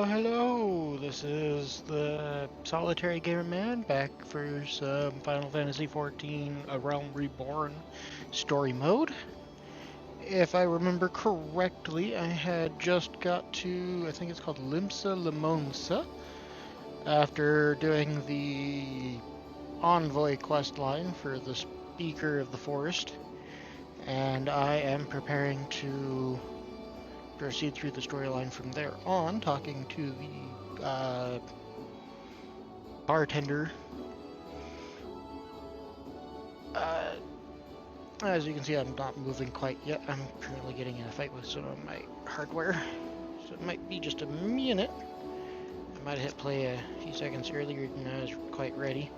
Hello, this is the Solitary Gamer Man back for some Final Fantasy XIV A Realm Reborn story mode. If I remember correctly, I had just got to, I think it's called Limsa Limonsa, after doing the Envoy quest line for the Speaker of the Forest, and I am preparing to proceed through the storyline from there on, talking to the bartender. Uh, as you can see, I'm not moving quite yet. I'm currently getting in a fight with some of my hardware, so it might be just a minute. I might have hit play a few seconds earlier than I was quite ready.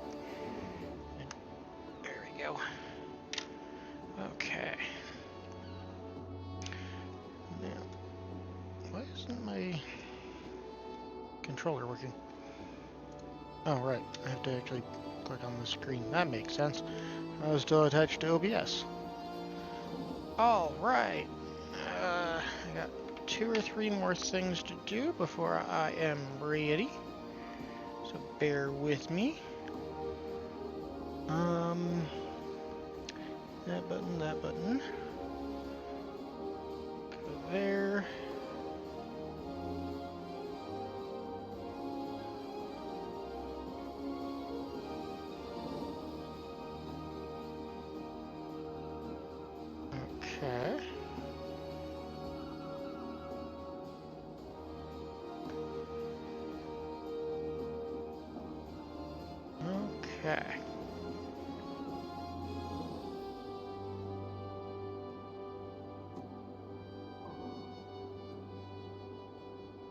And there we go. Okay. Now, why isn't my controller working? Oh, right. I have to actually click on the screen. That makes sense. I was still attached to OBS. Alright. I got 2 or 3 more things to do before I am ready. So bear with me. That button. Go there. Okay. Okay.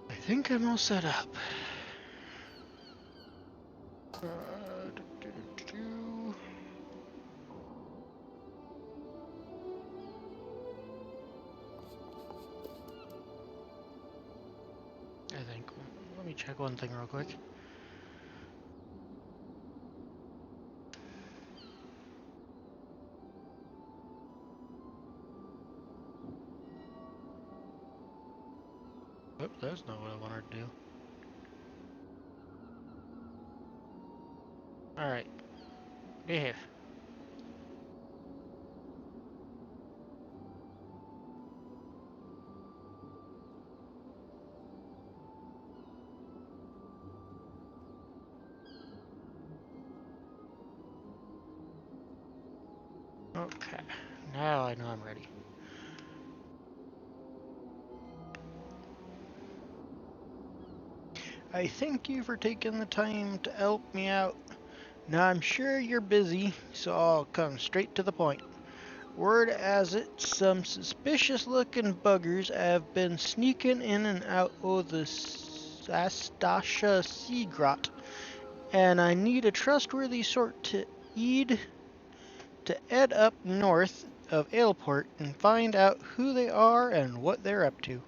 I think I'm all set up. I think. Let me check one thing real quick. Oops, that's not what I wanted to do. Alright. Behave. Okay. Now I know I'm ready. I thank you for taking the time to help me out. Now I'm sure you're busy, so I'll come straight to the point. Word has it, some suspicious looking buggers have been sneaking in and out of the Sastasha Sea Grot, and I need a trustworthy sort to head up north of Aleport and find out who they are and what they're up to.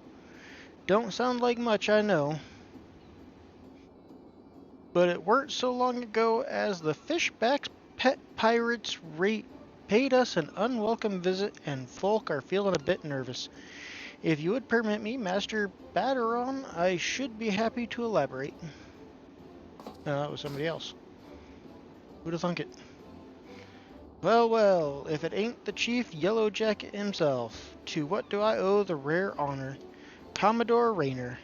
Don't sound like much, I know, but it weren't so long ago as the Fishback's pet pirates paid us an unwelcome visit, and folk are feeling a bit nervous. If you would permit me, Master Batteron, I should be happy to elaborate. No, that was somebody else. Who'd have thunk it? Well, well, if it ain't the Chief Yellow Jacket himself, to what do I owe the rare honor? Commodore Raynor.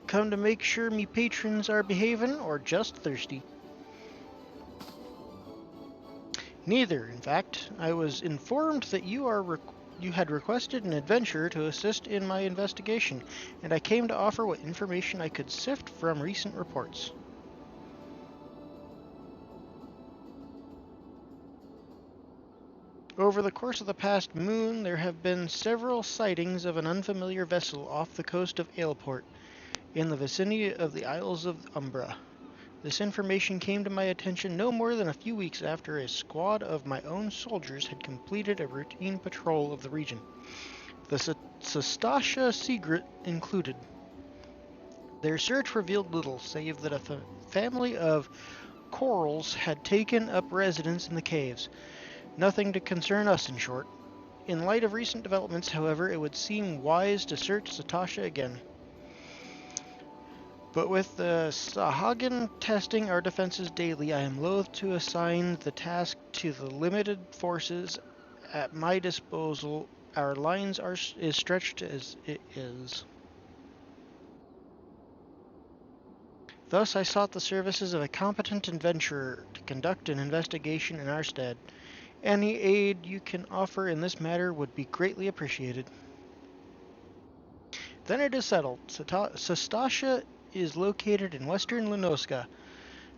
Come to make sure me patrons are behavin', or just thirsty? Neither, in fact. I was informed that you had requested an adventurer to assist in my investigation, and I came to offer what information I could sift from recent reports. Over the course of the past moon, there have been several sightings of an unfamiliar vessel off the coast of Aleport, in the vicinity of the Isles of Umbra. This information came to my attention no more than a few weeks after a squad of my own soldiers had completed a routine patrol of the region, the Sastasha Secret included. Their search revealed little, save that a family of corals had taken up residence in the caves. Nothing to concern us, in short. In light of recent developments, however, it would seem wise to search Sastasha again. But with the Sahagin testing our defenses daily, I am loath to assign the task to the limited forces at my disposal. Our lines are is stretched as it is. Thus I sought the services of a competent adventurer to conduct an investigation in our stead. Any aid you can offer in this matter would be greatly appreciated. Then it is settled. Sastasha is located in western Lenoska.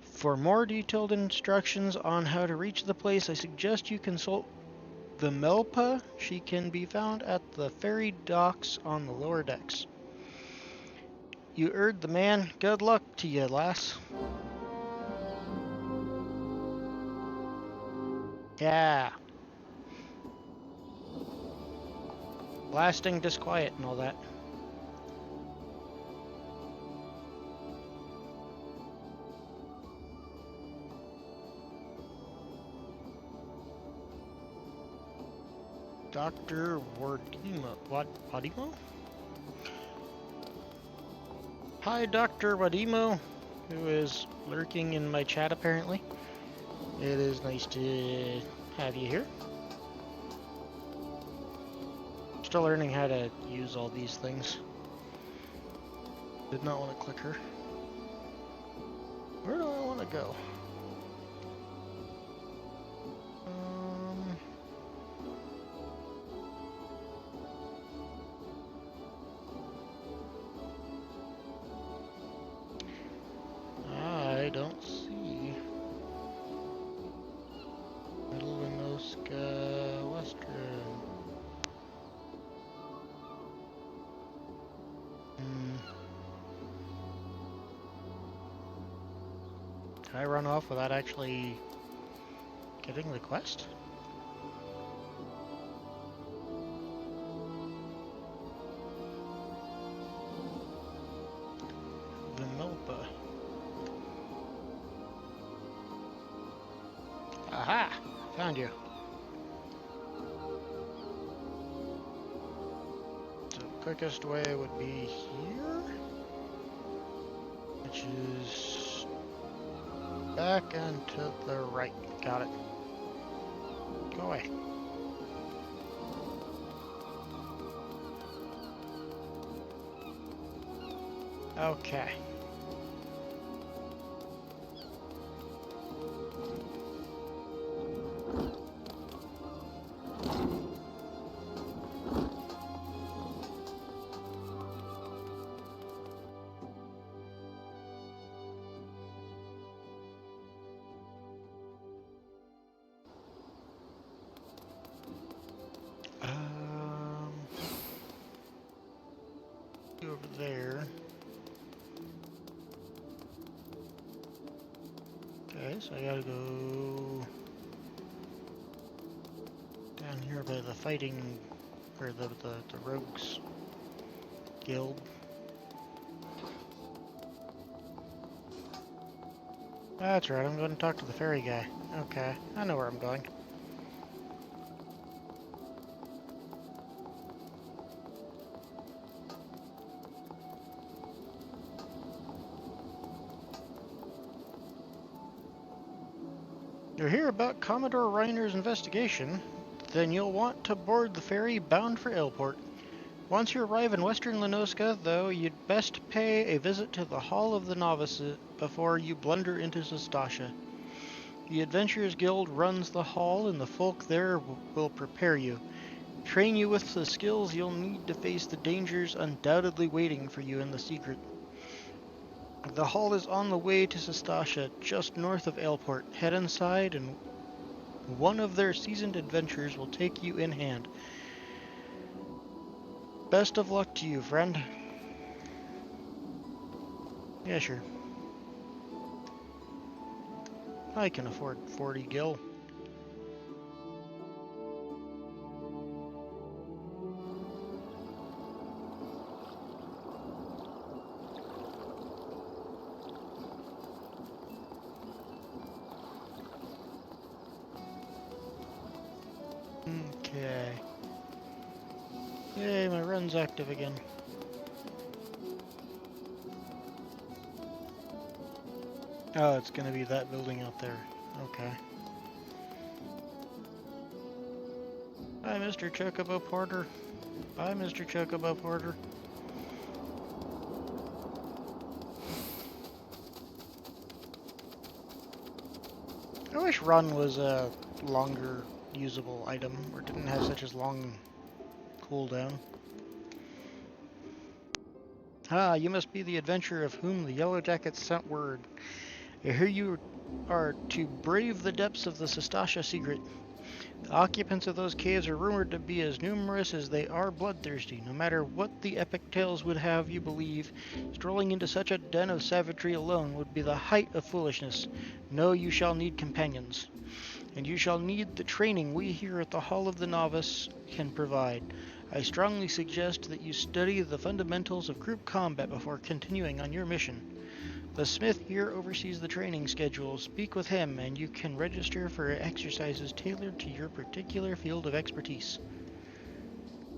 For more detailed instructions on how to reach the place, I suggest you consult Vimelpa. She can be found at the ferry docks on the lower decks. You erred the man. Good luck to you, lass. Yeah. Lasting disquiet and all that. Dr. Wadimo? Hi, Dr. Wadimo, who is lurking in my chat apparently. It is nice to have you here. Still learning how to use all these things. Did not want to click her. Where do I want to go? I don't see. Middle Lenoska, Western. Can I run off without actually getting the quest? The Milpa. Aha! Found you. The quickest way would be here, which is back and to the right. Got it. Go away. Okay. Over there. Okay, so I gotta go down here by the fighting, or the rogues guild. That's right, I'm going to talk to the ferry guy. Okay, I know where I'm going. You're here about Commodore Reiner's investigation? Then you'll want to board the ferry bound for Ailport. Once you arrive in western Lenoska, though, you'd best pay a visit to the Hall of the Novices before you blunder into Sastasha. The Adventurers Guild runs the hall, and the folk there will prepare you, train you with the skills you'll need to face the dangers undoubtedly waiting for you in the secret. The hall is on the way to Sastasha, just north of Ailport. Head inside, and one of their seasoned adventurers will take you in hand. Best of luck to you, friend. Yeah, sure. I can afford 40 gil. Okay. Yay, my run's active again. Oh, it's gonna be that building out there. Okay. Hi, Mr. Chocobo Porter. Bye, Mr. Chocobo Porter. I wish Run was a longer usable item, or didn't have such a long cooldown. Ah, you must be the adventurer of whom the Yellow Jackets sent word. I hear you are to brave the depths of the Sestasha secret. The occupants of those caves are rumored to be as numerous as they are bloodthirsty. No matter what the epic tales would have you believe, strolling into such a den of savagery alone would be the height of foolishness. No, you shall need companions, and you shall need the training we here at the Hall of the Novice can provide. I strongly suggest that you study the fundamentals of group combat before continuing on your mission. The smith here oversees the training schedule. Speak with him, and you can register for exercises tailored to your particular field of expertise.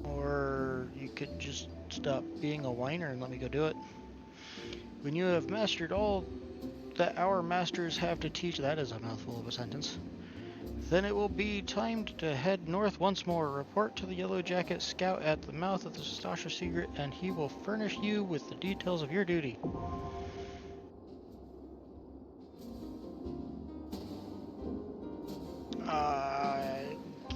Or you could just stop being a whiner and let me go do it. When you have mastered all that our masters have to teach, that is a mouthful of a sentence, then it will be time to head north once more. Report to the Yellow Jacket Scout at the mouth of the Sestasha secret, and he will furnish you with the details of your duty.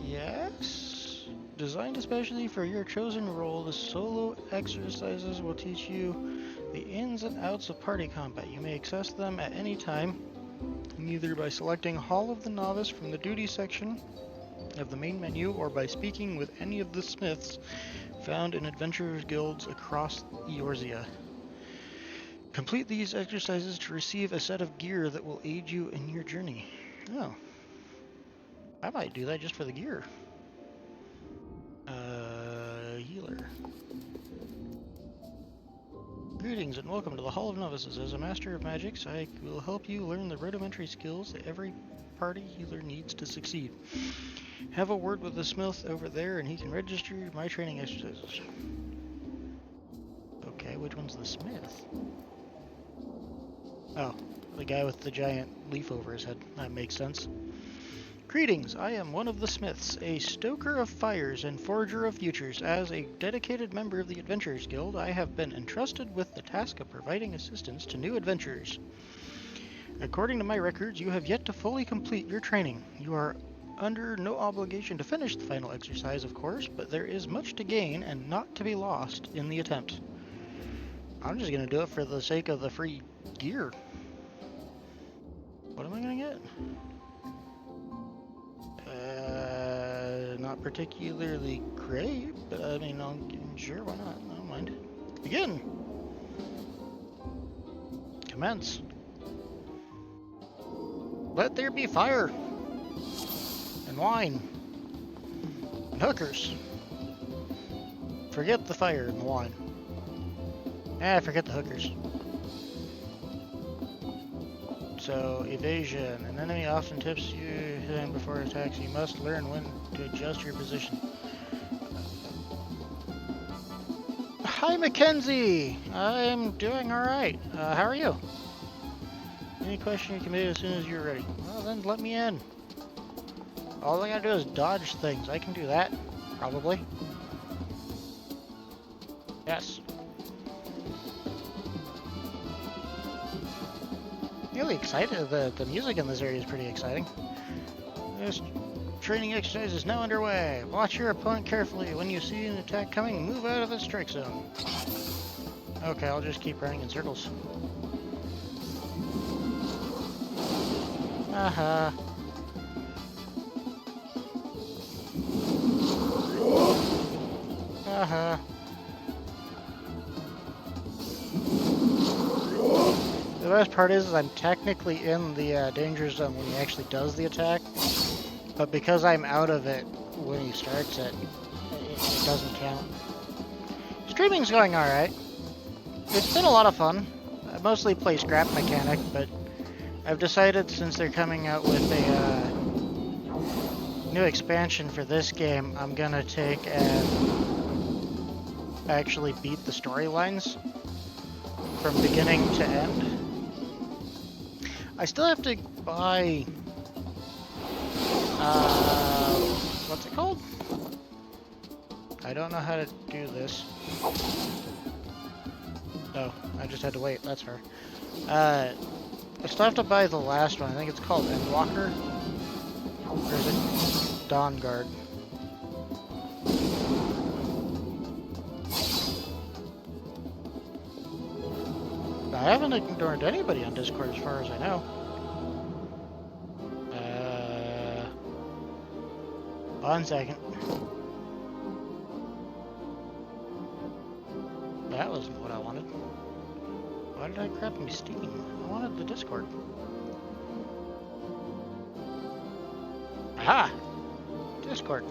Yes? Designed especially for your chosen role, the solo exercises will teach you the ins and outs of party combat. You may access them at any time, either by selecting Hall of the Novice from the duty section of the main menu, or by speaking with any of the smiths found in adventurers guilds across Eorzea. Complete these exercises to receive a set of gear that will aid you in your journey. Oh. I might do that just for the gear. Healer. Greetings and welcome to the Hall of Novices. As a master of magics, I will help you learn the rudimentary skills that every party healer needs to succeed. Have a word with the smith over there and he can register my training exercises. Okay, which one's the smith? Oh, the guy with the giant leaf over his head. That makes sense. Greetings, I am one of the smiths, a stoker of fires and forger of futures. As a dedicated member of the Adventurers Guild, I have been entrusted with the task of providing assistance to new adventurers. According to my records, you have yet to fully complete your training. You are under no obligation to finish the final exercise, of course, but there is much to gain and not to be lost in the attempt. I'm just going to do it for the sake of the free gear. What am I going to get? Not particularly great, but I mean, sure, why not? I don't mind. Begin! Commence. Let there be fire! And wine. And hookers. Forget the fire and the wine. Forget the hookers. So, evasion. An enemy often tips you him before attacks. You must learn when to adjust your position. Hi, Mackenzie! I'm doing alright. How are you? Any question you can make as soon as you're ready. Well, then let me in. All I gotta do is dodge things. I can do that. Probably. Yes. Really excited. The music in this area is pretty exciting. This training exercise is now underway. Watch your opponent carefully. When you see an attack coming, move out of the strike zone. Okay, I'll just keep running in circles. Aha. Aha. The best part is I'm technically in the danger zone when he actually does the attack, but because I'm out of it when he starts it, it doesn't count. Streaming's going alright. It's been a lot of fun. I mostly play scrap mechanic, but I've decided since they're coming out with a new expansion for this game, I'm gonna take and actually beat the storylines from beginning to end. I still have to buy... what's it called? I don't know how to do this. Oh, I just had to wait. That's her. I still have to buy the last one. I think it's called Endwalker. Or is it Dawn Guard? I haven't ignored anybody on Discord as far as I know. One second. That wasn't what I wanted. Why did I grab me Steam? I wanted the Discord. Aha! Discord.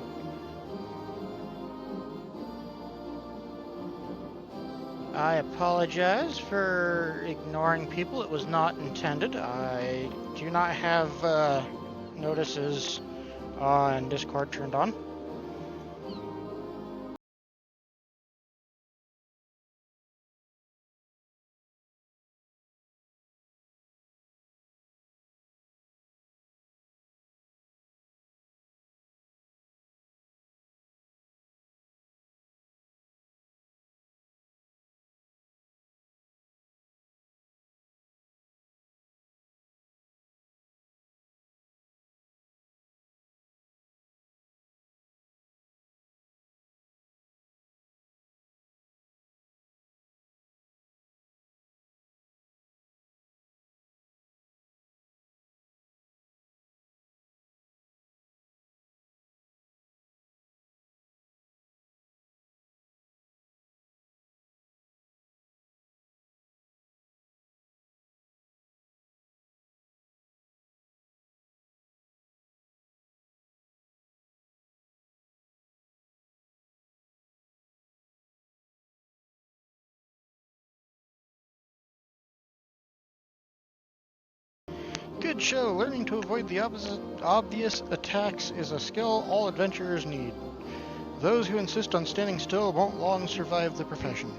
I apologize for ignoring people. It was not intended. I do not have notices on Discord turned on. Good show. Learning to avoid the obvious attacks is a skill all adventurers need. Those who insist on standing still won't long survive the profession.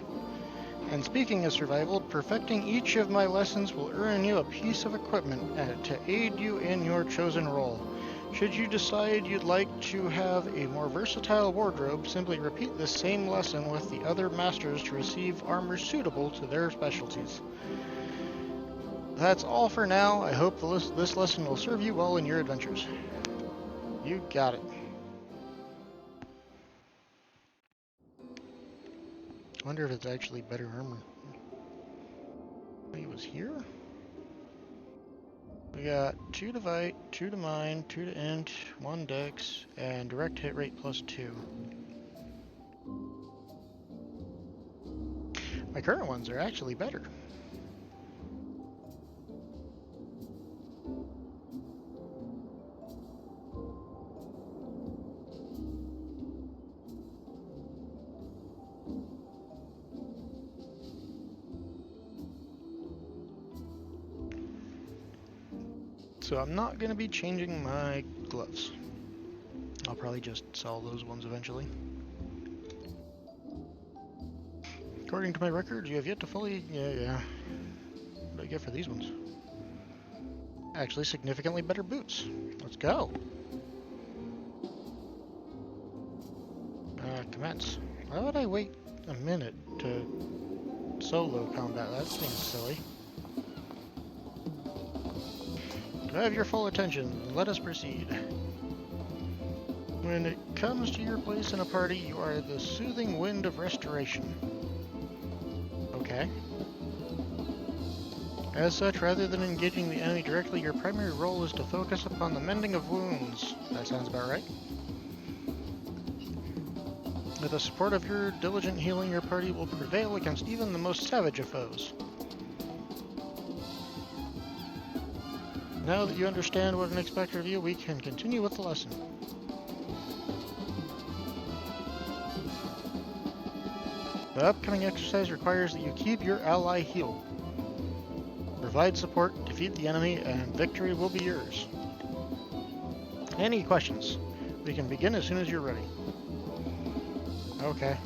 And speaking of survival, perfecting each of my lessons will earn you a piece of equipment to aid you in your chosen role. Should you decide you'd like to have a more versatile wardrobe, simply repeat the same lesson with the other masters to receive armor suitable to their specialties. That's all for now. I hope this lesson will serve you well in your adventures. You got it. Wonder if it's actually better armor. He was here? We got 2 to Vite, 2 to Mine, 2 to Int, 1 Dex, and direct hit rate +2. My current ones are actually better. So I'm not going to be changing my gloves. I'll probably just sell those ones eventually. According to my records, you have yet to fully... Yeah. What do I get for these ones? Actually, significantly better boots. Let's go. Commence. Why would I wait a minute to solo combat? That seems silly. Do I have your full attention? Let us proceed. When it comes to your place in a party, you are the soothing wind of restoration. Okay. As such, rather than engaging the enemy directly, your primary role is to focus upon the mending of wounds. That sounds about right. With the support of your diligent healing, your party will prevail against even the most savage of foes. Now that you understand what I expect of you, we can continue with the lesson. The upcoming exercise requires that you keep your ally healed. Provide support, defeat the enemy, and victory will be yours. Any questions? We can begin as soon as you're ready. Okay.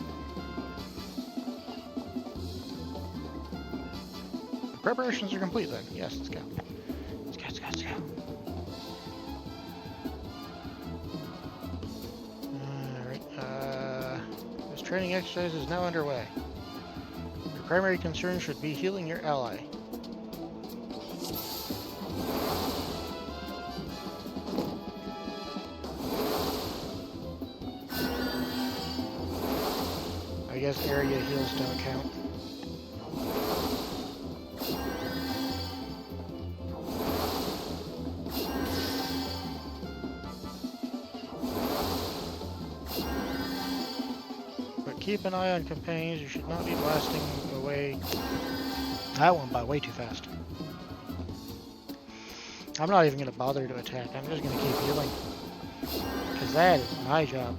The preparations are complete then. Yes, let's go. Let's Let's go. Alright, this training exercise is now underway. Your primary concern should be healing your ally. I guess area heals don't count. But keep an eye on companions. You should not be blasting away. That one by way too fast. I'm not even going to bother to attack. I'm just going to keep healing. Because that is my job.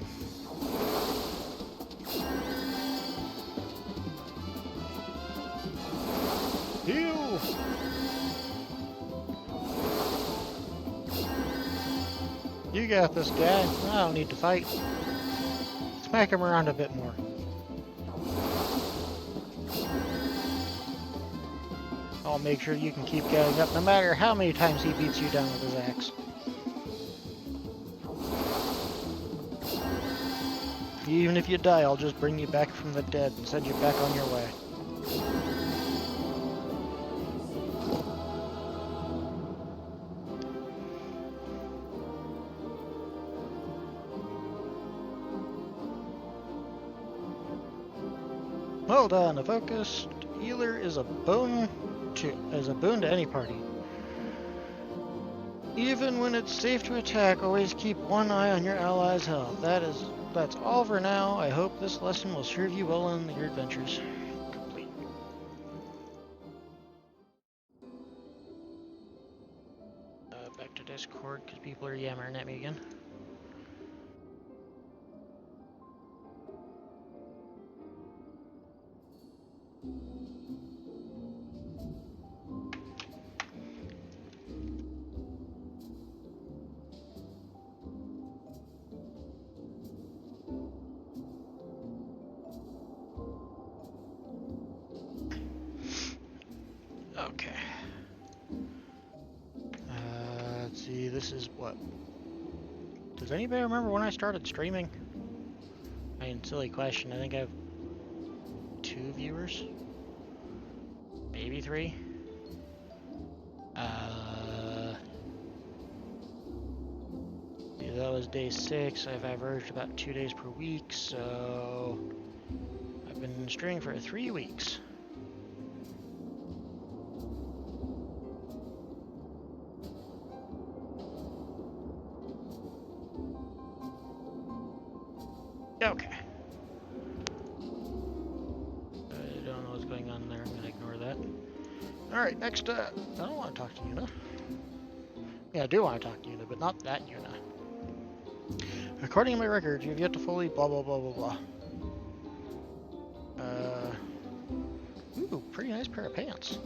Heal! You got this, guy. I don't need to fight. Smack him around a bit more. I'll make sure you can keep getting up no matter how many times he beats you down with his axe. Even if you die, I'll just bring you back from the dead and send you back on your way. Hold on, a focused healer is a boon to any party. Even when it's safe to attack, always keep one eye on your allies' health. That's all for now. I hope this lesson will serve you well in your adventures. Complete. Back to Discord because people are yammering at me again. Okay. Let's see, this is what? Does anybody remember when I started streaming? I mean, silly question. I think I have 2 viewers? Maybe 3? Yeah, that was day 6. I've averaged about 2 days per week, so I've been streaming for 3 weeks. Okay. I don't know what's going on there. I'm going to ignore that. Alright, next, I don't want to talk to Yuna. Yeah, I do want to talk to Yuna, but not that Yuna. According to my records, you have yet to fully blah blah blah blah blah. Ooh, pretty nice pair of pants.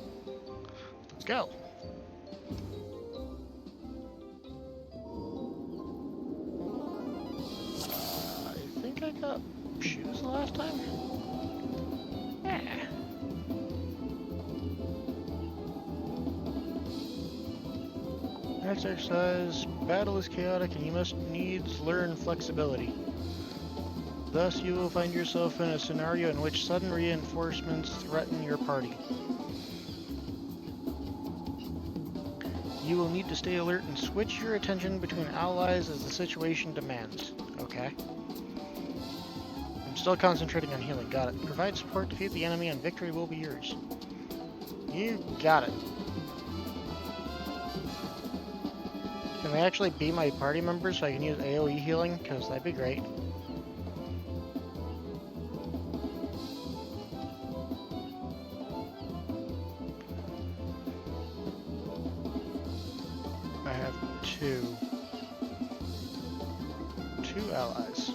Let's go. I think I got shoes the last time. Yeah. Next exercise, battle is chaotic and you must needs learn flexibility. Thus you will find yourself in a scenario in which sudden reinforcements threaten your party. You will need to stay alert and switch your attention between allies as the situation demands. Okay. I'm still concentrating on healing. Got it. Provide support, defeat the enemy, and victory will be yours. You got it. Can they actually be my party members so I can use AoE healing? Because that'd be great. I have two allies.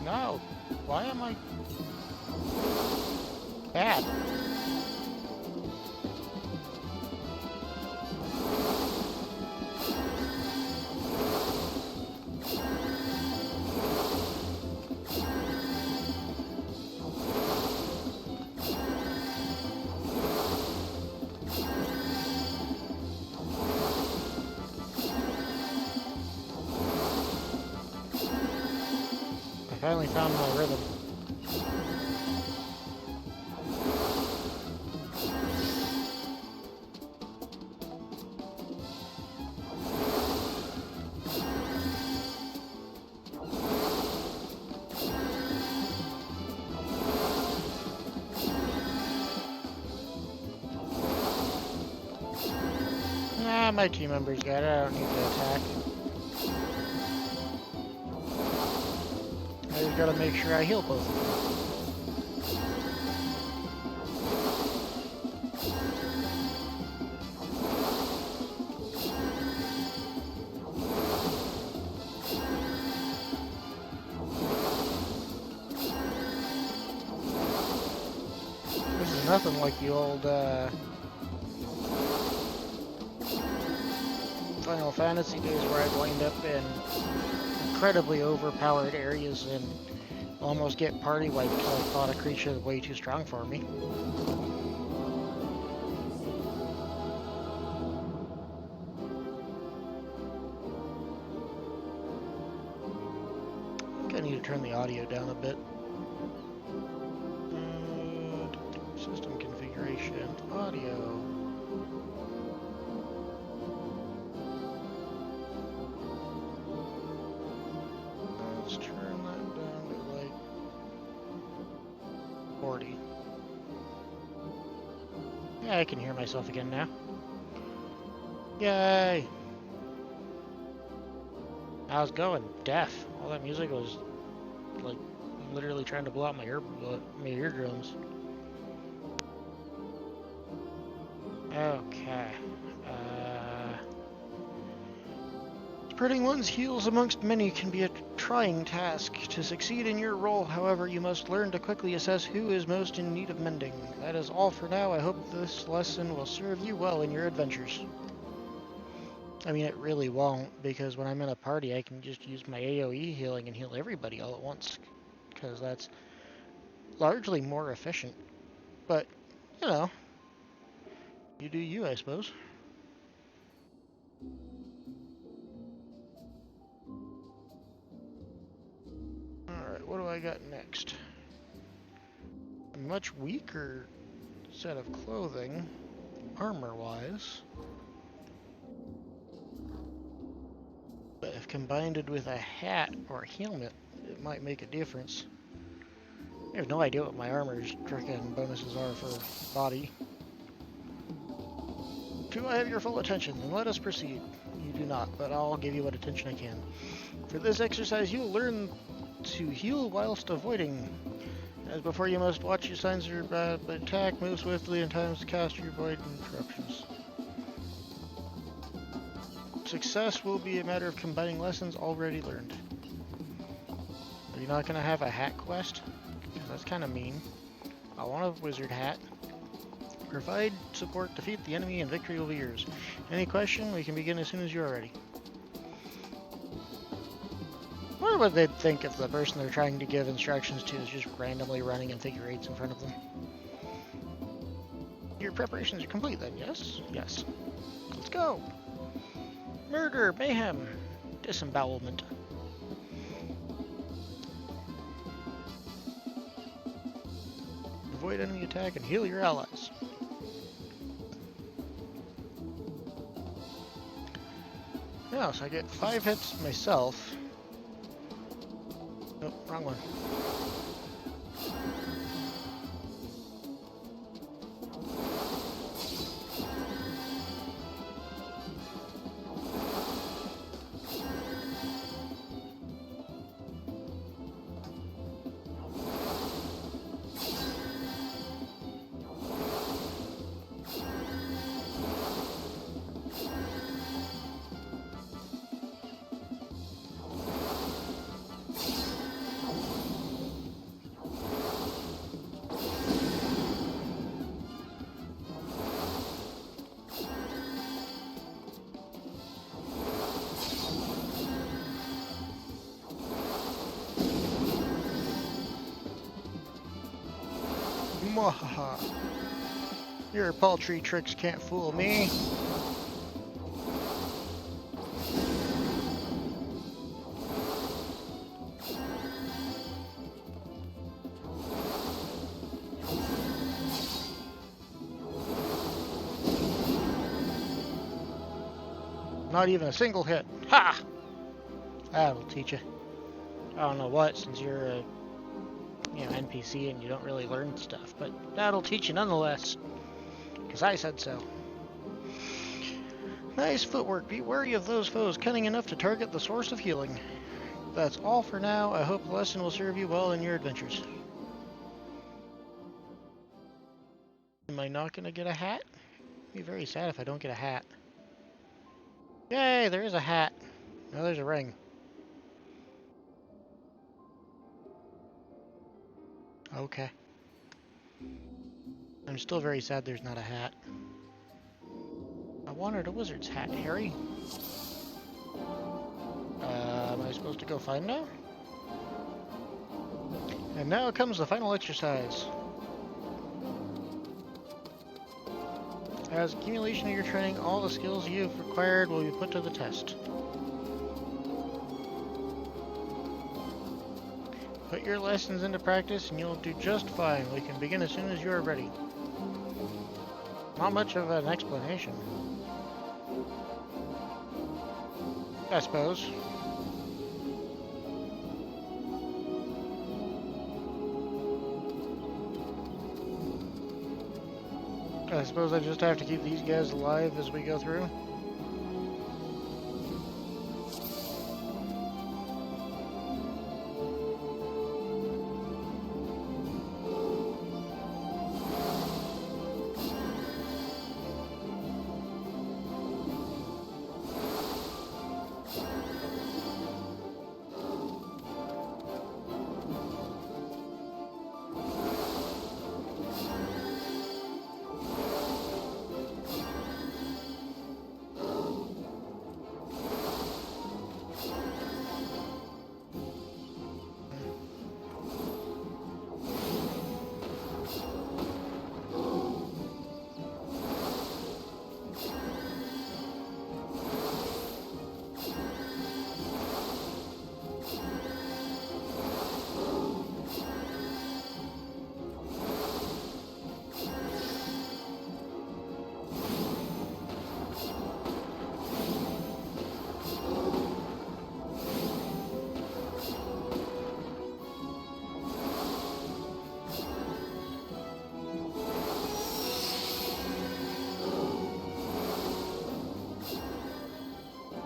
No! Why am I bad? finally found my rhythm. Ah, my team members got it. I don't need to attack. I just gotta make sure I heal both of them. This is nothing like the old Final Fantasy days where I'd wind up in incredibly overpowered areas and almost get party wiped because I thought a creature was way too strong for me. I think I need to turn the audio down a bit. System configuration, audio. Let's turn that down to like 40. Yeah, I can hear myself again now. Yay! How's it going? Deaf. All that music was like literally trying to blow out my eardrums. Okay. Spreading one's heals amongst many can be a trying task. To succeed in your role, however, you must learn to quickly assess who is most in need of mending. That is all for now. I hope this lesson will serve you well in your adventures. I mean, it really won't, because when I'm in a party, I can just use my AoE healing and heal everybody all at once, because that's largely more efficient. But, you know, you do you, I suppose. Alright, what do I got next? A much weaker set of clothing, armor-wise. But if combined with a hat or a helmet, it might make a difference. I have no idea what my armor's frickin' bonuses are for body. Do I have your full attention? Then let us proceed. You do not, but I'll give you what attention I can. For this exercise, you will learn to heal whilst avoiding. As before, you must watch your signs of your bad attack, move swiftly, and times to cast your avoid interruptions. Success will be a matter of combining lessons already learned. Are you not going to have a hat quest? Because that's kind of mean. I want a wizard hat. Provide support, defeat the enemy, and victory will be yours. Any question? We can begin as soon as you are ready. I wonder what they'd think if the person they're trying to give instructions to is just randomly running in figure eights in front of them. Your preparations are complete then, yes? Yes. Let's go! Murder, mayhem, disembowelment. Avoid enemy attack and heal your allies. Yeah, so I get 5 hits myself. Oh, wrong one. Mwahaha. Your paltry tricks can't fool me. Not even a single hit. Ha! That'll teach you. I don't know what, since you're a NPC and you don't really learn stuff, but that'll teach you nonetheless. Because I said so. Nice footwork. Be wary of those foes cunning enough to target the source of healing. That's all for now. I hope the lesson will serve you well in your adventures. Am I not going to get a hat? I'd be very sad if I don't get a hat. Yay, there is a hat. Now there's a ring. Okay. I'm still very sad there's not a hat. I wanted a wizard's hat, Harry. Am I supposed to go find now? And now comes the final exercise. As accumulation of your training, all the skills you have acquired will be put to the test. Put your lessons into practice and you'll do just fine. We can begin as soon as you are ready. Not much of an explanation, I suppose. I suppose I just have to keep these guys alive as we go through.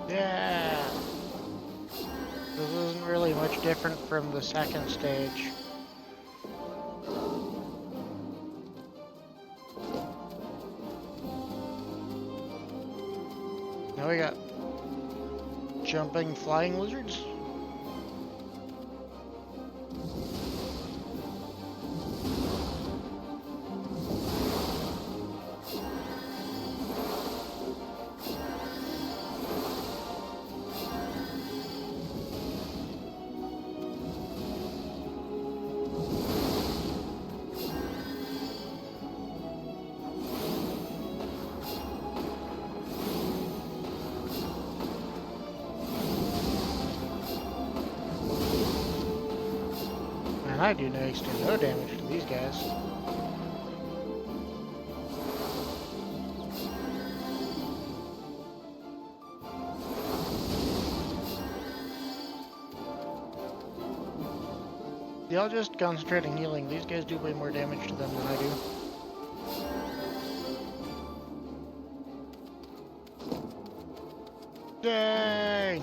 Yeah! This isn't really much different from the second stage. Now we got jumping flying lizards. I do next to no damage to these guys. Yeah, I'll just concentrate on healing. These guys do way more damage to them than I do. Yay!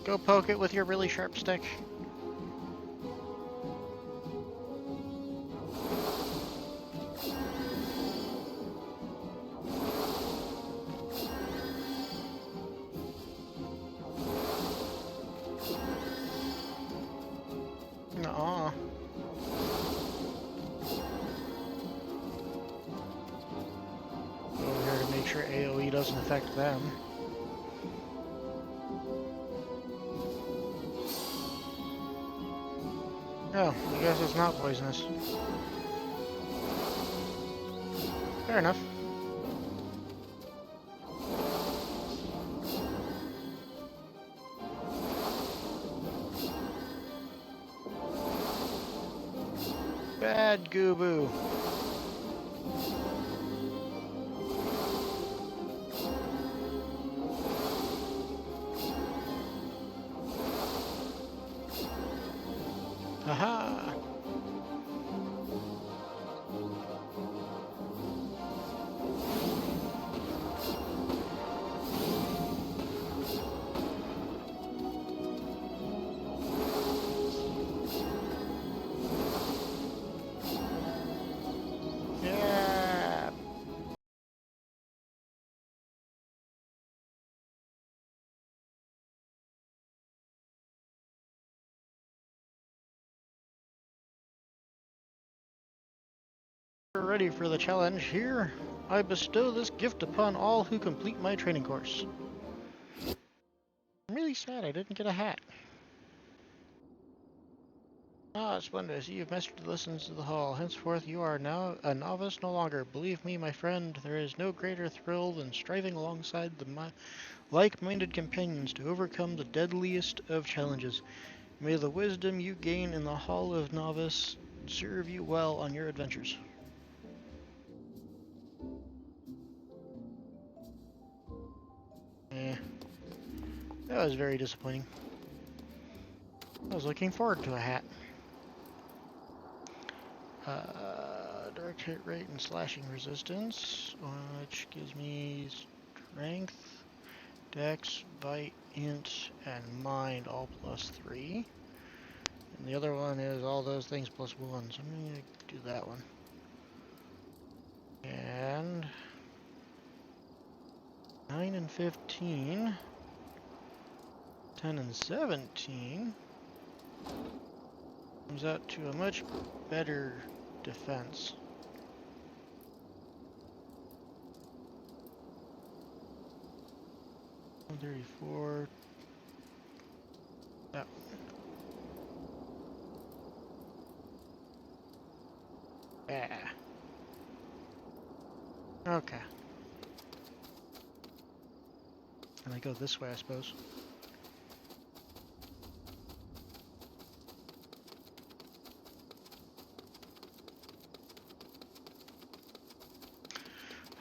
Go poke it with your really sharp stick. Nuh-uh. Over here to make sure AoE doesn't affect them. Oh, I guess it's not poisonous. Fair enough. Bad Goo-Boo. Aha! Yeah! We're ready for the challenge here. I bestow this gift upon all who complete my training course. I'm really sad I didn't get a hat. Ah, splendid. I see you've mastered the lessons of the hall. Henceforth you are now a novice no longer. Believe me, my friend, there is no greater thrill than striving alongside the like-minded companions to overcome the deadliest of challenges. May the wisdom you gain in the Hall of Novice serve you well on your adventures. Eh, that was very disappointing. I was looking forward to a hat. Direct hit rate and slashing resistance, which gives me strength, dex, bite, int, and mind all +3. And the other one is all those things +1, so I'm going to do that one. And 9 and 15, 10 and 17 comes out to a much better defense. $134. That one. Yeah. Okay. And I go this way, I suppose.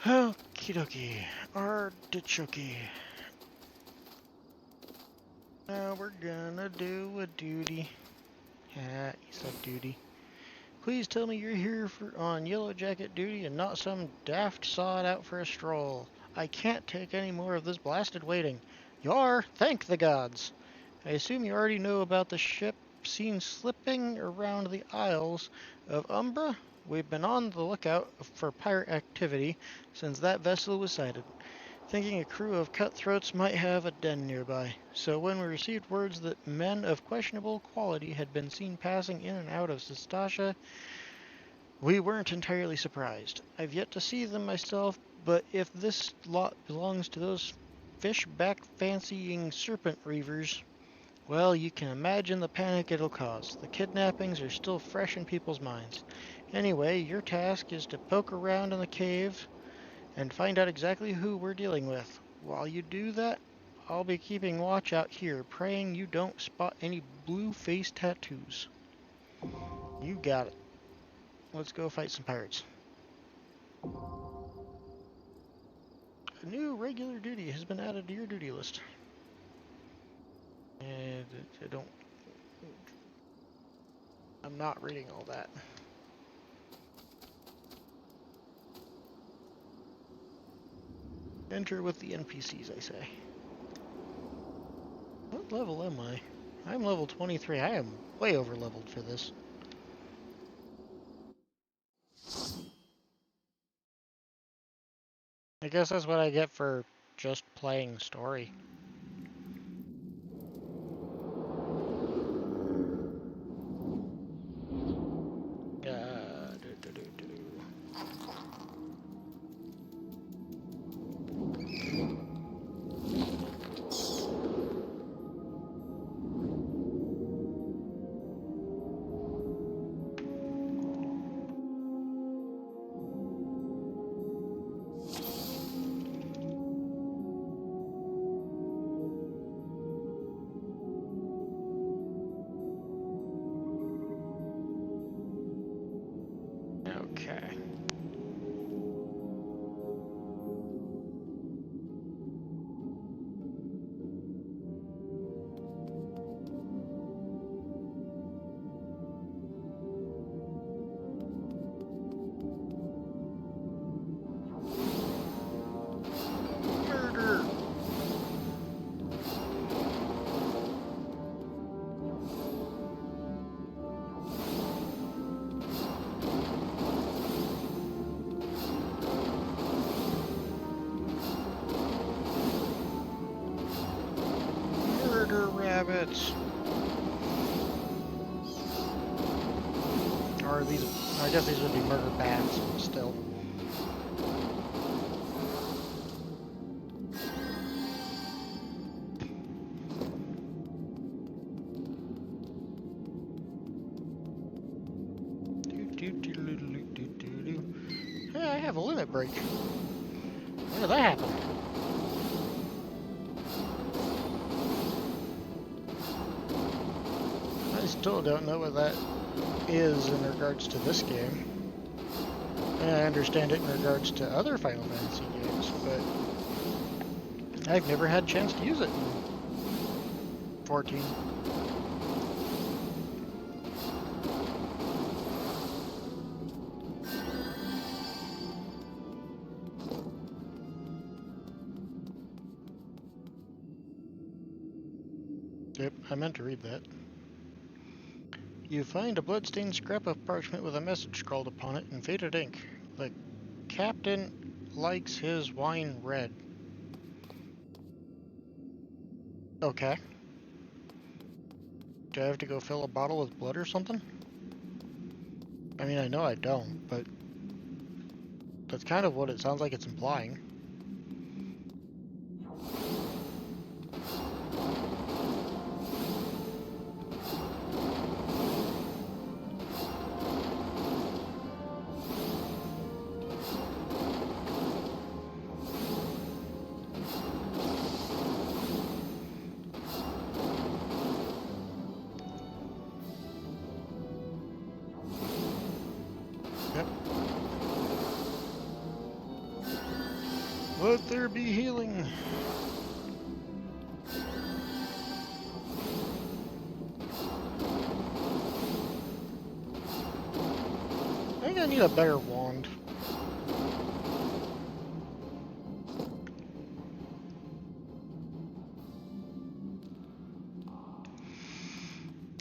Okie dokie. Artichoke. Now we're gonna do a duty. Yeah, you said duty. Please tell me you're here on Yellow Jacket duty and not some daft sod out for a stroll. I can't take any more of this blasted waiting. Yar, thank the gods. I assume you already know about the ship seen slipping around the Isles of Umbra? We've been on the lookout for pirate activity since that vessel was sighted, thinking a crew of cutthroats might have a den nearby. So when we received words that men of questionable quality had been seen passing in and out of Sistasha, we weren't entirely surprised. I've yet to see them myself, but if this lot belongs to those fishback-fancying serpent reavers, well, you can imagine the panic it'll cause. The kidnappings are still fresh in people's minds. Anyway, your task is to poke around in the cave and find out exactly who we're dealing with. While you do that, I'll be keeping watch out here, praying you don't spot any blue face tattoos. You got it. Let's go fight some pirates. A new regular duty has been added to your duty list. And I'm not reading all that. Enter with the NPCs, I say. What level am I? I'm level 23. I am way over leveled for this. I guess that's what I get for just playing story. bits. Or these, I guess these would be murder bats still. Hey, I have a limit break. When did that happen? I still don't know what that is in regards to this game. And I understand it in regards to other Final Fantasy games, but I've never had a chance to use it in 14. Yep, I meant to read that. You find a bloodstained scrap of parchment with a message scrawled upon it in faded ink. The captain likes his wine red. Okay. Do I have to go fill a bottle with blood or something? I mean, I know I don't, but that's kind of what it sounds like it's implying. Yep. Let there be healing. I think I need a better wand.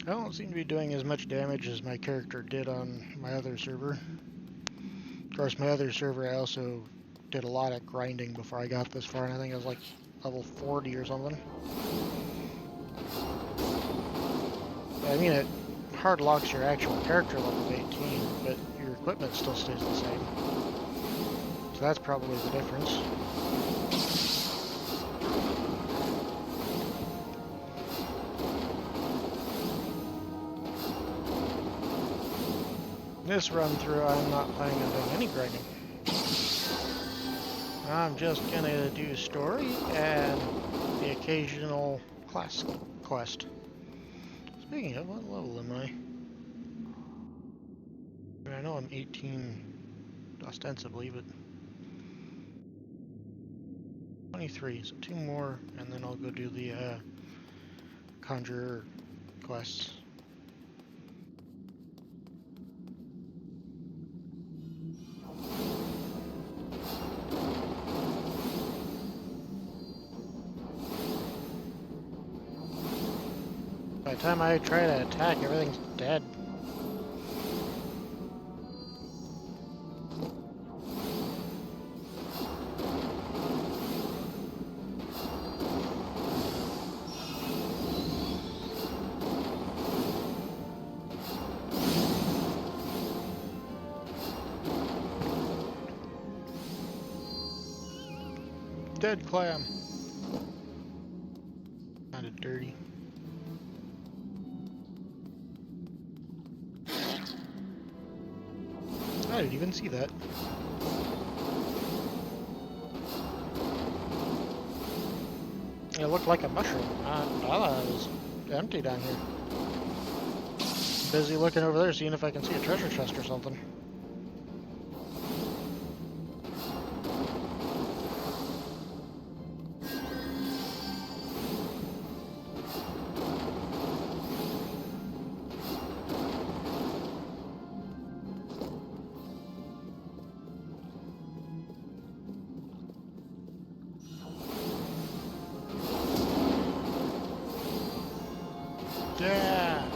I don't seem to be doing as much damage as my character did on my other server. Of course, my other server I also did a lot of grinding before I got this far, and I think I was like level 40 or something. I mean, it hard locks your actual character level to 18, but your equipment still stays the same. So that's probably the difference. This run through, I'm not planning on doing any grinding. I'm just gonna do story and the occasional class quest. Speaking of, what level am I? I know I'm 18 ostensibly, but 23, so 2 more, and then I'll go do the Conjurer quests. By the time I try to attack, everything's dead. Dead clam. Kinda dirty. I didn't even see that. It looked like a mushroom. I thought it was empty down here. Busy looking over there, seeing if I can see a treasure chest or something. Yeah!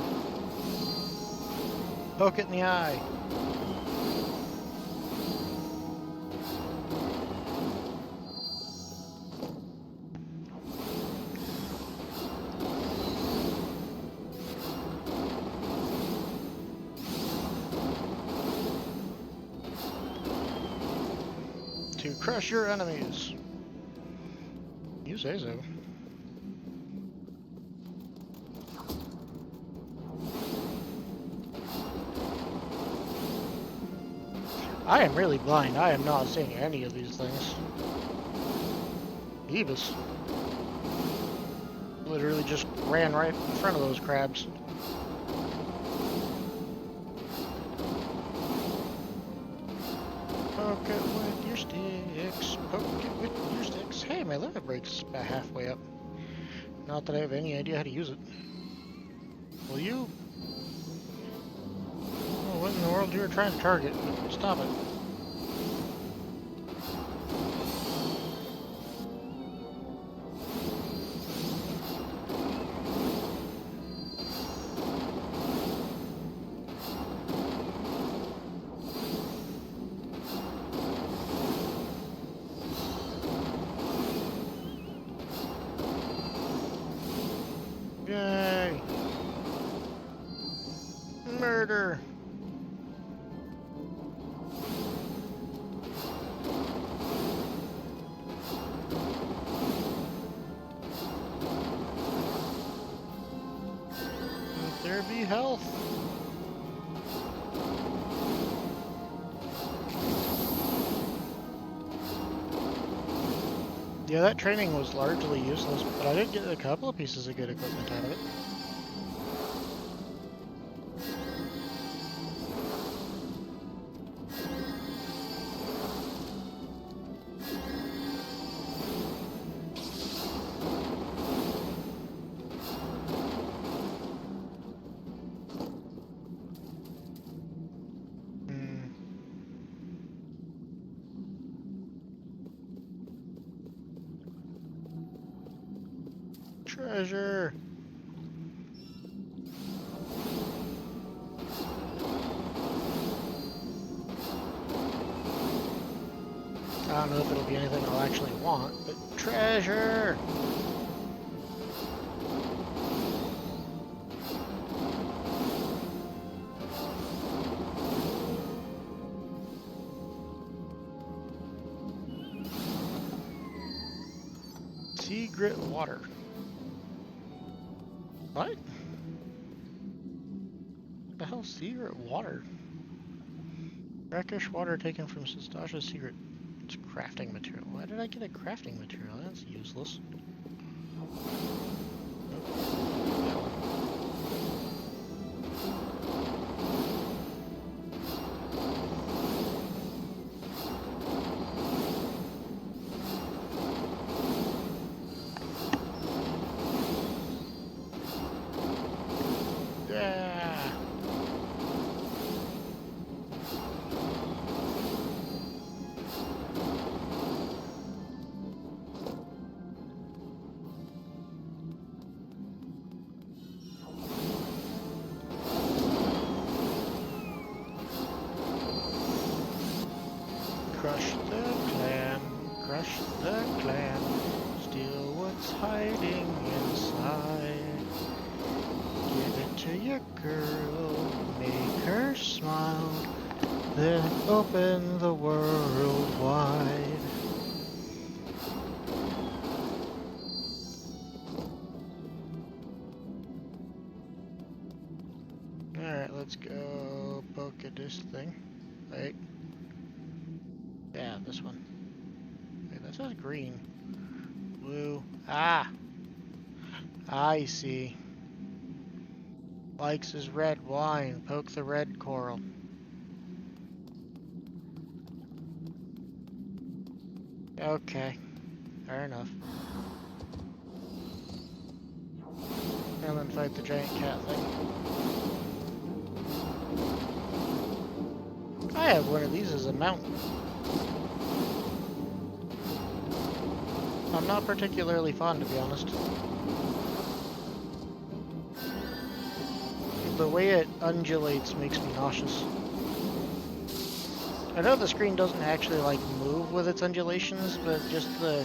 Poke it in the eye. to crush your enemies. You say so. I am really blind. I am not seeing any of these things. Beavis. Literally just ran right in front of those crabs. Poke it with your sticks. Poke it with your sticks. Hey, my limit break's about halfway up. Not that I have any idea how to use it. Will you? Oh, what in the world you were trying to target? Stop it. Yay! Murder! Let there be health. Yeah, that training was largely useless, but I did get a couple of pieces of good equipment out of it. Treasure! I don't know if it'll be anything I'll actually want, but treasure! Secret water. What? The hell's secret water? Brackish water taken from Stasha's secret. It's crafting material. Why did I get a crafting material? That's useless. Crush the clan, crush the clan, steal what's hiding inside. Give it to your girl, make her smile, then open the world wide. Alright, let's go poke at this thing. Wait. Yeah, this one. Wait, that says green. Blue. Ah! I see. Likes his red wine. Poke the red coral. Okay. Fair enough. And then fight the giant cat thing. I have one of these as a mount. I'm not particularly fond, to be honest. The way it undulates makes me nauseous. I know the screen doesn't actually like move with its undulations, but just the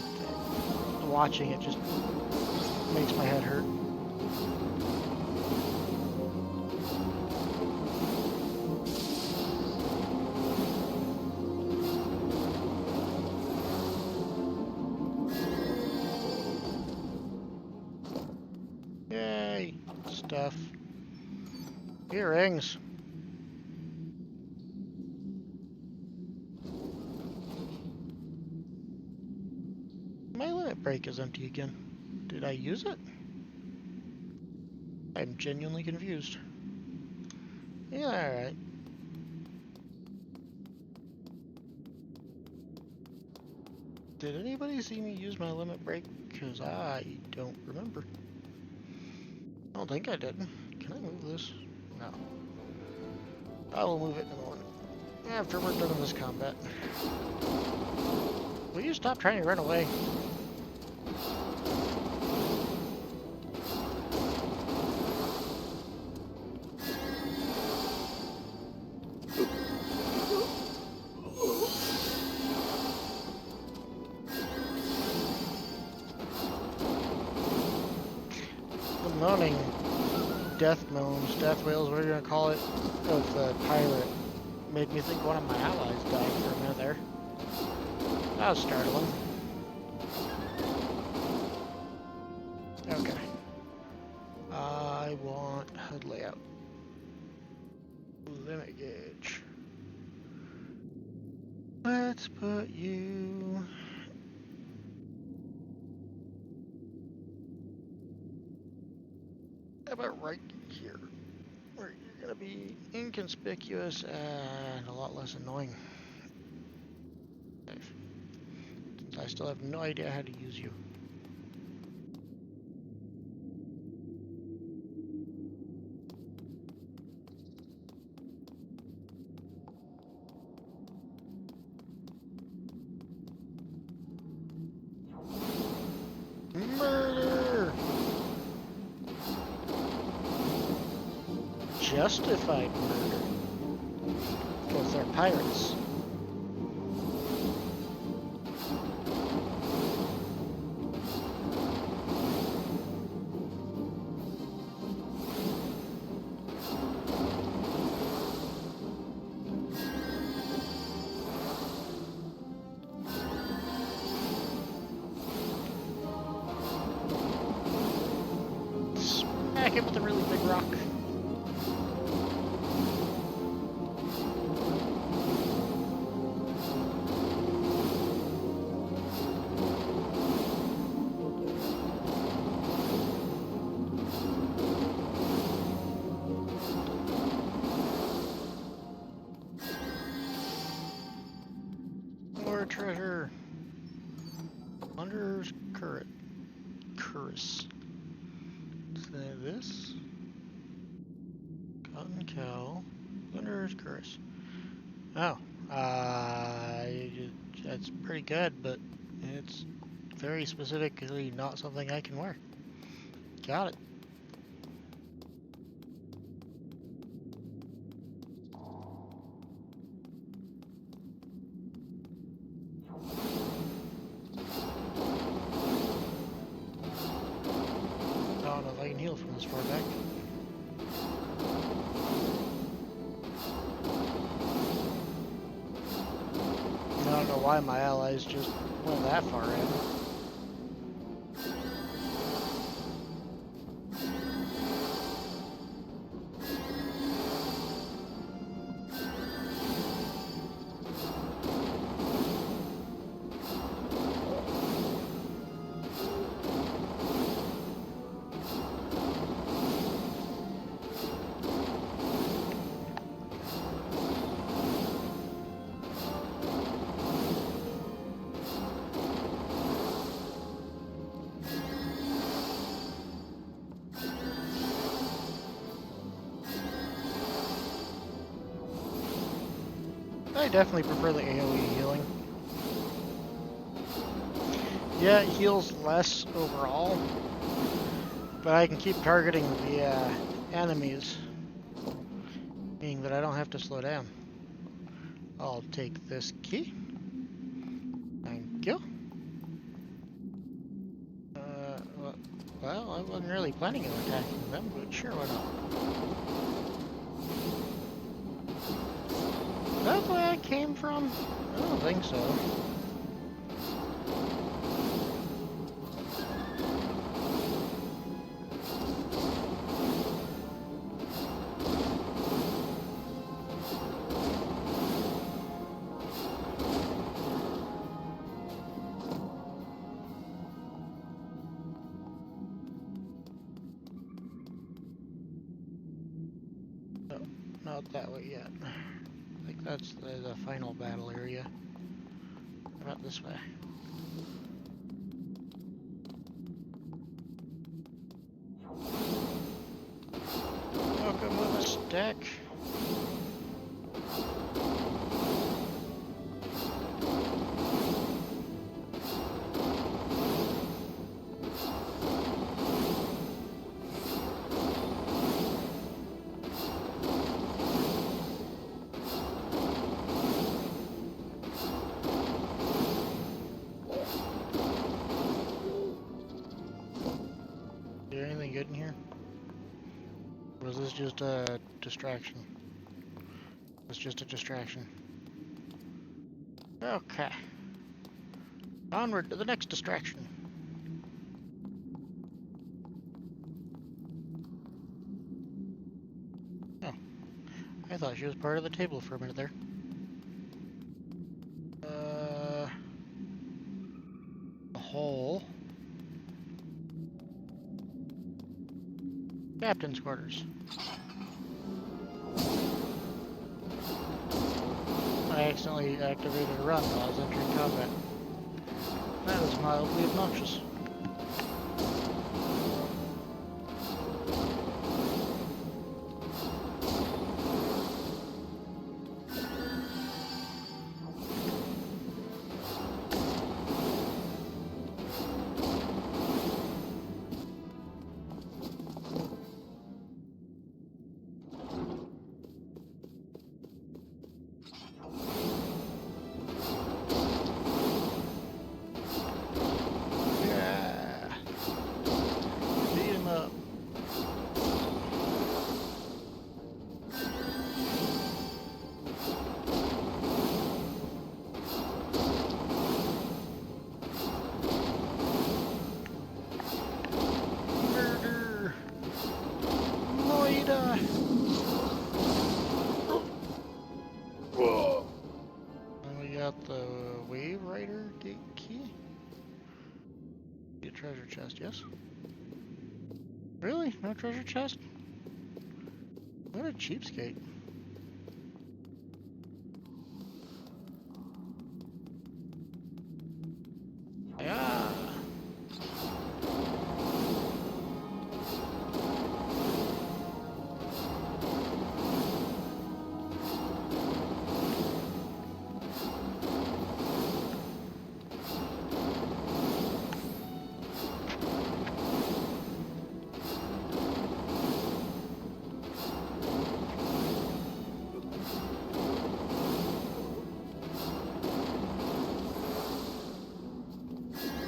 watching it just makes my head hurt. Yay! Stuff. Earrings. My limit break is empty again. Did I use it? I'm genuinely confused. Yeah, alright. Did anybody see me use my limit break? Because I don't remember. I don't think I did. Can I move this? No. I will move it in a moment. After we're done with this combat. Will you stop trying to run away? The moaning death moans, death wails, whatever you're gonna call it, of the pirate made me think one of my allies died for a minute there. That was startling. Okay. I want HUD layout. Limit gauge. Let's put you... How about right here? Where you're gonna be inconspicuous and a lot less annoying. Since I still have no idea how to use you. Murder! Justified murder. Because they're pirates. Smack it with a really big rock. More treasure. Plunderer's Curse. This. Cotton cow. Plunderer's Curse. Oh. That's pretty good, but it's very specifically not something I can wear. Got it. I don't know if I can heal from this far back. I don't know why my allies just went that far in. I definitely prefer the AoE healing. Yeah, it heals less overall, but I can keep targeting the enemies, meaning that I don't have to slow down. I'll take this key. Thank you. Well, I wasn't really planning on attacking them, but sure, why not? Is that where I came from? I don't think so. not that way yet. I think that's the final battle area. How about this way? Welcome with a stack. Is there anything good in here? Or was this just a distraction? It's just a distraction. Okay. Onward to the next distraction. Oh. I thought she was part of the table for a minute there. A hole. Captain's quarters. I accidentally activated a run while I was entering combat. That is mildly obnoxious. The Wave Rider gate key? Be a treasure chest, yes? Really? No treasure chest? What a cheapskate. Yeah.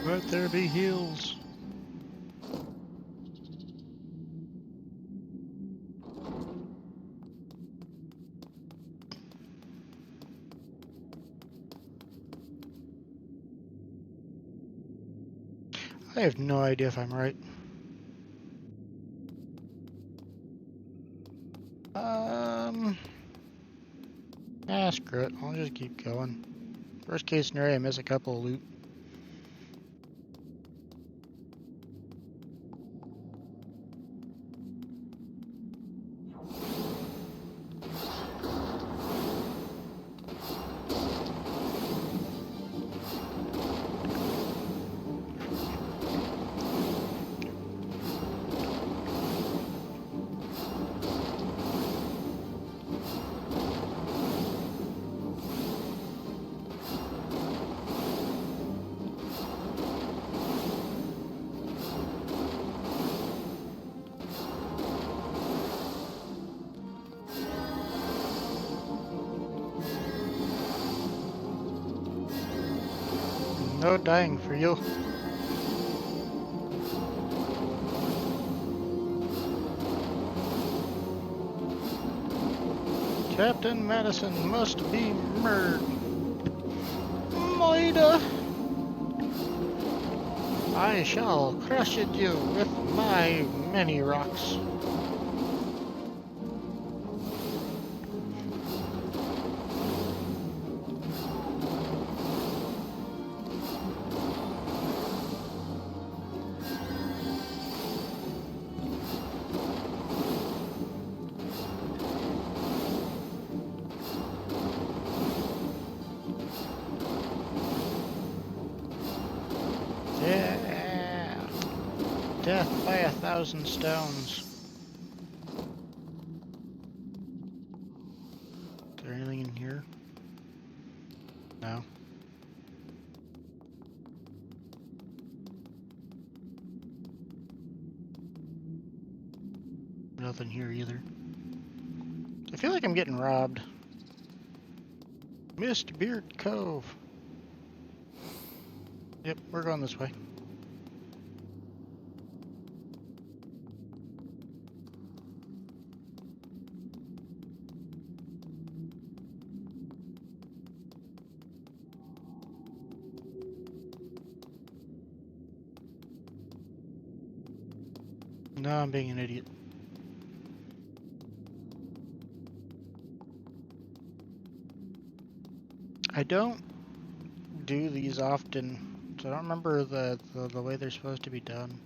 Let there be heals. I have no idea if I'm right. Screw it. I'll just keep going. Worst case scenario, I miss a couple of loot. No dying for you. Captain Madison must be murdered. Moida! I shall crush you with my many rocks. death by 1,000 stones. Is there anything in here? No. Nothing here either. I feel like I'm getting robbed. Mist Beard Cove. Yep, we're going this way. No, I'm being an idiot. I don't do these often, so I don't remember the way they're supposed to be done.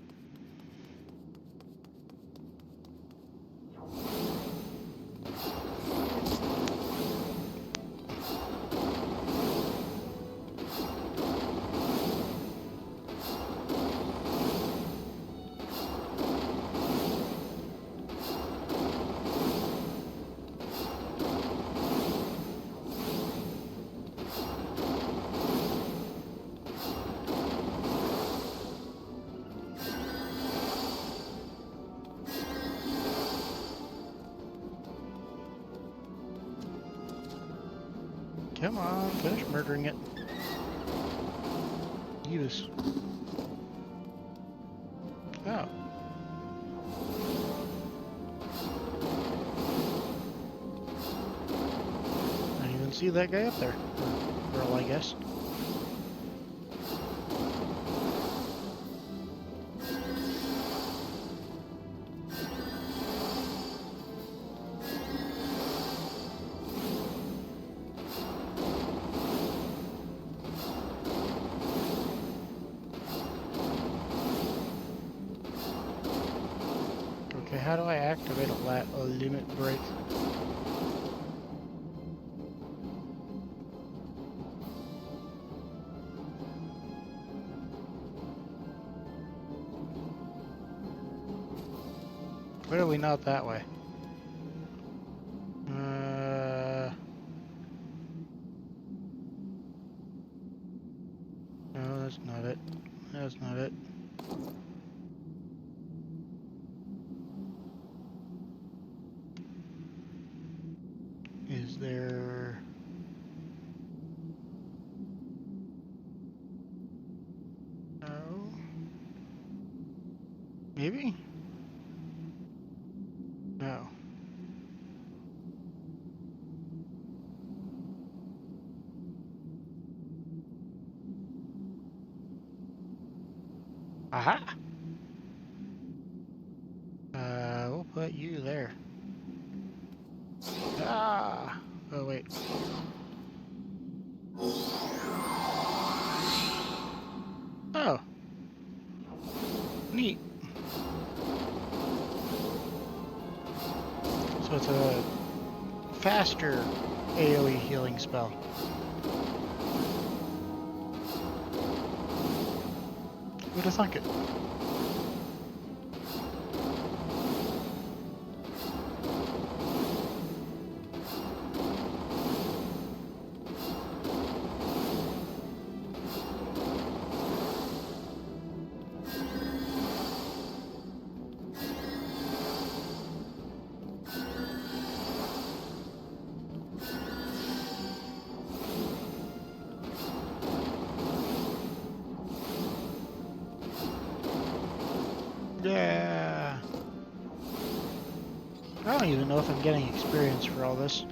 Come on, finish murdering it. Use. Oh. I didn't even see that guy up there. Or girl, I guess. Okay, how do I activate a limit break? Clearly not that way. No, that's not it. That's not it. Is there... No. Maybe? No. Aha! We'll put you there. Ah! Oh, wait. Oh. Neat. So it's a faster AoE healing spell. Who'd have thunk it? Yeah. I don't even know if I'm getting experience for all this.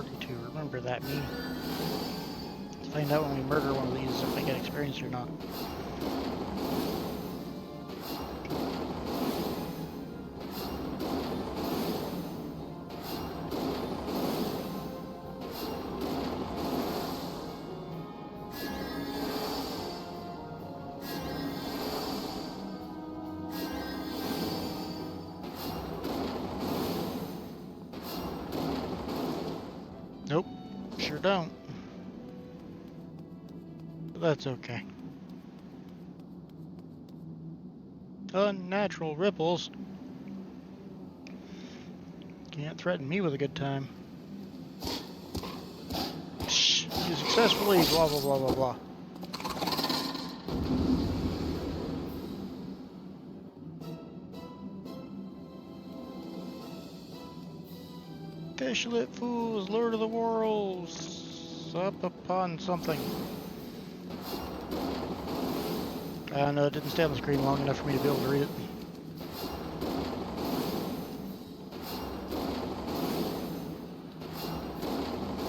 42. Remember that, me. Let's find out when we murder one of these if I get experience or not. Nope, sure don't. But that's okay. Unnatural ripples. Can't threaten me with a good time. Shh, you successfully blah blah blah blah blah. Fishlet fools, Lord of the Worlds, up upon something. No, it didn't stay on the screen long enough for me to be able to read it.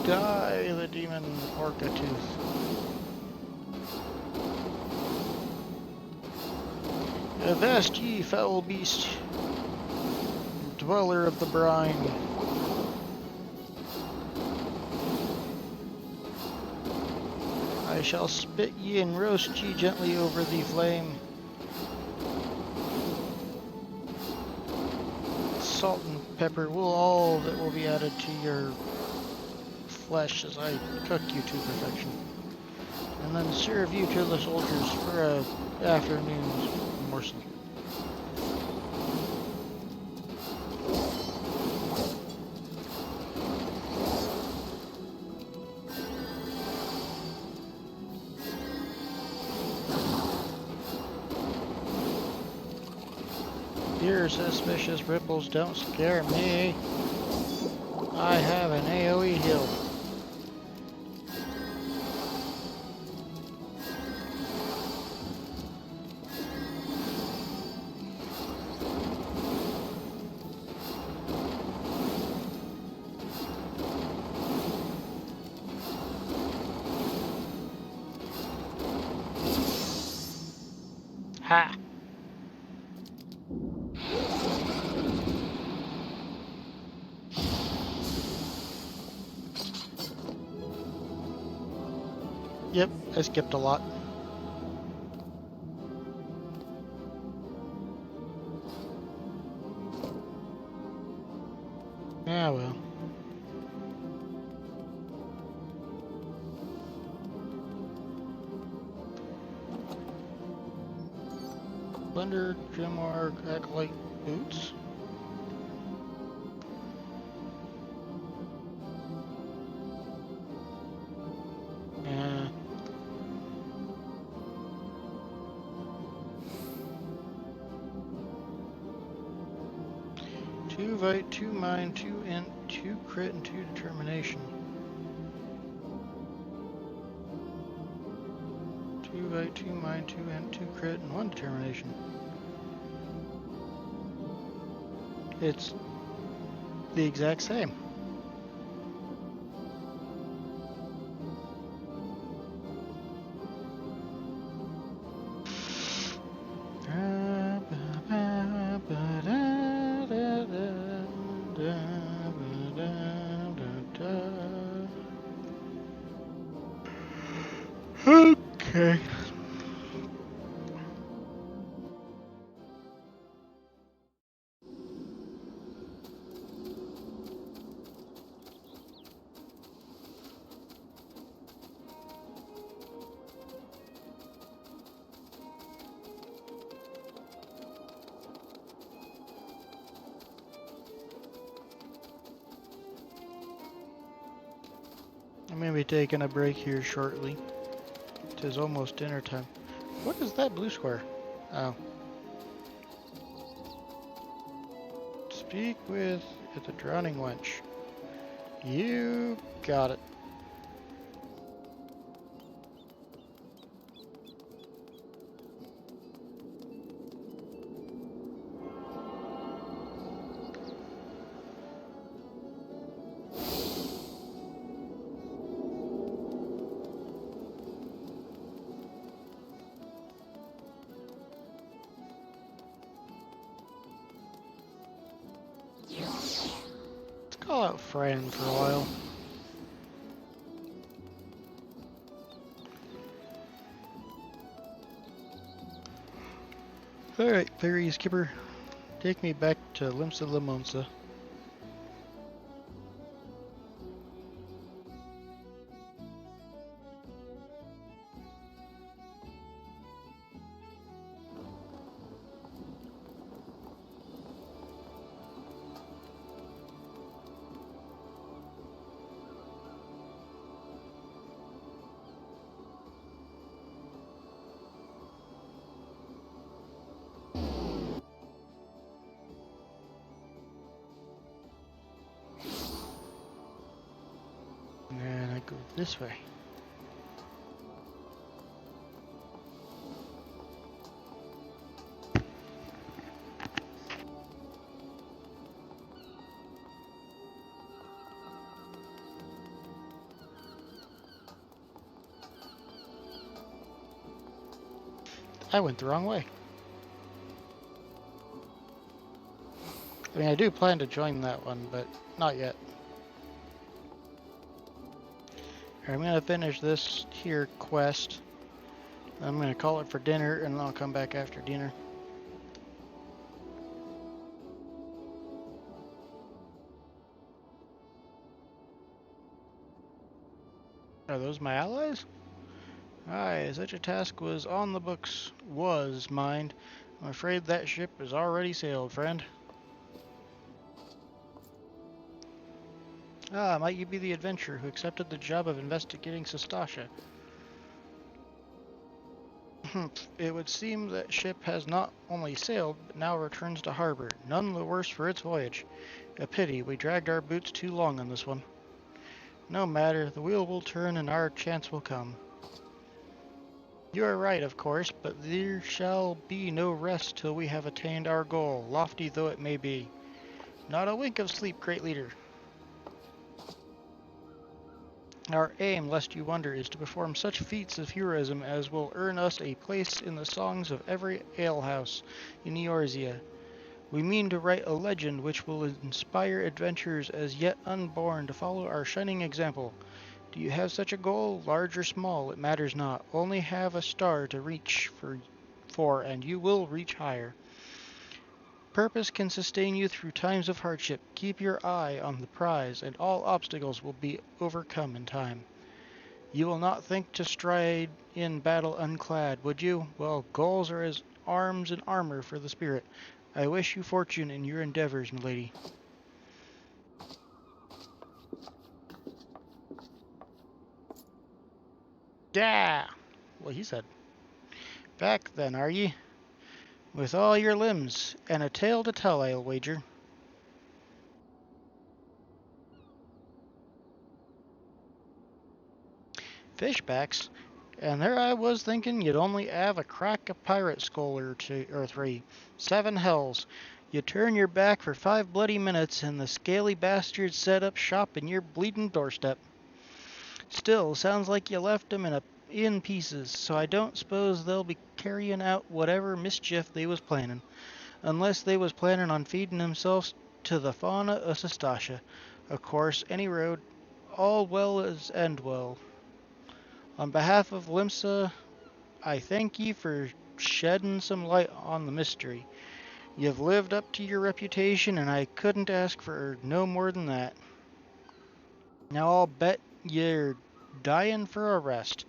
Die, the demon orca tooth. Avast ye, foul beast, dweller of the brine. I shall spit ye and roast ye gently over the flame. Salt and pepper will all that will be added to your flesh as I cook you to perfection, and then serve you to the soldiers for a afternoon's morsel. Your suspicious ripples don't scare me. I have an AoE heal. Ha! Yep, I skipped a lot. Yeah, well. Blender, Grimoire, Acolyte, Boots. Yeah. Two Vite, 2 Mind, 2 Int, 2 Crit, and 2 Determination. 2 Vite, 2 Mind, 2 Int, 2 Crit, and 1 Determination. It's the exact same. Okay. I'm going to be taking a break here shortly. It is almost dinner time. What is that blue square? Oh. Speak with the drowning wench. You got it. call out Fran for a while. Alright, ferry skipper. Take me back to Limsa Limonsa. And I go this way. I went the wrong way. I mean, I do plan to join that one, but not yet. I'm gonna finish this here quest. I'm gonna call it for dinner, and then I'll come back after dinner. Are those my allies? Aye, such a task was on the books. Was, mind. I'm afraid that ship has already sailed, friend. Ah, might you be the adventurer who accepted the job of investigating Sestasha? It would seem that ship has not only sailed, but now returns to harbor, none the worse for its voyage. A pity, we dragged our boots too long on this one. No matter, the wheel will turn and our chance will come. You are right, of course, but there shall be no rest till we have attained our goal, lofty though it may be. Not a wink of sleep, great leader. Our aim, lest you wonder, is to perform such feats of heroism as will earn us a place in the songs of every alehouse in Eorzea. We mean to write a legend which will inspire adventurers as yet unborn to follow our shining example. Do you have such a goal, large or small, it matters not. Only have a star to reach for and you will reach higher. Purpose can sustain you through times of hardship. Keep your eye on the prize, and all obstacles will be overcome in time. You will not think to stride in battle unclad, would you? Well, goals are as arms and armor for the spirit. I wish you fortune in your endeavors, milady. Yeah! Well, he said. Back then, are ye? With all your limbs, and a tale to tell, I'll wager. Fishbacks? And there I was thinking you'd only have a crack a pirate skull or two or three. 7 hells. You turn your back for 5 bloody minutes and the scaly bastards set up shop in your bleeding doorstep. Still, sounds like you left 'em in pieces, so I don't suppose they'll be carrying out whatever mischief they was planning. Unless they was planning on feeding themselves to the fauna of Sestasha. Of course, any road, all well as end well. On behalf of Limsa, I thank ye for shedding some light on the mystery. You've lived up to your reputation, and I couldn't ask for no more than that. Now I'll bet you're dying for a rest.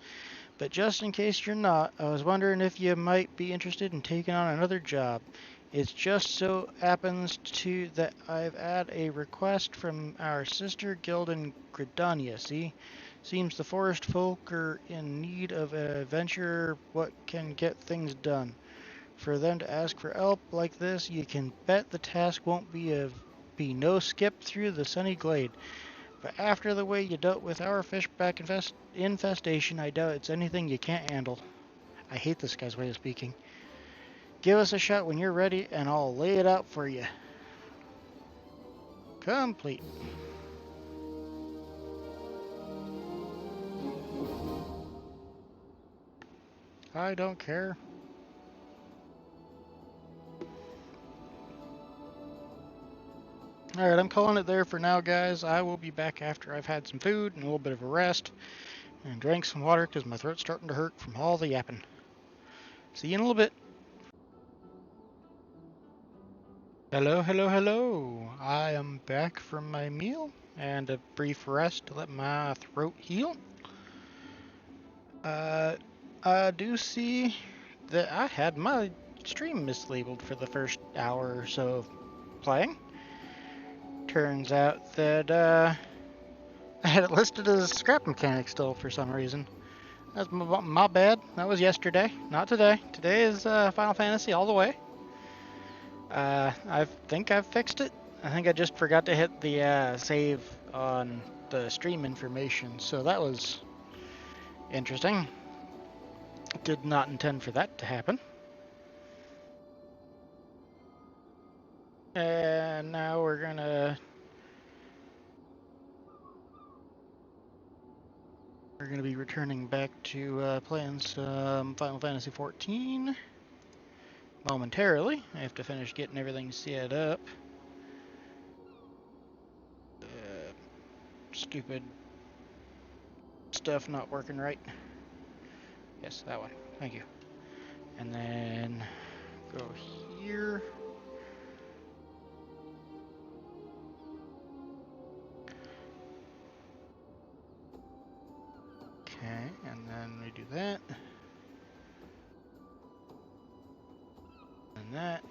But just in case you're not, I was wondering if you might be interested in taking on another job. It's just so happens to that I've had a request from our sister guild in Gridania, see? Seems the forest folk are in need of an adventurer what can get things done. For them to ask for help like this, you can bet the task won't be no skip through the sunny glade. But after the way you dealt with our fishback infestation, I doubt it's anything you can't handle. I hate this guy's way of speaking. Give us a shot when you're ready, and I'll lay it out for you. Complete. I don't care. Alright, I'm calling it there for now, guys. I will be back after I've had some food and a little bit of a rest and drank some water because my throat's starting to hurt from all the yapping. See you in a little bit. Hello, hello, hello. I am back from my meal and a brief rest to let my throat heal. I do see that I had my stream mislabeled for the first hour or so of playing. Turns out that I had it listed as scrap mechanic still for some reason. That's my bad. That was yesterday, not today. Today is Final Fantasy all the way. I think I've fixed it. I think I just forgot to hit the save on the stream information, so that was interesting. Did not intend for that to happen. And now we're gonna be returning back to playing some Final Fantasy XIV momentarily. I have to finish getting everything set up. Stupid stuff not working right. Yes, that one. Thank you. And then go here. Okay, and then we do that. And that.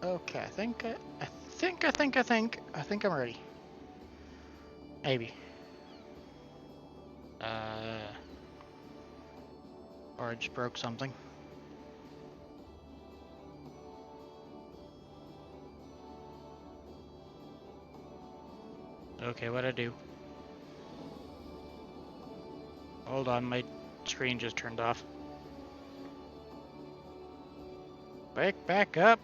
Okay, I think I'm ready. Maybe. Or I just broke something. Okay, what'd I do? Hold on, my screen just turned off. Wake back up.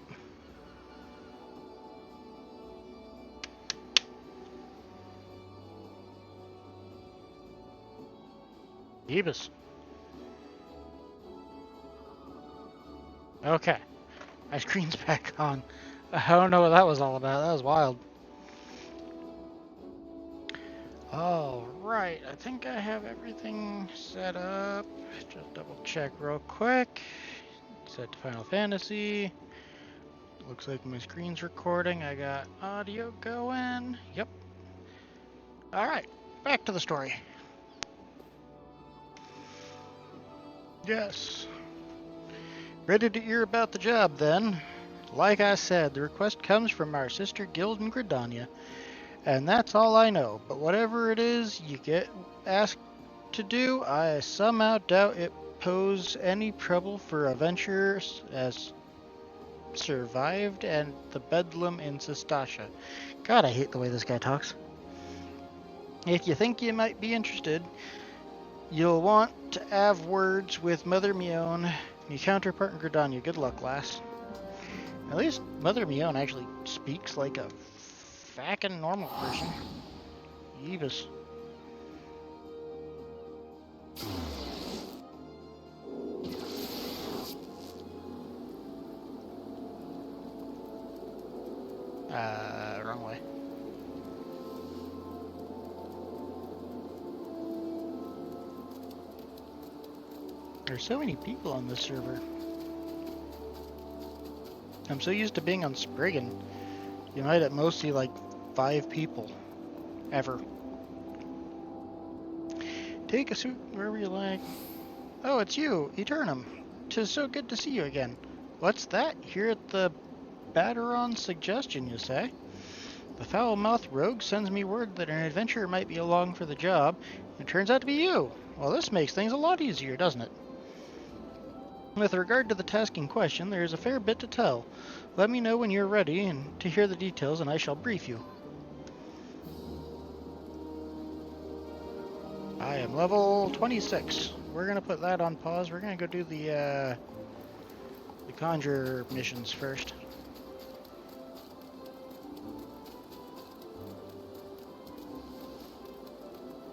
Yeebus. Okay, my screen's back on. I don't know what that was all about. That was wild. Alright, I think I have everything set up. Just double check real quick. Set to Final Fantasy. Looks like my screen's recording. I got audio going. Yep. Alright, back to the story. Yes. Ready to hear about the job then? Like I said, the request comes from our sister guild in Gridania. And that's all I know. But whatever it is you get asked to do, I somehow doubt it pose any trouble for adventurers as survived and the bedlam in Sestasha. God, I hate the way this guy talks. If you think you might be interested, you'll want to have words with Mother Mion, your counterpart in Gridania. Good luck, lass. At least Mother Mion actually speaks like a fucking normal person. Yeebus. Wrong way. There's so many people on this server. I'm so used to being on Spriggan. You might at most see like 5 people. Ever. Take a suit wherever you like. Oh, it's you, Eternum. 'Tis so good to see you again. What's that? Here at the Batteron's suggestion, you say? The foul-mouthed rogue sends me word that an adventurer might be along for the job. It turns out to be you. Well, this makes things a lot easier, doesn't it? With regard to the task in question, there is a fair bit to tell. Let me know when you're ready and to hear the details, and I shall brief you. I am level 26. We're gonna put that on pause. We're gonna go do the Conjurer missions first.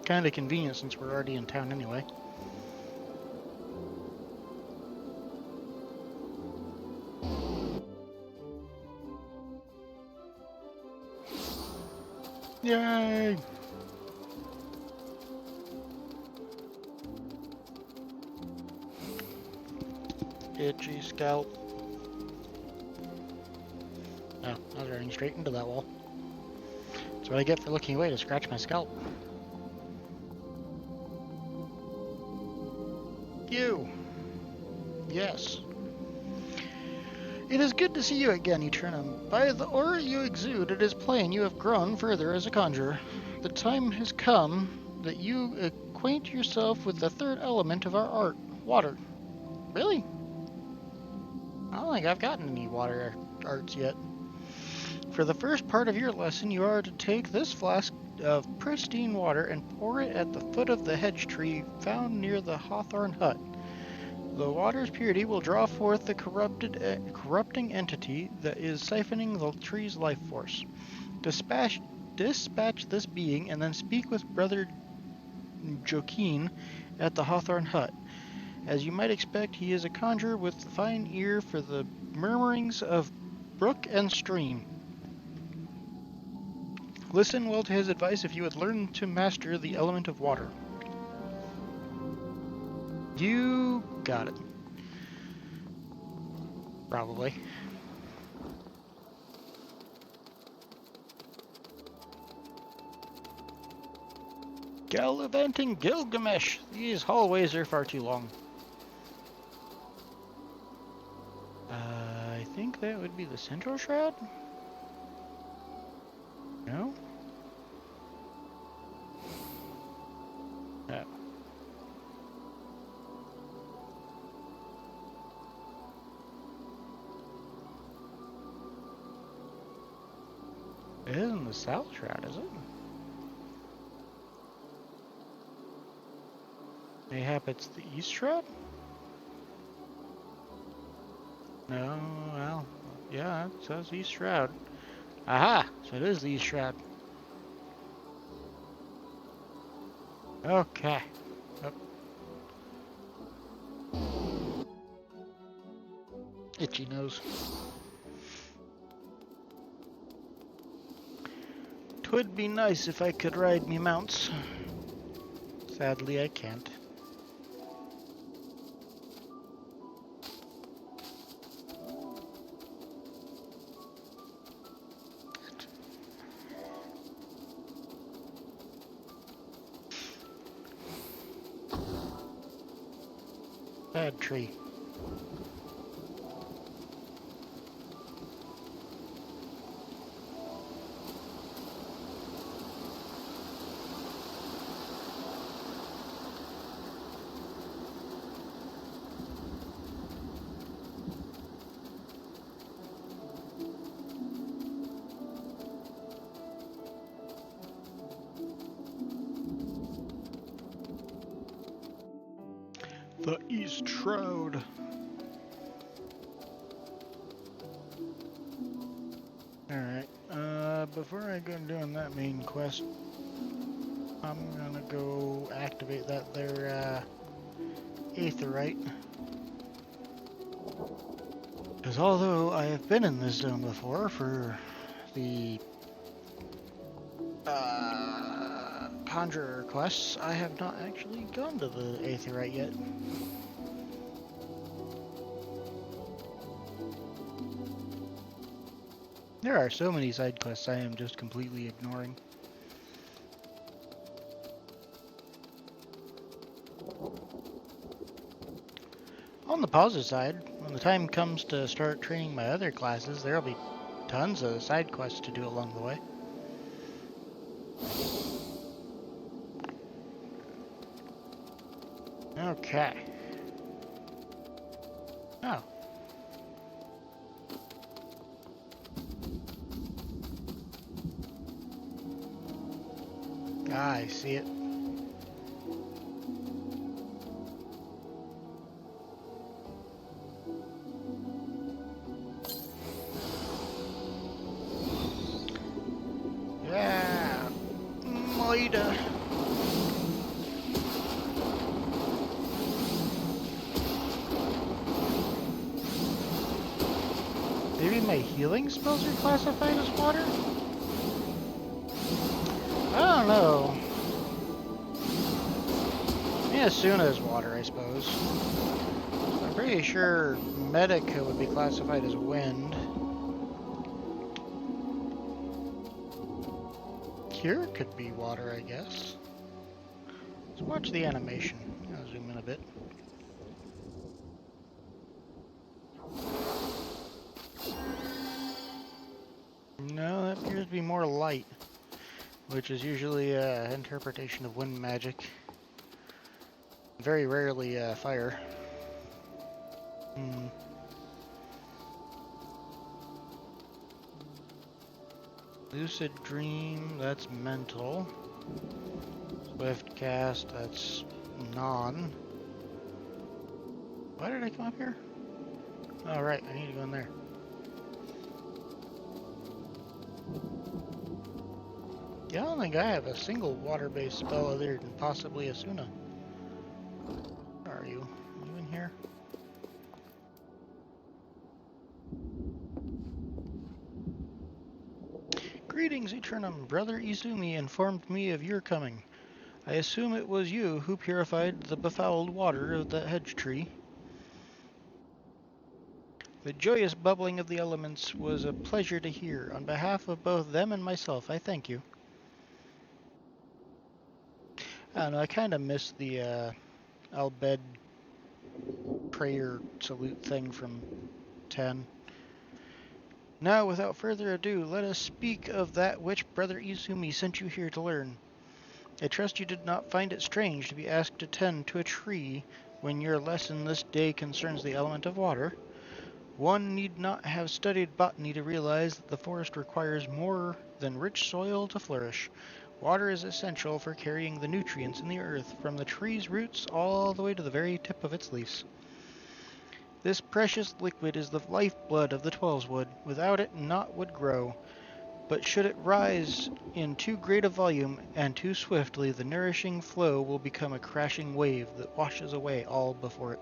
Kinda convenient since we're already in town anyway. Yay! Itchy scalp. Oh, I was running straight into that wall. That's what I get for looking away to scratch my scalp. You! Yes. It is good to see you again, Eternum. By the aura you exude, it is plain you have grown further as a conjurer. The time has come that you acquaint yourself with the third element of our art, water. Really? I don't think I've gotten any water arts yet. For the first part of your lesson, you are to take this flask of pristine water and pour it at the foot of the hedge tree found near the hawthorn hut. The water's purity will draw forth the corrupting entity that is siphoning the tree's life force. Dispatch this being and then speak with Brother Joaquin at the hawthorn hut. As you might expect, he is a conjurer with a fine ear for the murmurings of brook and stream. Listen well to his advice if you would learn to master the element of water. You got it. Probably. Gallivanting Gilgamesh! These hallways are far too long. I think that would be the central shroud? No? No. It isn't the south shroud, is it? Mayhap it's the east shroud? No, well, yeah, it says east shroud. Aha! So it is the east shroud. Okay. Oh. Itchy nose. Twould be nice if I could ride me mounts. Sadly, I can't. Bad tree. The East Shroud. Alright, before I go doing that main quest, I'm gonna go activate that there, aetherite. Because although I have been in this zone before for the, Conjurer quests, I have not actually gone to the aetherite yet. There are so many side quests I am just completely ignoring. On the positive side, when the time comes to start training my other classes, there'll be tons of side quests to do along the way. Okay. Oh. Ah, I see it. Yeah. Moida. Maybe my healing spells are classified as water? I don't know. Yeah, Asuna is water, I suppose. I'm pretty sure Medica would be classified as wind. Cure could be water, I guess. Let's watch the animation. I'll zoom in a bit. No, that appears to be more light, which is usually an interpretation of wind magic. Very rarely fire. Lucid Dream, that's mental. Swift Cast, that's non. Why did I come up here? Oh, right, I need to go in there. Yeah, I don't think I have a single water-based spell other than possibly Asuna. Where are you? Are you in here? Greetings, Eternum. Brother Izumi informed me of your coming. I assume it was you who purified the befouled water of the hedge tree. The joyous bubbling of the elements was a pleasure to hear. On behalf of both them and myself, I thank you. I don't know, I kind of missed the Al-Bed prayer salute thing from 10. Now, without further ado, let us speak of that which Brother Izumi sent you here to learn. I trust you did not find it strange to be asked to tend to a tree when your lesson this day concerns the element of water. One need not have studied botany to realize that the forest requires more than rich soil to flourish. Water is essential for carrying the nutrients in the earth from the tree's roots all the way to the very tip of its leaves. This precious liquid is the lifeblood of the Twelveswood. Without it, naught would grow. But should it rise in too great a volume and too swiftly, the nourishing flow will become a crashing wave that washes away all before it.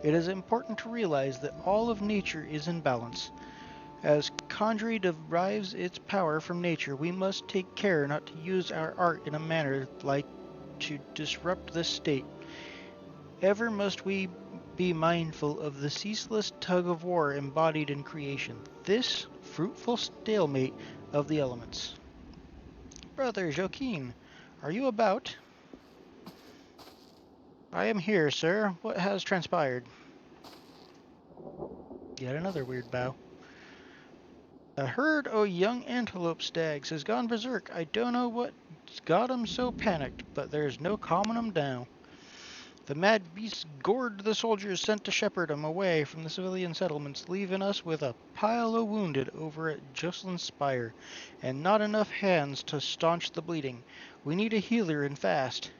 It is important to realize that all of nature is in balance. As Conjurer derives its power from nature, we must take care not to use our art in a manner like to disrupt this state. Ever must we be mindful of the ceaseless tug of war embodied in creation, this fruitful stalemate of the elements. Brother Joaquin, are you about? I am here, sir. What has transpired? Yet another weird bow. A herd o' young antelope stags has gone berserk. I don't know what's got 'em so panicked, but there's no calming 'em down. The mad beasts gored the soldiers sent to shepherd 'em away from the civilian settlements, leaving us with a pile o' wounded over at Jocelyn's Spire, and not enough hands to staunch the bleeding. We need a healer and fast.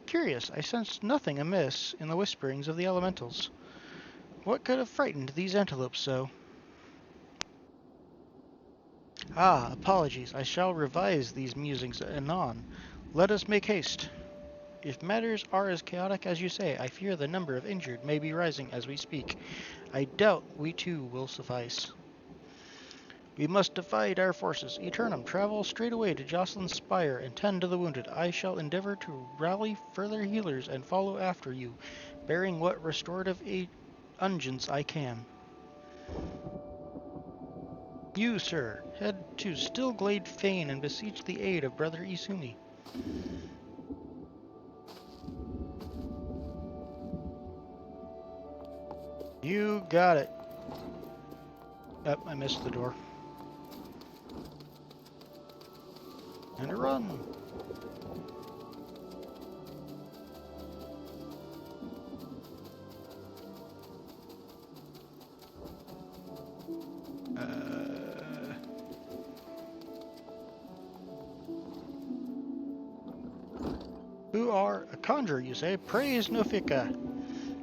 Curious, I sensed nothing amiss in the whisperings of the elementals. What could have frightened these antelopes so? Ah, apologies. I shall revise these musings anon. Let us make haste. If matters are as chaotic as you say, I fear the number of injured may be rising as we speak. I doubt we too will suffice. We must divide our forces. Eternum, travel straight away to Jocelyn's Spire and tend to the wounded. I shall endeavor to rally further healers and follow after you, bearing what restorative unguents I can. You, sir, head to Stillglade Fane and beseech the aid of Brother Izumi. You got it. Oh, I missed the door. And a run. Who are a conjurer, you say? Praise Nofika.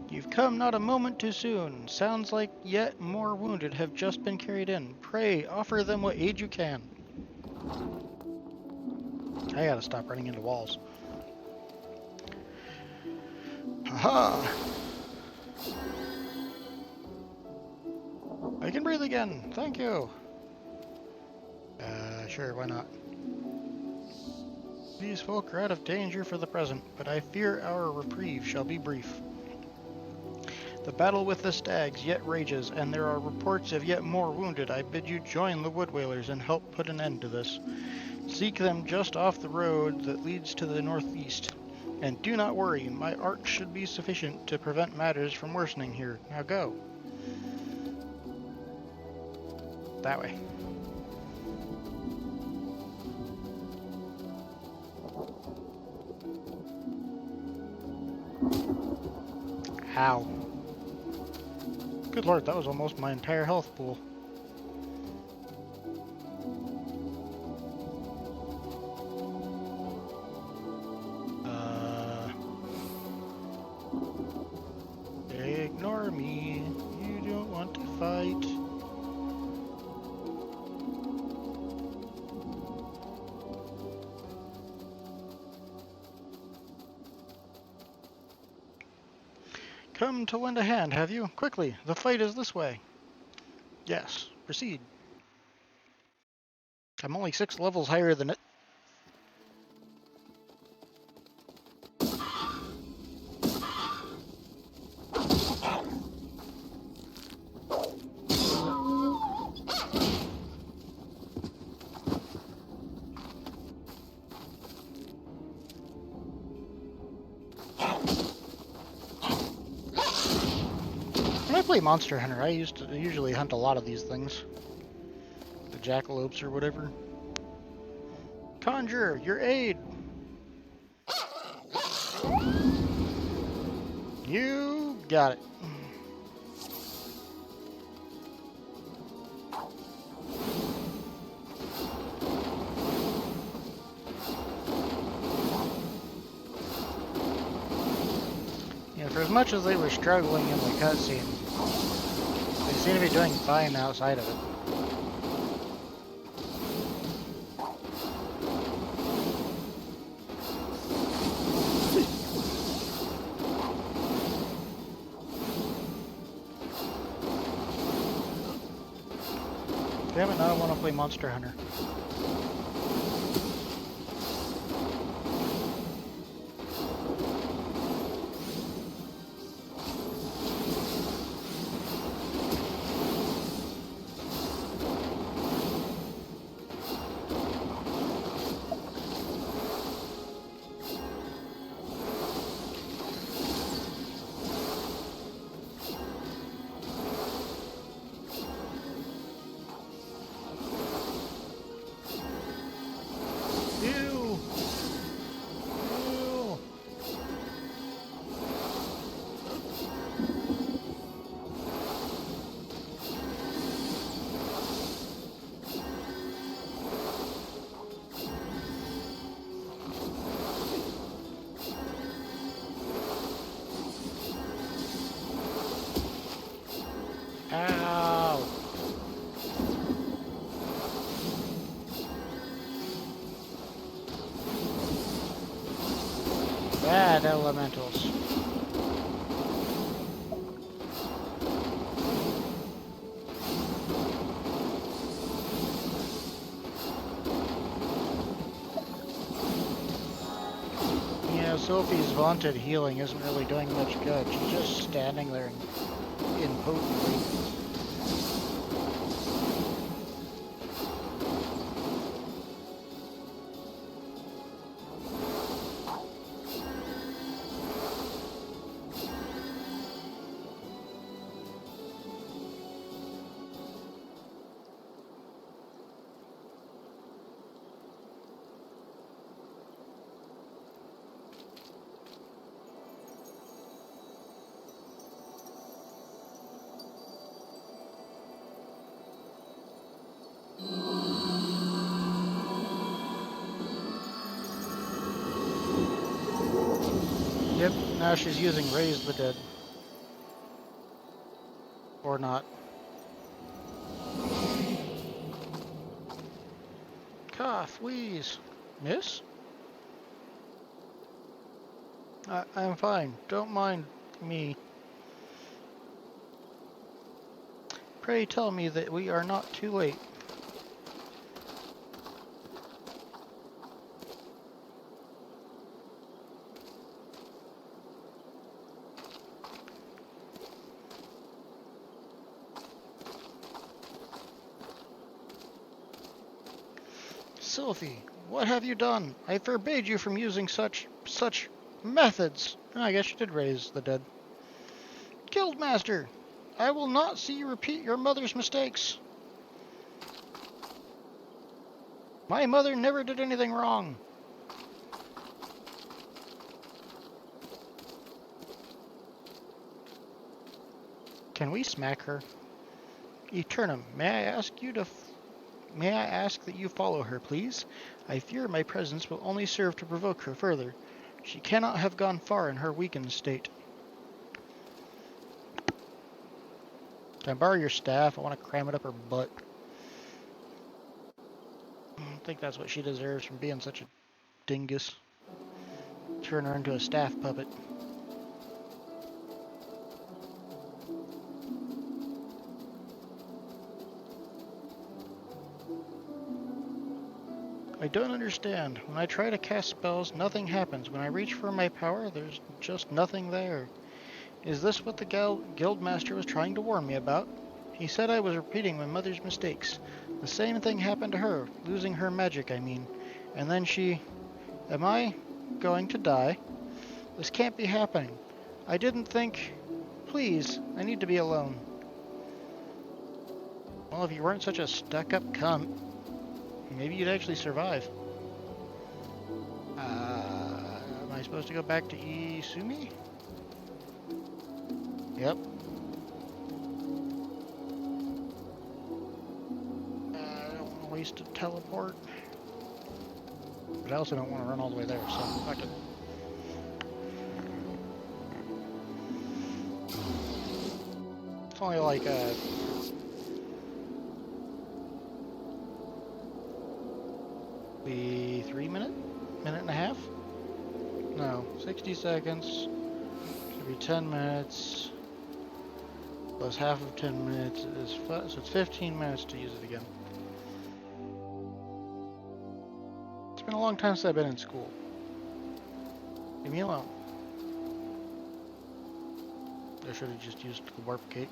You've come not a moment too soon. Sounds like yet more wounded have just been carried in. Pray, offer them what aid you can. I gotta stop running into walls. Haha! I can breathe again. Thank you. Sure, why not? These folk are out of danger for the present, but I fear our reprieve shall be brief. The battle with the stags yet rages, and there are reports of yet more wounded. I bid you join the wood whalers and help put an end to this. Seek them just off the road that leads to the northeast. And do not worry, my art should be sufficient to prevent matters from worsening here. Now go. That way. Ow. Good lord, that was almost my entire health pool. Ignore me. You don't want to fight. Come to lend a hand, have you? Quickly, the fight is this way. Yes, proceed. I'm only 6 levels higher than it. When I play Monster Hunter, I usually hunt a lot of these things. The jackalopes or whatever. Conjurer, your aid! You got it. Yeah, for as much as they were struggling in the cutscene, they seem to be doing fine outside of it. Damn it, now I want to play Monster Hunter. Ow! Bad elementals. Yeah, Sophie's vaunted healing isn't really doing much good. She's just standing there impotently. Yep, now she's using Raise the Dead. Or not. Cough, wheeze. Miss? I'm fine. Don't mind me. Pray tell me that we are not too late. Sylphie, what have you done? I forbade you from using such methods. I guess you did raise the dead. Guildmaster, I will not see you repeat your mother's mistakes. My mother never did anything wrong. Can we smack her? Eternum, may I ask that you follow her, please? I fear my presence will only serve to provoke her further. She cannot have gone far in her weakened state. Can I borrow your staff? I want to cram it up her butt. I think that's what she deserves from being such a dingus. Turn her into a staff puppet. I don't understand. When I try to cast spells, nothing happens. When I reach for my power, there's just nothing there. Is this what the Guildmaster was trying to warn me about? He said I was repeating my mother's mistakes. The same thing happened to her, losing her magic, I mean. And then she... Am I going to die? This can't be happening. I didn't think... Please, I need to be alone. Well, if you weren't such a stuck-up cunt, maybe you'd actually survive. Am I supposed to go back to Isumi? Yep. I don't want to waste a teleport. But I also don't want to run all the way there, so fuck it. It's only like the 3 minute and a half? No, 60 seconds. Should be 10 minutes. Plus half of 10 minutes is so it's 15 minutes to use it again. It's been a long time since I've been in school. Leave me alone. I should have just used the warp gate.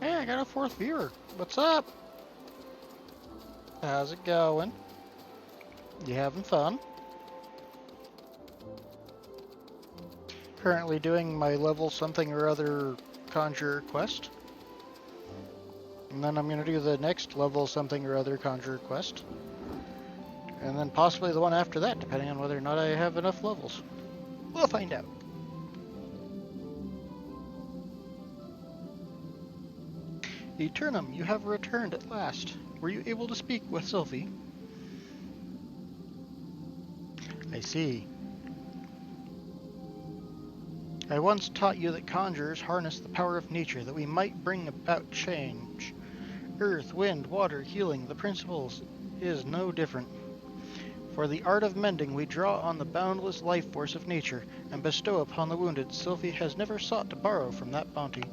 Hey, I got a 4th viewer. What's up? How's it going? You having fun? Currently doing my level something or other Conjurer quest. And then I'm going to do the next level something or other Conjurer quest. And then possibly the one after that, depending on whether or not I have enough levels. We'll find out. Eternum, you have returned at last. Were you able to speak with Sylphie? I see. I once taught you that conjurers harness the power of nature, that we might bring about change. Earth, wind, water, healing, the principles is no different. For the art of mending, we draw on the boundless life force of nature and bestow upon the wounded. Sylphie has never sought to borrow from that bounty.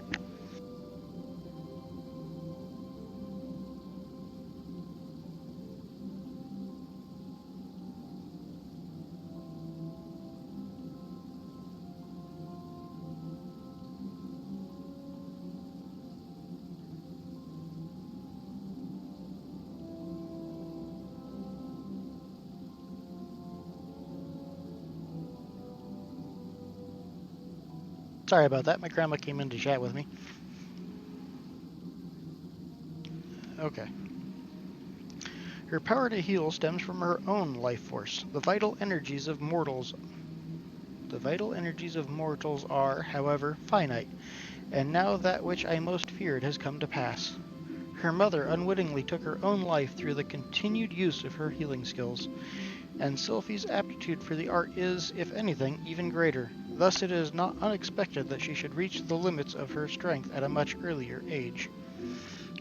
Sorry about that, my grandma came in to chat with me. Okay. Her power to heal stems from her own life force. The vital energies of mortals are, however, finite, and now that which I most feared has come to pass. Her mother unwittingly took her own life through the continued use of her healing skills, and Sylphie's aptitude for the art is, if anything, even greater. Thus it is not unexpected that she should reach the limits of her strength at a much earlier age.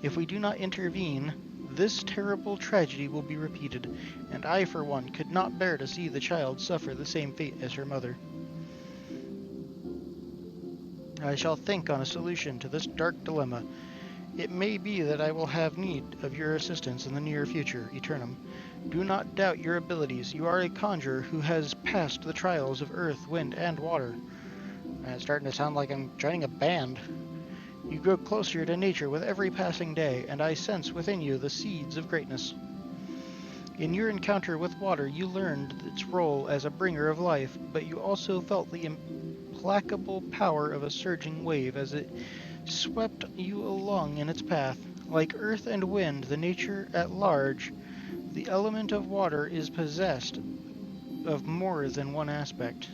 If we do not intervene, this terrible tragedy will be repeated, and I, for one, could not bear to see the child suffer the same fate as her mother. I shall think on a solution to this dark dilemma. It may be that I will have need of your assistance in the near future, Eternum. Do not doubt your abilities. You are a conjurer who has passed the trials of earth, wind, and water. It's starting to sound like I'm joining a band. You grow closer to nature with every passing day, and I sense within you the seeds of greatness. In your encounter with water, you learned its role as a bringer of life, but you also felt the implacable power of a surging wave as it swept you along in its path. Like earth and wind, the nature at large, the element of water is possessed of more than one aspect.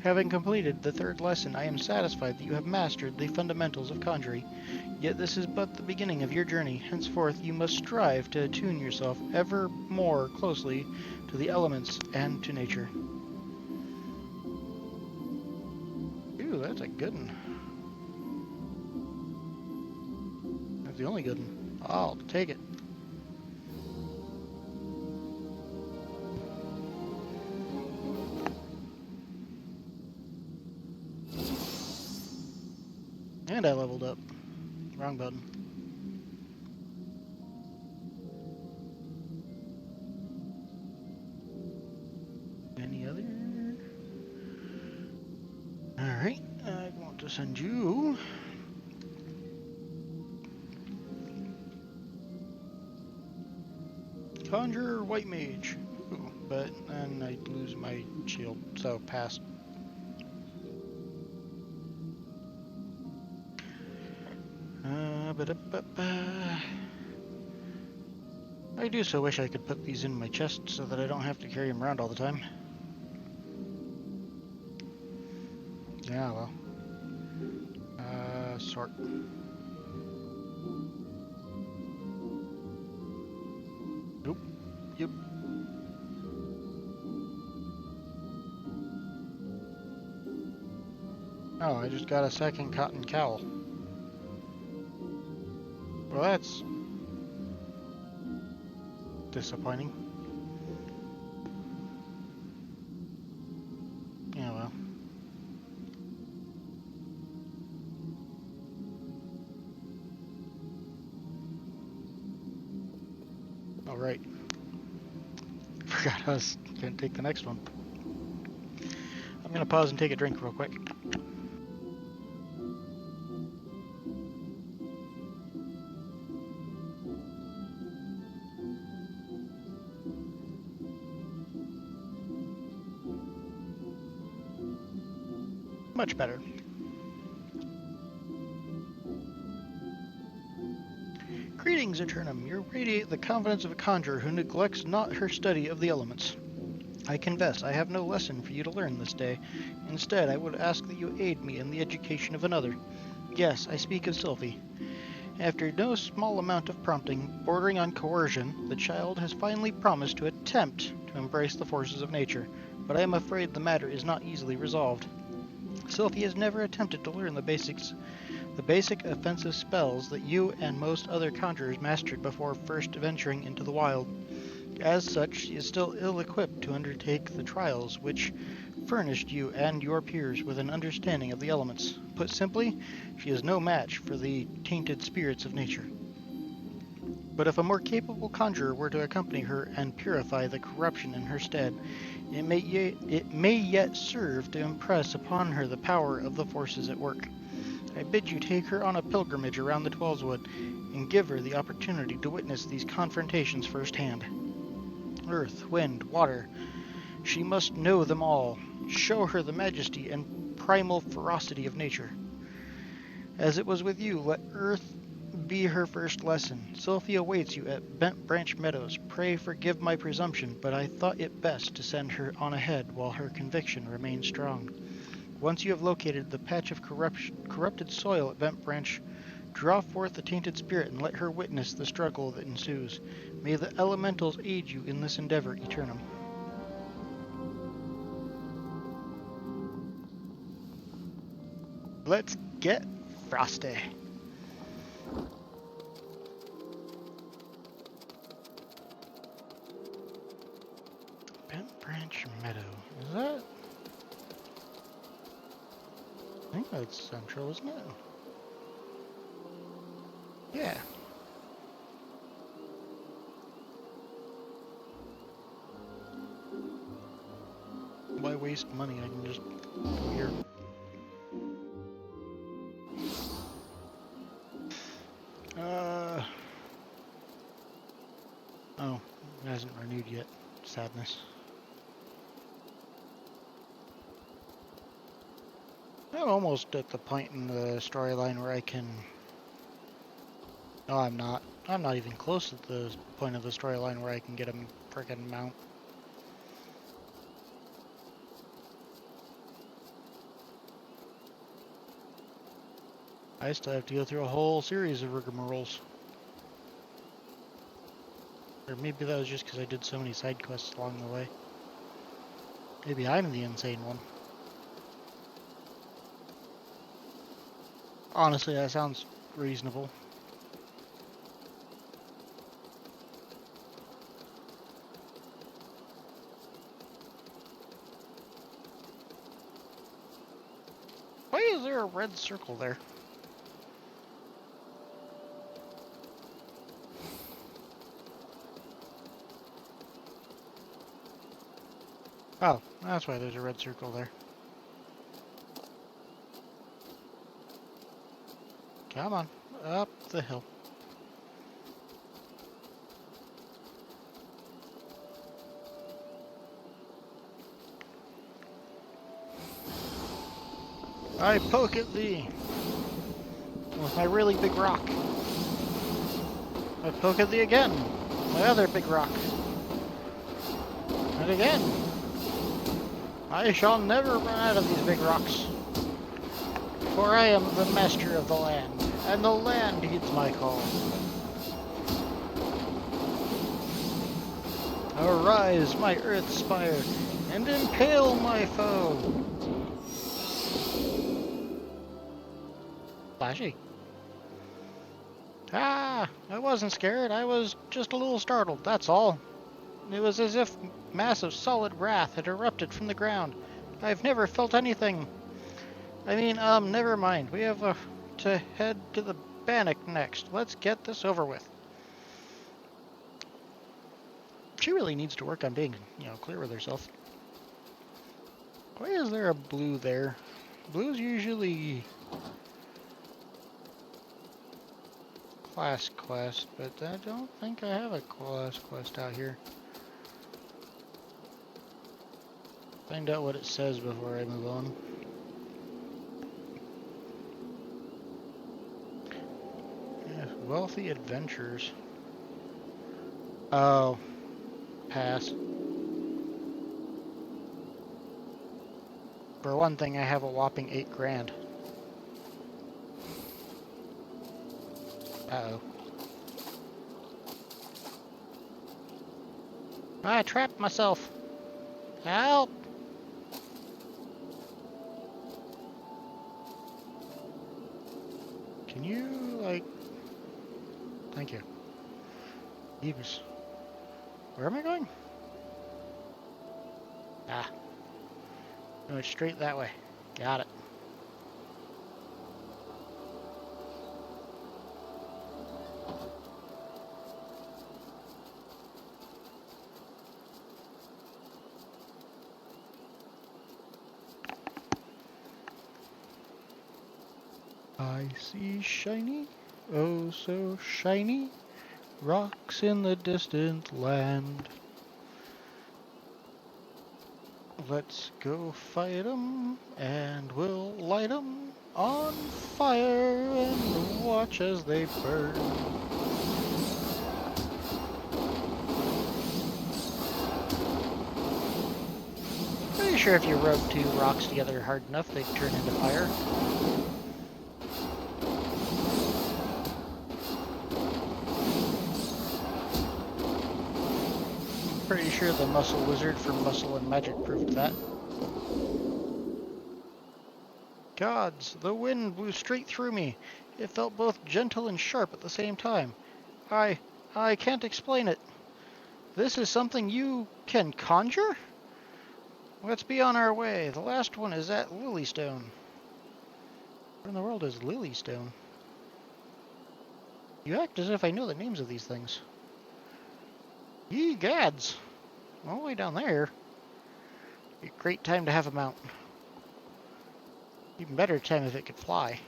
Having completed the third lesson, I am satisfied that you have mastered the fundamentals of conjuring. Yet this is but the beginning of your journey. Henceforth, you must strive to attune yourself ever more closely to the elements and to nature. Ooh, that's a good one. That's the only good one. I'll take it. And I leveled up. Wrong button. Any other? Alright, I want to send you. Conjurer White Mage. Ooh, but then I lose my shield, so pass. I do so wish I could put these in my chest so that I don't have to carry them around all the time. Yeah, well. Sort. Nope. Yep. Oh, I just got a second cotton cowl. Well, that's disappointing. Yeah, well. All right. Forgot I was gonna take the next one. I'm gonna pause and take a drink real quick. Much better. Greetings, Eternum. You radiate the confidence of a conjurer who neglects not her study of the elements. I confess I have no lesson for you to learn this day. Instead, I would ask that you aid me in the education of another. Yes, I speak of Sylvie. After no small amount of prompting, bordering on coercion, the child has finally promised to attempt to embrace the forces of nature, but I am afraid the matter is not easily resolved. Sylvie has never attempted to learn the basic offensive spells that you and most other conjurers mastered before first venturing into the wild. As such, she is still ill-equipped to undertake the trials which furnished you and your peers with an understanding of the elements. Put simply, she is no match for the tainted spirits of nature. But if a more capable conjurer were to accompany her and purify the corruption in her stead, it may yet serve to impress upon her the power of the forces at work. I bid you take her on a pilgrimage around the Twelveswood and give her the opportunity to witness these confrontations firsthand. Earth, wind, water. She must know them all. Show her the majesty and primal ferocity of nature. As it was with you, let earth be her first lesson. Sylvia awaits you at Bent Branch Meadows. Pray forgive my presumption, but I thought it best to send her on ahead while her conviction remains strong. Once you have located the patch of corrupted soil at Bent Branch, draw forth the tainted spirit and let her witness the struggle that ensues. May the elementals aid you in this endeavor, Eternum. Let's get frosty. Bent Branch Meadow. Is that? think that's central, isn't it? Yeah. Why waste money? I can just go here. Oh, it hasn't renewed yet. Sadness. I'm almost at the point in the storyline where I can... No, I'm not. I'm not even close to the point of the storyline where I can get a frickin' mount. I still have to go through a whole series of rigmaroles. Or maybe that was just because I did so many side quests along the way. Maybe I'm the insane one. Honestly, that sounds reasonable. Why is there a red circle there? Oh, that's why there's a red circle there. Come on, up the hill. I poke at thee with my really big rock. I poke at thee again, my other big rock. And again. I shall never run out of these big rocks. For I am the master of the land, and the land heeds my call. Arise, my earth spire, and impale my foe. Flashy. Ah, I wasn't scared. I was just a little startled, that's all. It was as if massive solid wrath had erupted from the ground. I've never felt anything. I mean, never mind. We have to head to the Bannock next. Let's get this over with. She really needs to work on being, clear with herself. Why is there a blue there? Blue's usually class quest, but I don't think I have a class quest out here. Find out what it says before I move on. Yeah, wealthy adventures. Oh, pass. For one thing, I have a whopping 8 grand. Uh-oh. I trapped myself. Help! Can you, Thank you. Jeebus. Where am I going? Ah. No, it's straight that way. Got it. I see shiny, oh so shiny, rocks in the distant land. Let's go fight 'em, and we'll light 'em on fire and watch as they burn. Pretty sure if you rub 2 rocks together hard enough, they'd turn into fire. Pretty sure the Muscle Wizard from Muscle and Magic proved that. Gods, the wind blew straight through me. It felt both gentle and sharp at the same time. I can't explain it. This is something you can conjure? Let's be on our way. The last one is at Lilystone. What in the world is Lilystone? You act as if I know the names of these things. Ye gads! All the way down there. Be a great time to have a mount. Even better time if it could fly.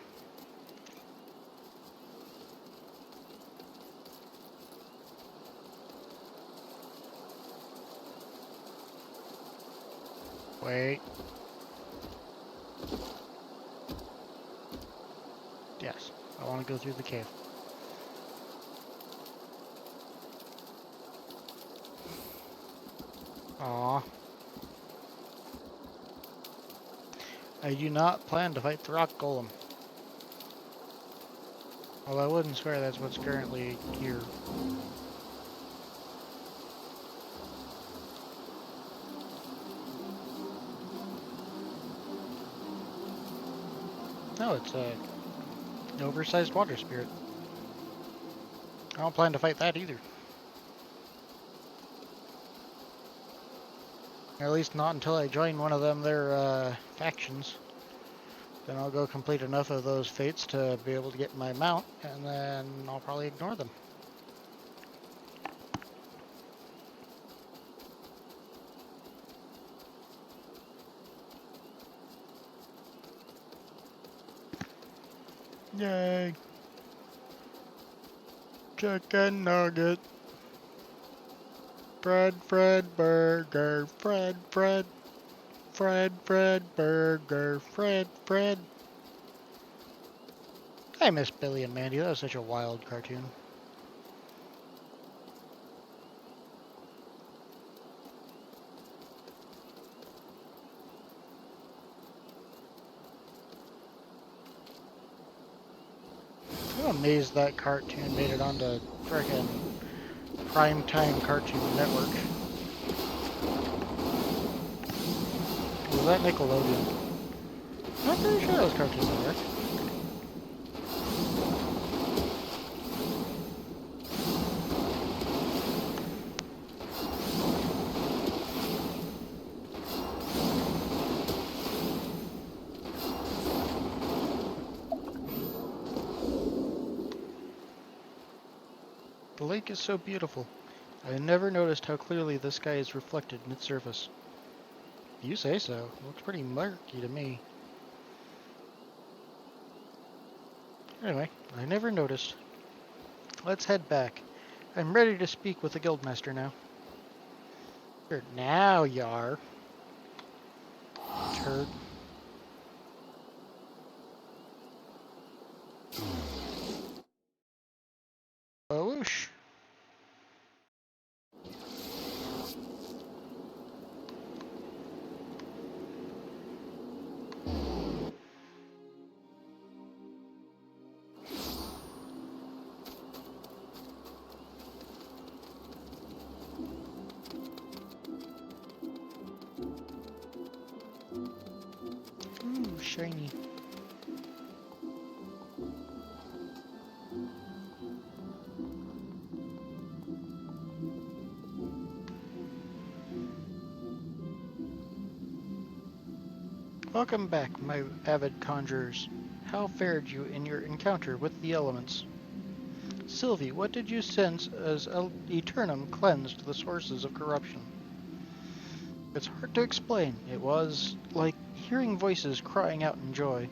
Wait. Yes, I want to go through the cave. Aww. I do not plan to fight the rock golem. Well, I wouldn't swear that's what's currently here. No, it's an oversized water spirit. I don't plan to fight that either. At least not until I join one of them, their factions. Then I'll go complete enough of those fates to be able to get my mount, and then I'll probably ignore them. Yay! Chicken nugget. Fred burger. Fred burger. Fred. I miss Billy and Mandy. That was such a wild cartoon. I'm amazed that cartoon made it onto frickin' primetime Cartoon Network. Was that Nickelodeon? I'm pretty sure that was Cartoon Network. The lake is so beautiful. I never noticed how clearly the sky is reflected in its surface. You say so. It looks pretty murky to me. Anyway, I never noticed. Let's head back. I'm ready to speak with the guildmaster now. Sure, now you are. Turd. Whoosh. Ooh, shiny. Welcome back, my avid conjurers. How fared you in your encounter with the elements? Sylvie, what did you sense as Eternum cleansed the sources of corruption? It's hard to explain. It was like hearing voices crying out in joy.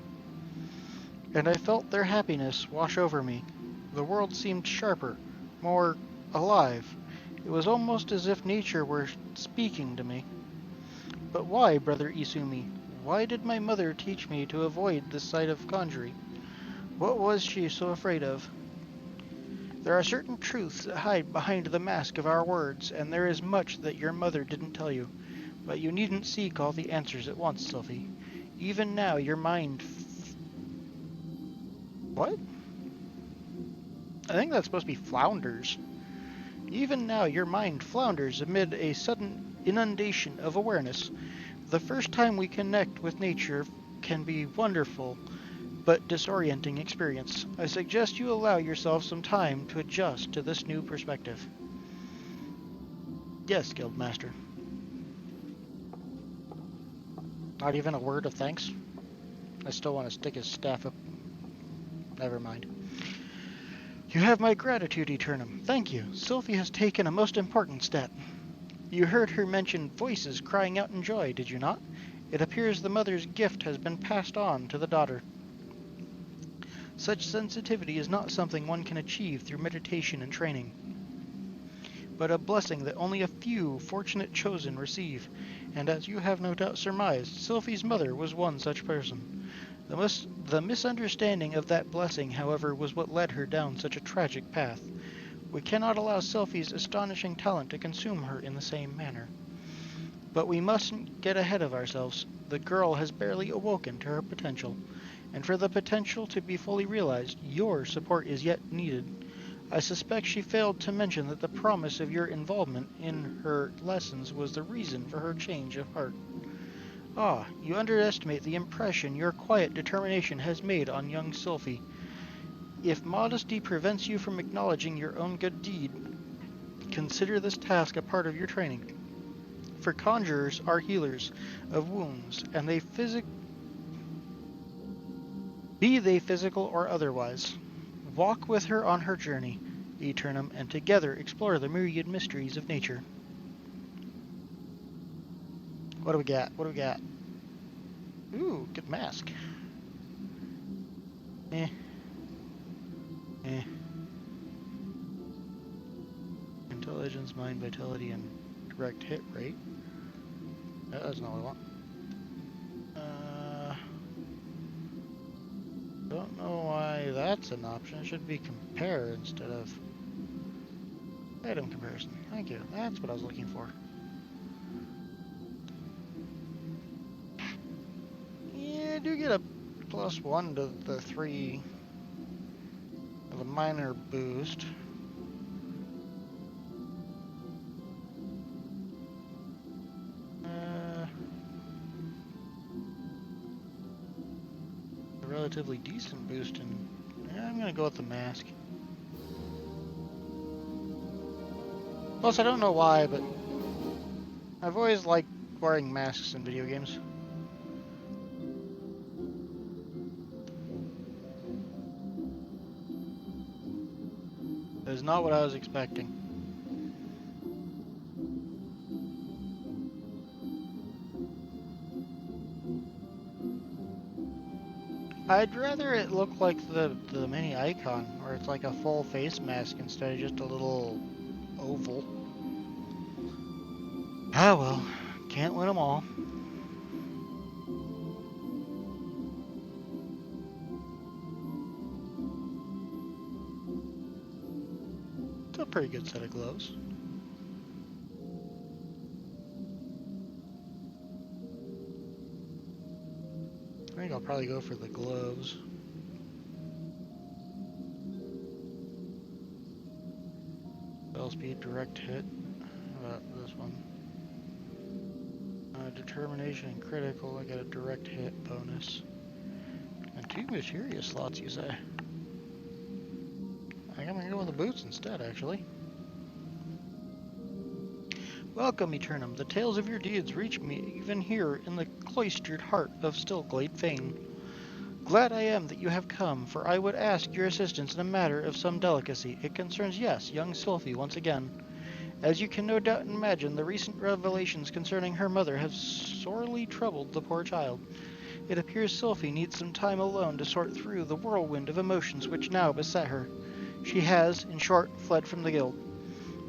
And I felt their happiness wash over me. The world seemed sharper, more alive. It was almost as if nature were speaking to me. But why, Brother Isumi? Why did my mother teach me to avoid the sight of Conjurer? What was she so afraid of? There are certain truths that hide behind the mask of our words, and there is much that your mother didn't tell you. But you needn't seek all the answers at once, Sylvie. Even now your mind... What? I think that's supposed to be flounders. Even now your mind flounders amid a sudden inundation of awareness. The first time we connect with nature can be wonderful, but disorienting experience. I suggest you allow yourself some time to adjust to this new perspective. Yes, Guildmaster. Not even a word of thanks? I still want to stick his staff up. Never mind. You have my gratitude, Eternum. Thank you. Sylvie has taken a most important step. You heard her mention voices crying out in joy, did you not? It appears the mother's gift has been passed on to the daughter. Such sensitivity is not something one can achieve through meditation and training, but a blessing that only a few fortunate chosen receive, and as you have no doubt surmised, Sylvie's mother was one such person. The misunderstanding of that blessing, however, was what led her down such a tragic path. We cannot allow Sylvie's astonishing talent to consume her in the same manner. But we mustn't get ahead of ourselves. The girl has barely awoken to her potential, and for the potential to be fully realized, your support is yet needed. I suspect she failed to mention that the promise of your involvement in her lessons was the reason for her change of heart. Ah, you underestimate the impression your quiet determination has made on young Sylvie. If modesty prevents you from acknowledging your own good deed, consider this task a part of your training. For conjurers are healers of wounds, and be they physical or otherwise. Walk with her on her journey, Eternum, and together explore the myriad mysteries of nature. What do we got? What do we got? Ooh, good mask. Eh. Eh. Intelligence, mind, vitality, and direct hit rate. That's not what I want. Don't know why that's an option. It should be compare instead of item comparison. Thank you. That's what I was looking for. Yeah, I do get a +1 to the 3 of a minor boost. A relatively decent boost, and yeah, I'm gonna go with the mask. Plus, I don't know why, but I've always liked wearing masks in video games. That is not what I was expecting. I'd rather it look like the mini icon, where it's like a full face mask instead of just a little oval. Ah well, can't win them all. It's a pretty good set of gloves. I think I'll probably go for the gloves. Spell speed, direct hit. How about this one? Determination and critical, I get a direct hit bonus. And 2 materia slots, you say? I think I'm gonna go with the boots instead, actually. Welcome, Eternum. The tales of your deeds reach me even here in the cloistered heart of Stillglade Fane. Glad I am that you have come, for I would ask your assistance in a matter of some delicacy. It concerns, yes, young Sylvie once again. As you can no doubt imagine, the recent revelations concerning her mother have sorely troubled the poor child. It appears Sylvie needs some time alone to sort through the whirlwind of emotions which now beset her. She has, in short, fled from the guild.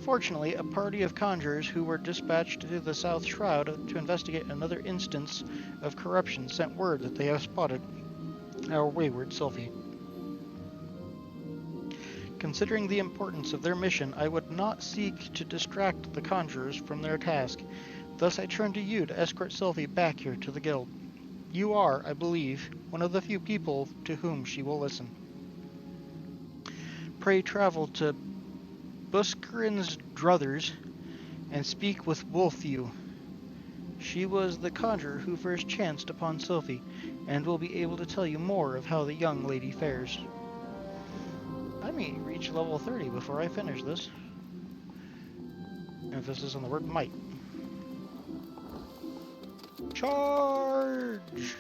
Fortunately, a party of conjurers who were dispatched to the South Shroud to investigate another instance of corruption sent word that they have spotted our wayward Sylvie. Considering the importance of their mission, I would not seek to distract the conjurers from their task. Thus I turn to you to escort Sylvie back here to the guild. You are, I believe, one of the few people to whom she will listen. Pray travel to Buskrin's druthers and speak with Wolfew. She was the conjurer who first chanced upon Sylvie, and will be able to tell you more of how the young lady fares. I may reach level 30 before I finish this. Emphasis on the word might. Charge!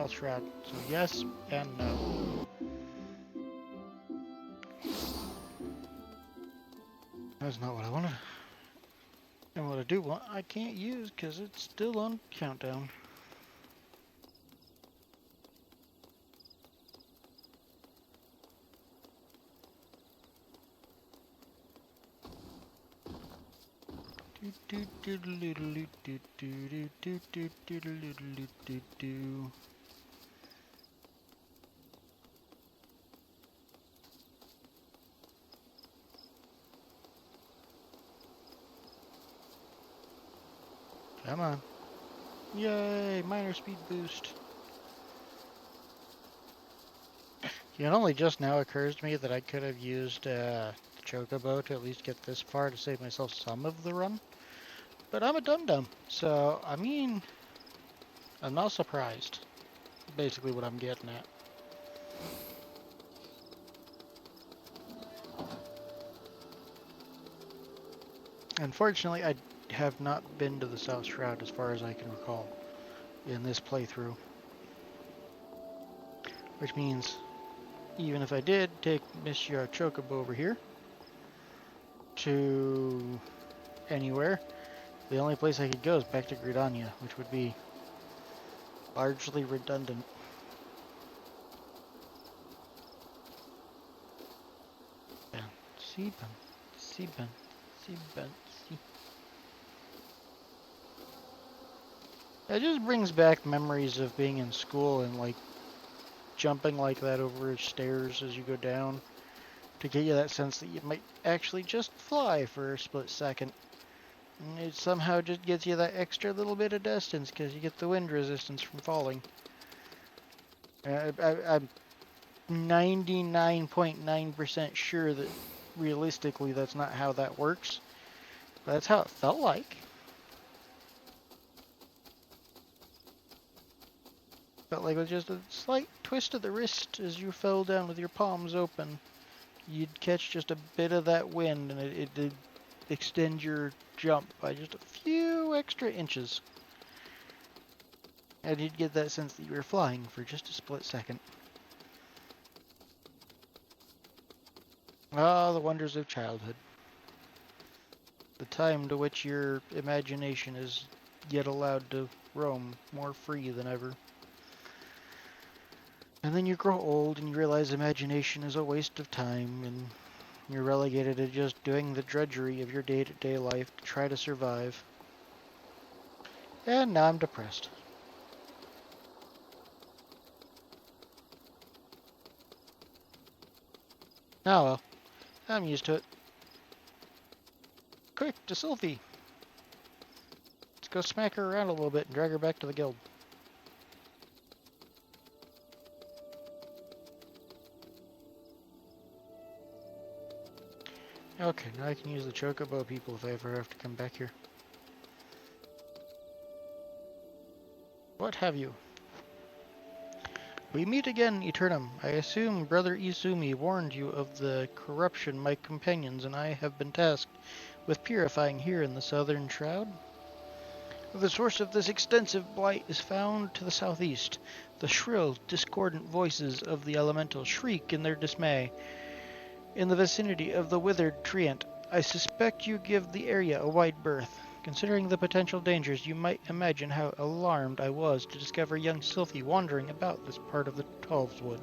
South Shroud. So yes and no. That's not what I wanted. And what I do want, I can't use because it's still on countdown. Come on. Yay, minor speed boost. It only just now occurs to me that I could have used Chocobo to at least get this far to save myself some of the run. But I'm a dum-dum, so, I mean, I'm not surprised. Basically what I'm getting at. Unfortunately, I have not been to the South Shroud as far as I can recall in this playthrough. Which means, even if I did take Monsieur Chocobo over here to anywhere, the only place I could go is back to Gridania, which would be largely redundant. Sieben. It just brings back memories of being in school and like jumping like that over stairs as you go down to get you that sense that you might actually just fly for a split second. And it somehow just gets you that extra little bit of distance because you get the wind resistance from falling. I'm 99.9% sure that realistically that's not how that works. But that's how it felt like. Felt like with just a slight twist of the wrist as you fell down with your palms open. You'd catch just a bit of that wind and it did extend your jump by just a few extra inches. And you'd get that sense that you were flying for just a split second. Ah, the wonders of childhood. The time to which your imagination is yet allowed to roam more free than ever. And then you grow old and you realize imagination is a waste of time and you're relegated to just doing the drudgery of your day-to-day life to try to survive. And now I'm depressed. Oh well, I'm used to it. Quick, to Sylphie. Let's go smack her around a little bit and drag her back to the guild. Okay, now I can use the Chocobo people if I ever have to come back here. What have you? We meet again, Eternum. I assume Brother Izumi warned you of the corruption my companions and I have been tasked with purifying here in the Southern Shroud. The source of this extensive blight is found to the southeast. The shrill, discordant voices of the elementals shriek in their dismay. In the vicinity of the withered treant, I suspect you give the area a wide berth. Considering the potential dangers, you might imagine how alarmed I was to discover young Sylphie wandering about this part of the Twelveswood.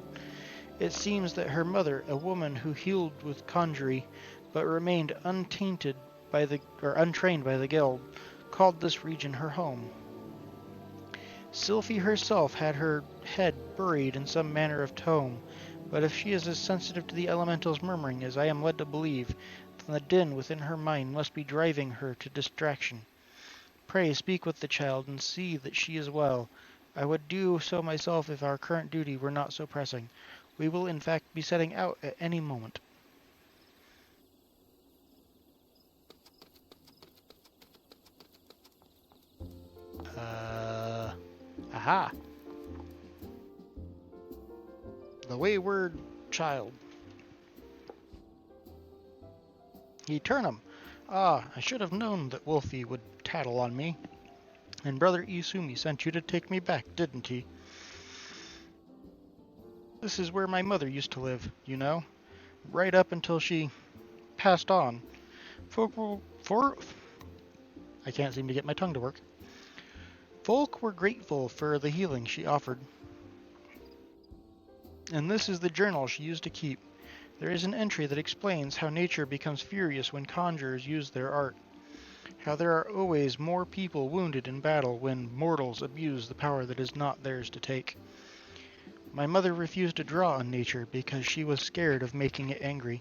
It seems that her mother, a woman who healed with Conjurer, but remained untrained by the guild, called this region her home. Sylphie herself had her head buried in some manner of tome, but if she is as sensitive to the elemental's murmuring as I am led to believe, then the din within her mind must be driving her to distraction. Pray speak with the child and see that she is well. I would do so myself if our current duty were not so pressing. We will in fact be setting out at any moment. Aha! The wayward child. Eternum. Ah, I should have known that Wolfie would tattle on me. And Brother Izumi sent you to take me back, didn't he? This is where my mother used to live, you know, right up until she passed on. I can't seem to get my tongue to work. Folk were grateful for the healing she offered. And this is the journal she used to keep. There is an entry that explains how nature becomes furious when conjurers use their art. How there are always more people wounded in battle when mortals abuse the power that is not theirs to take. My mother refused to draw on nature because she was scared of making it angry.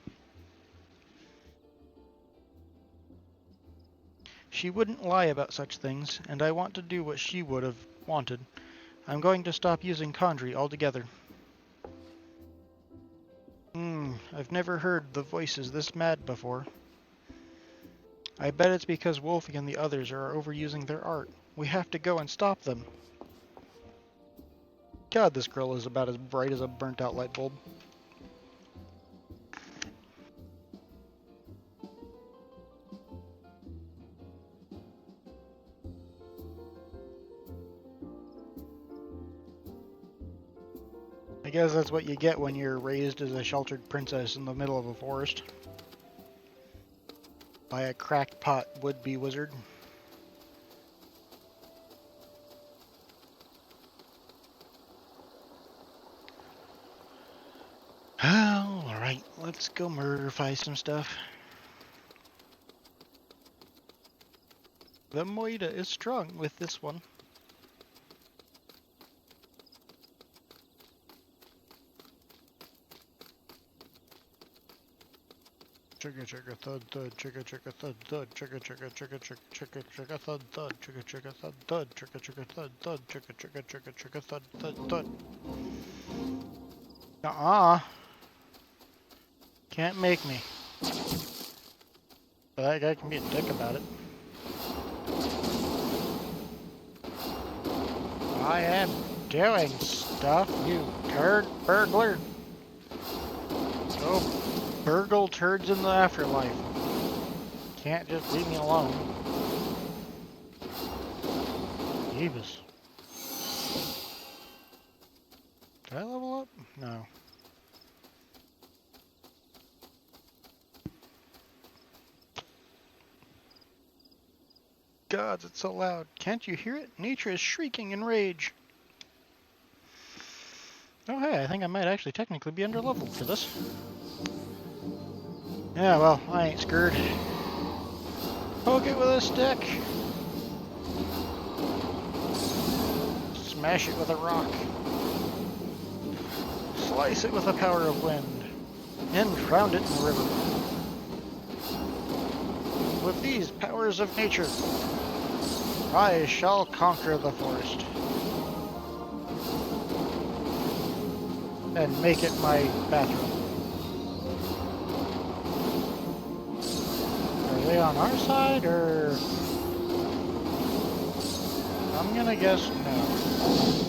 She wouldn't lie about such things, and I want to do what she would have wanted. I'm going to stop using Conjurer altogether. I've never heard the voices this mad before. I bet it's because Wolfie and the others are overusing their art. We have to go and stop them. God, this girl is about as bright as a burnt-out light bulb. I guess that's what you get when you're raised as a sheltered princess in the middle of a forest. By a crackpot would-be wizard. Alright, let's go murderify some stuff. The Moida is strong with this one. Chugga chugga thud thud, chugga chugga thud thud, chugga chugga chugga chugga chugga thud thud, chugga chugga thud thud, chugga chugga thud thud, chugga chugga chugga chugga thud thud thud. Can't make me. But that guy can be a dick about it. I am doing stuff, you turd burglar. Go burgle turds in the afterlife. Can't just leave me alone. Jeebus. Did I level up? No. Gods, it's so loud. Can't you hear it? Nature is shrieking in rage. Oh hey, I think I might actually technically be underleveled for this. Yeah, well, I ain't scared. Poke it with a stick. Smash it with a rock. Slice it with the power of wind. And drown it in the river. With these powers of nature, I shall conquer the forest. And make it my bathroom. Are they on our side, or... I'm gonna guess no.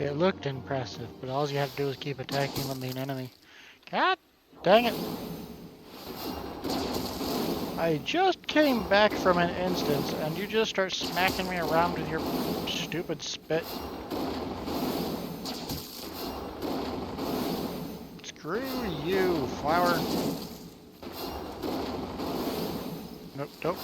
It looked impressive, but all you have to do is keep attacking the main enemy. God dang it! I just came back from an instance, and you just start smacking me around with your stupid spit. Screw you, flower. Nope, nope.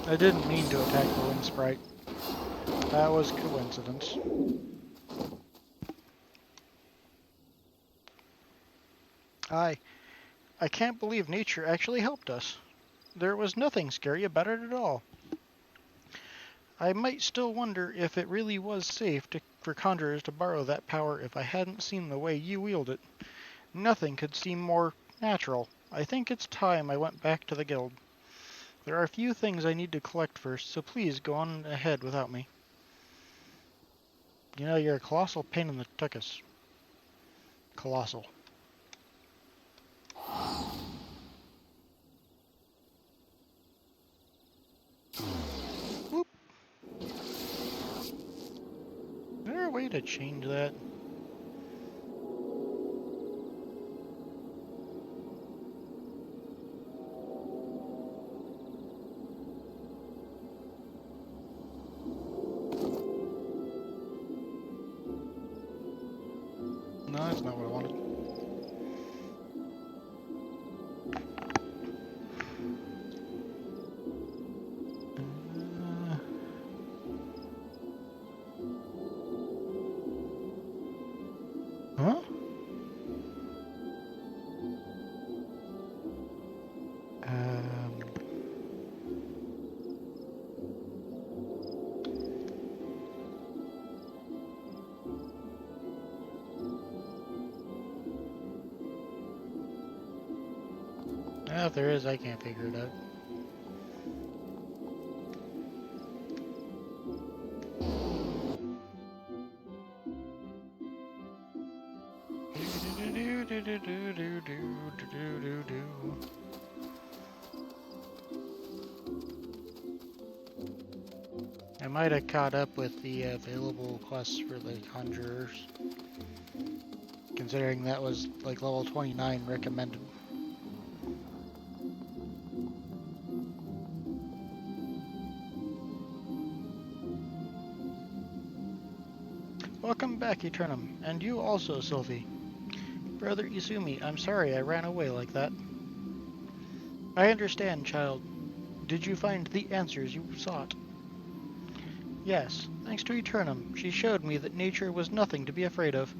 I didn't mean to attack the wind sprite. That was coincidence. I can't believe nature actually helped us. There was nothing scary about it at all. I might still wonder if it really was safe for conjurers to borrow that power if I hadn't seen the way you wield it. Nothing could seem more natural. I think it's time I went back to the guild. There are a few things I need to collect first, so please go on ahead without me. You know, you're a colossal pain in the tuchus. Colossal. Whoop. Is there a way to change that? No, that's not what I wanted. Huh? Um, if there is, I can't figure it out. I might have caught up with the available quests for the Conjurers, considering that was like level 29 recommended. Welcome back, Eternum, and you also, Sylvie. Brother Izumi, I'm sorry I ran away like that. I understand, child. Did you find the answers you sought? Yes, thanks to Eternum, she showed me that nature was nothing to be afraid of.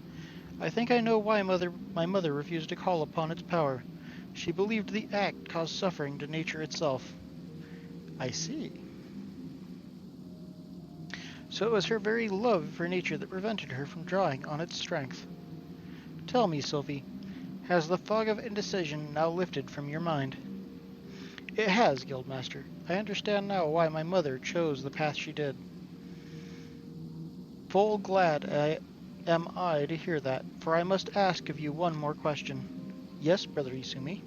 I think I know why my mother refused to call upon its power. She believed the act caused suffering to nature itself. I see. So it was her very love for nature that prevented her from drawing on its strength. Tell me, Sylvie, has the fog of indecision now lifted from your mind? It has, Guildmaster. I understand now why my mother chose the path she did. Full glad am I to hear that, for I must ask of you one more question. Yes, Brother Izumi.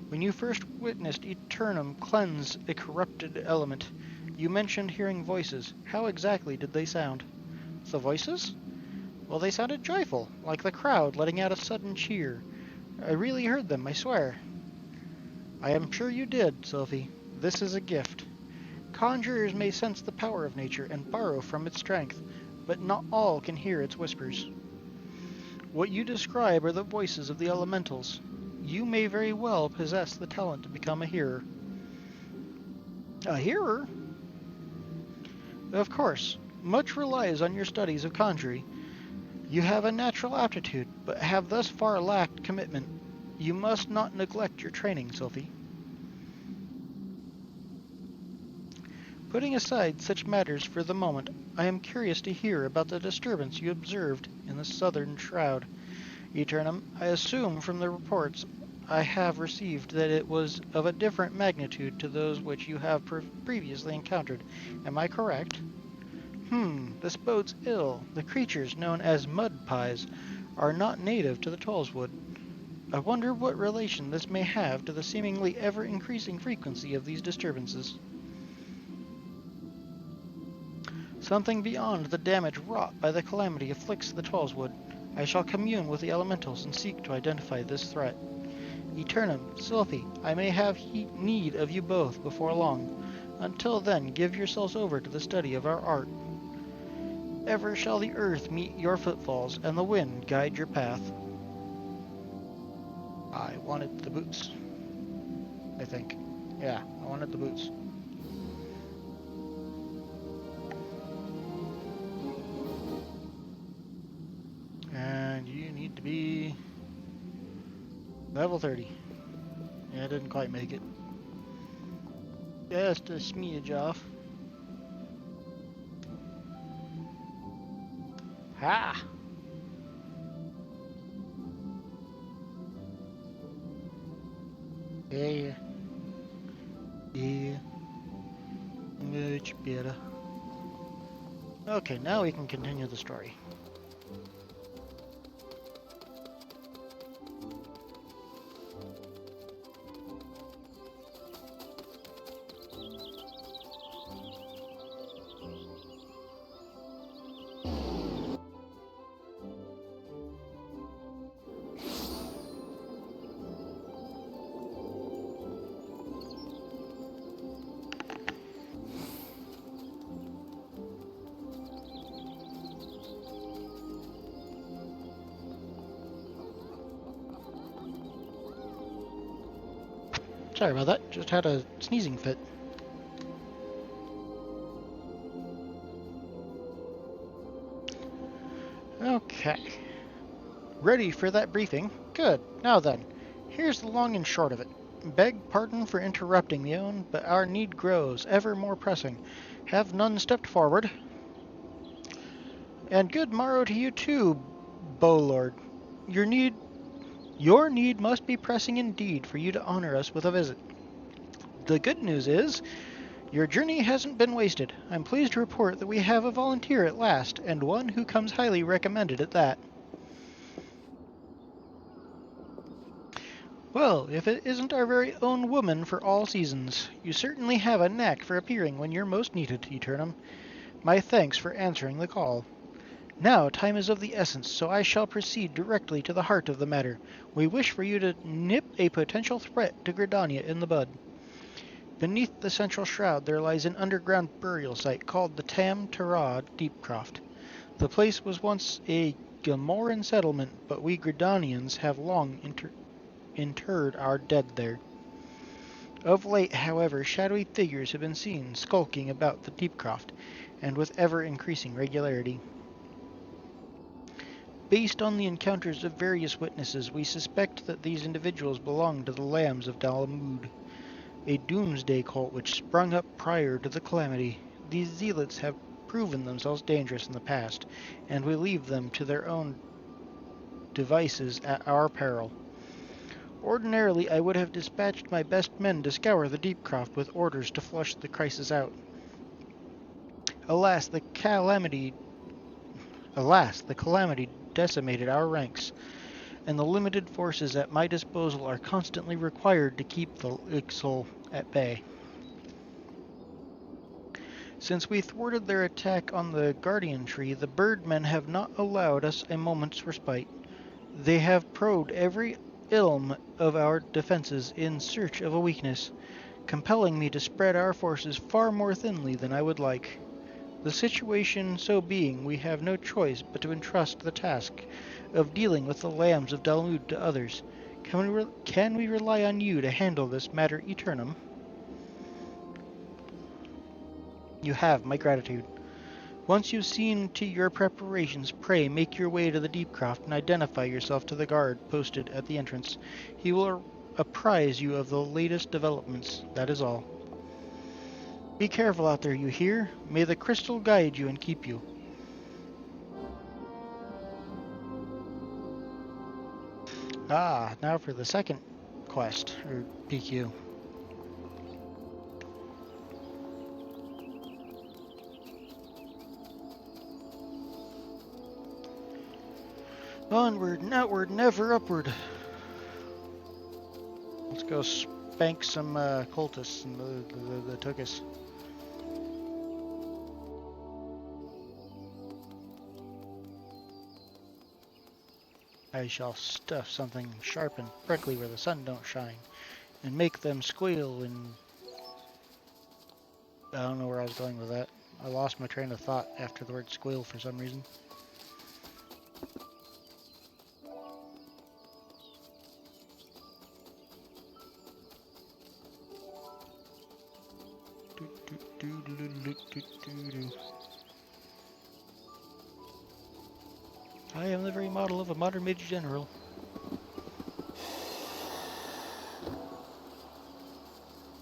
When you first witnessed Eternum cleanse a corrupted element, you mentioned hearing voices. How exactly did they sound? The voices? Well, they sounded joyful, like the crowd letting out a sudden cheer. I really heard them, I swear. I am sure you did, Sylvie. This is a gift. Conjurers may sense the power of nature and borrow from its strength, but not all can hear its whispers. What you describe are the voices of the elementals. You may very well possess the talent to become a hearer. A hearer? Of course. Much relies on your studies of conjuring. You have a natural aptitude, but have thus far lacked commitment. You must not neglect your training, Sylvie. Putting aside such matters for the moment, I am curious to hear about the disturbance you observed in the southern shroud. Eternum, I assume from the reports I have received that it was of a different magnitude to those which you have previously encountered. Am I correct? This bodes ill. The creatures known as mud pies are not native to the Tollswood. I wonder what relation this may have to the seemingly ever-increasing frequency of these disturbances. Something beyond the damage wrought by the calamity afflicts the Tollswood. I shall commune with the elementals and seek to identify this threat. Eternum, Sylphie, I may have need of you both before long. Until then, give yourselves over to the study of our art. Ever shall the earth meet your footfalls, and the wind guide your path. I wanted the boots. I think. Yeah, I wanted the boots. And you need to be level 30. Yeah, I didn't quite make it. Just a smidge off. Ha! Yeah. Yeah. Much better. Okay, now we can continue the story. Sorry about that, just had a sneezing fit. Okay. Ready for that briefing? Good. Now then, here's the long and short of it. Beg pardon for interrupting, Leon, but our need grows, ever more pressing. Have none stepped forward? And good morrow to you too, Bowlord. Your need must be pressing indeed for you to honor us with a visit. The good news is, your journey hasn't been wasted. I'm pleased to report that we have a volunteer at last, and one who comes highly recommended at that. Well, if it isn't our very own woman for all seasons, you certainly have a knack for appearing when you're most needed, Eternum. My thanks for answering the call. Now, time is of the essence, so I shall proceed directly to the heart of the matter. We wish for you to nip a potential threat to Gridania in the bud. Beneath the central shroud there lies an underground burial site called the Tam Tarad Deepcroft. The place was once a Gilmoran settlement, but we Gridanians have long interred our dead there. Of late, however, shadowy figures have been seen skulking about the Deepcroft, and with ever-increasing regularity. Based on the encounters of various witnesses, we suspect that these individuals belong to the Lambs of Dalamud, a doomsday cult which sprung up prior to the calamity. These zealots have proven themselves dangerous in the past, and we leave them to their own devices at our peril. Ordinarily, I would have dispatched my best men to scour the Deepcroft with orders to flush the crisis out. Alas, the calamity decimated our ranks, and the limited forces at my disposal are constantly required to keep the Ixol at bay. Since we thwarted their attack on the Guardian Tree, the Birdmen have not allowed us a moment's respite. They have probed every ilm of our defenses in search of a weakness, compelling me to spread our forces far more thinly than I would like. The situation so being, we have no choice but to entrust the task of dealing with the Lambs of Dalamud to others. Can we rely on you to handle this matter, Eternum? You have my gratitude. Once you've seen to your preparations, pray make your way to the Deepcroft and identify yourself to the guard posted at the entrance. He will apprise you of the latest developments, that is all. Be careful out there, you hear? May the crystal guide you and keep you. Ah, now for the second quest, or PQ. Onward and outward, never upward. Let's go spank some cultists and the took us. I shall stuff something sharp and prickly where the sun don't shine, and make them squeal and... I don't know where I was going with that. I lost my train of thought after the word squeal for some reason. I am the very model of a modern Major General.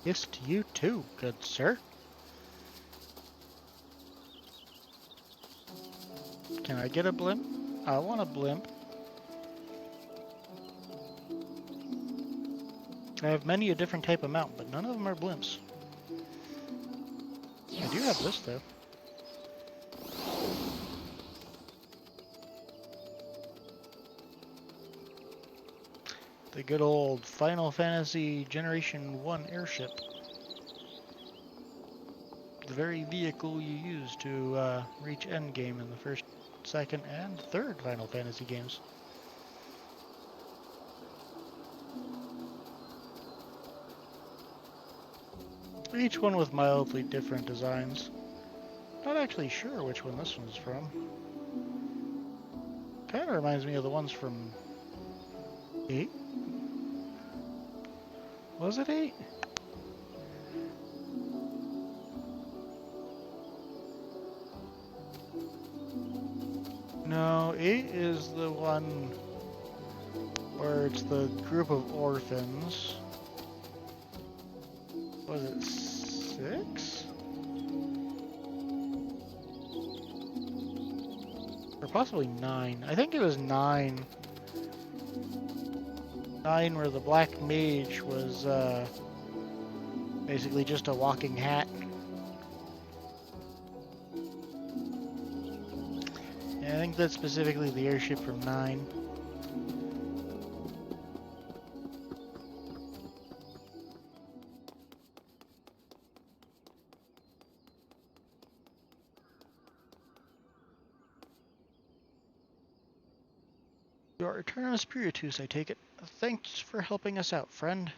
Yes, to you too, good sir. Can I get a blimp? I want a blimp. I have many a different type of mount, but none of them are blimps. I do have this, though. The good old Final Fantasy Generation 1 airship. The very vehicle you use to reach endgame in the first, second, and third Final Fantasy games. Each one with mildly different designs. Not actually sure which one this one's from. Kind of reminds me of the ones from 8? Was it 8? No, 8 is the one where it's the group of orphans. Was it 6? Or possibly 9. I think it was 9. 9 where the black mage was basically just a walking hat. Yeah, I think that's specifically the airship from 9. Your Eternum Spiritus, I take it. Thanks for helping us out, friend.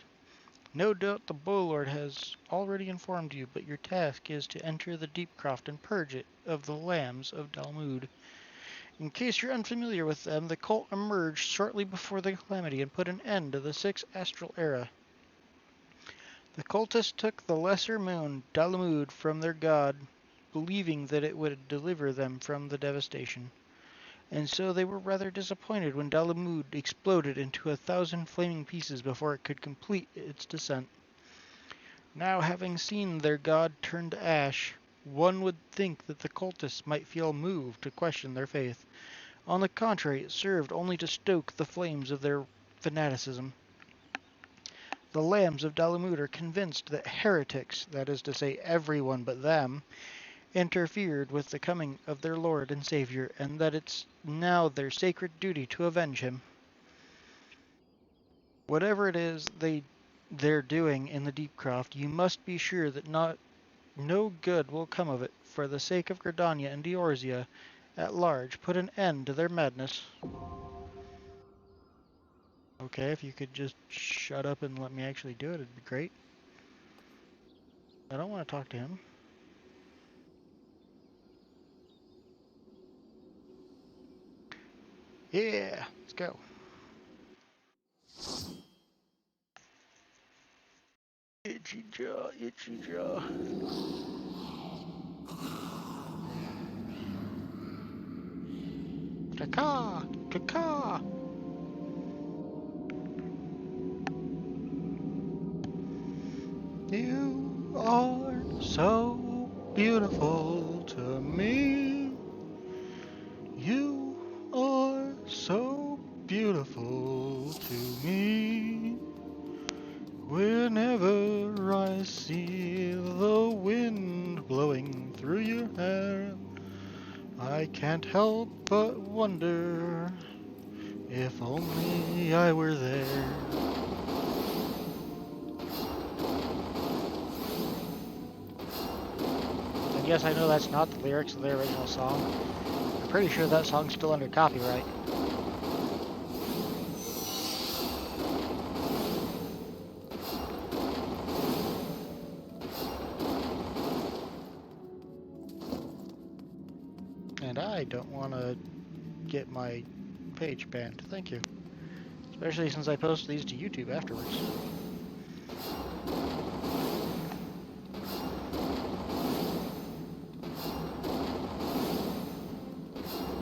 No doubt the Bowlord has already informed you, but your task is to enter the Deepcroft and purge it of the Lambs of Dalmud. In case you're unfamiliar with them, the cult emerged shortly before the Calamity and put an end to the Sixth Astral Era. The cultists took the lesser moon, Dalamud, from their god, believing that it would deliver them from the devastation. And so they were rather disappointed when Dalamud exploded into 1,000 flaming pieces before it could complete its descent. Now, having seen their god turn to ash, one would think that the cultists might feel moved to question their faith. On the contrary, it served only to stoke the flames of their fanaticism. The Lambs of Dalamud are convinced that heretics, that is to say everyone but them, interfered with the coming of their Lord and Savior, and that it's now their sacred duty to avenge him. Whatever it is they're doing in the Deepcroft, you must be sure that no good will come of it. For the sake of Gridania and Eorzea at large, put an end to their madness. Okay, if you could just shut up and let me actually do it, it'd be great. I don't want to talk to him. Yeah, let's go. Itchy jaw, itchy jaw. Caca, caca. You are so beautiful to me. You are so beautiful to me. Whenever I see the wind blowing through your hair, I can't help but wonder if only I were there. And yes, I know that's not the lyrics of the original song. I'm pretty sure that song's still under copyright. And I don't want to get my page banned. Thank you. Especially since I post these to YouTube afterwards.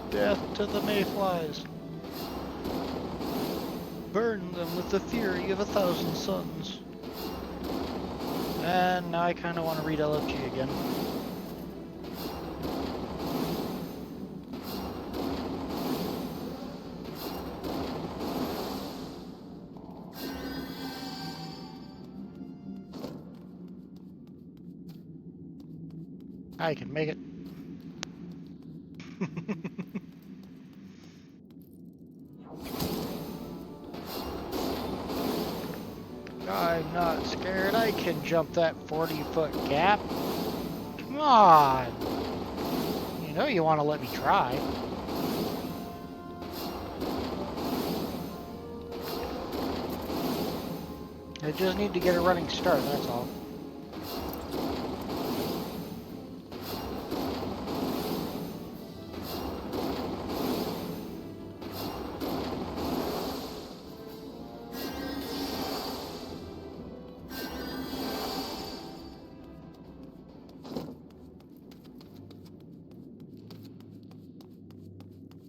Death to the mayflies. Burn them with the fury of 1,000 suns. And now I kind of want to read LFG again. I can make it. I can jump that 40-foot gap. Come on. You know you want to let me try. I just need to get a running start, that's all.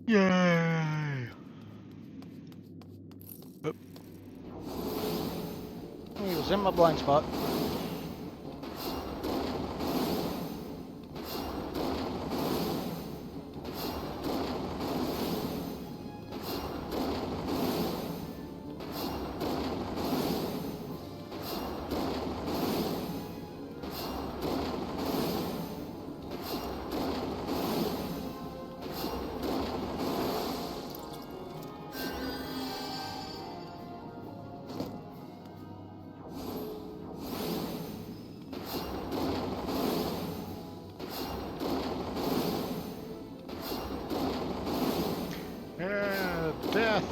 Yay! Oh. He was in my blind spot. Death,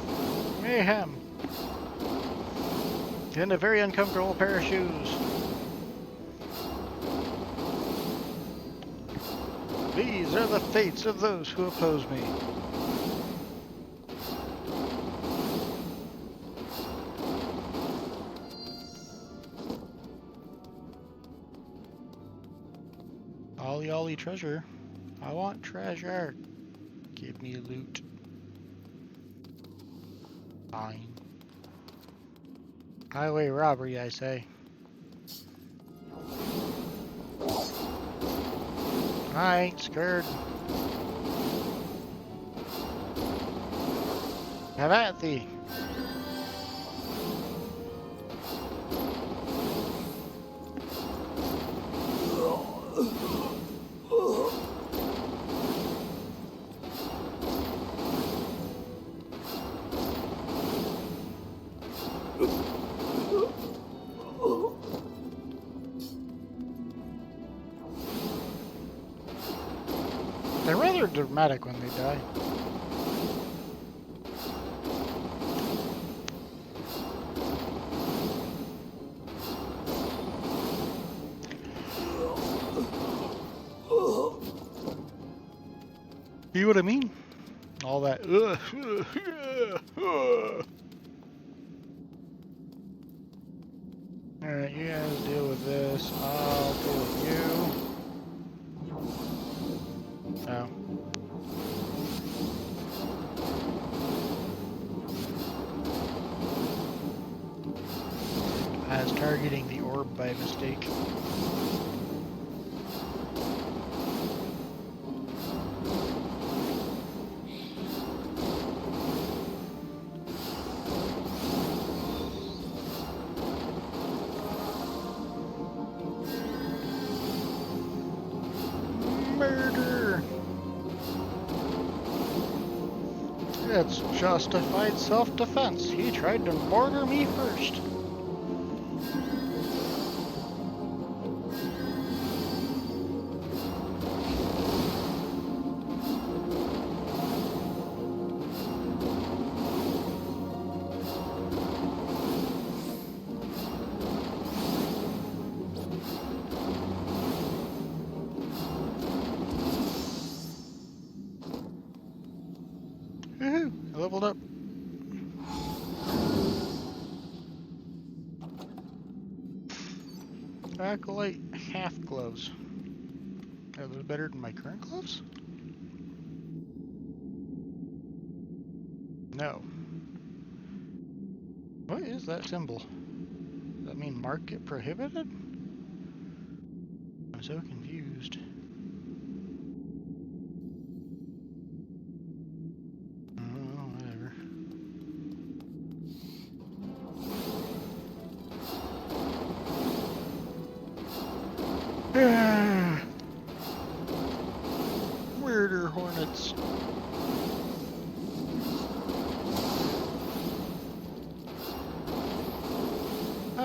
mayhem, and a very uncomfortable pair of shoes. These are the fates of those who oppose me. Ollie ollie treasure. I want treasure. Give me loot. Fine. Highway robbery, I say. I ain't scared. Have at thee. They're rather dramatic when they die. See what I mean? All that. Alright, you guys deal with this. I'll deal with you. Oh. I was targeting the orb by mistake. Murder! It's justified self-defense. He tried to murder me first. Woohoo! I leveled up. Acolyte half gloves. Are those better than my current gloves? No. What is that symbol? Does that mean market prohibited? I'm so confused. Oh, whatever. Murder hornets.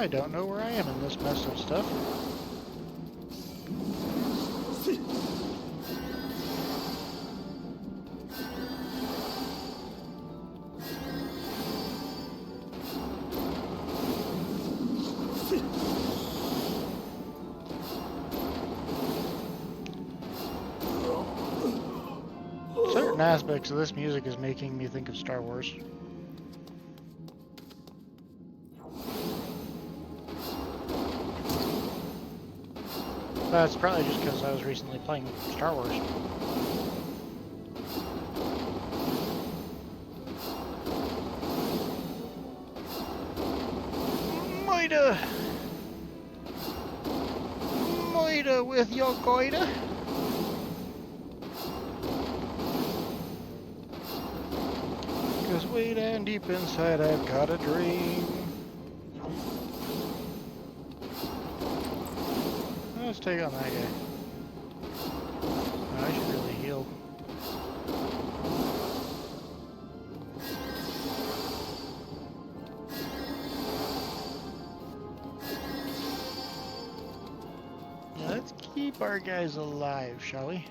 I don't know where I am in this mess of stuff. Certain aspects of this music is making me think of Star Wars. That's probably just because I was recently playing Star Wars. Moida with your goida. Cause way down deep inside I've got a dream. Let's take on that guy. I should really heal. Let's keep our guys alive, shall we?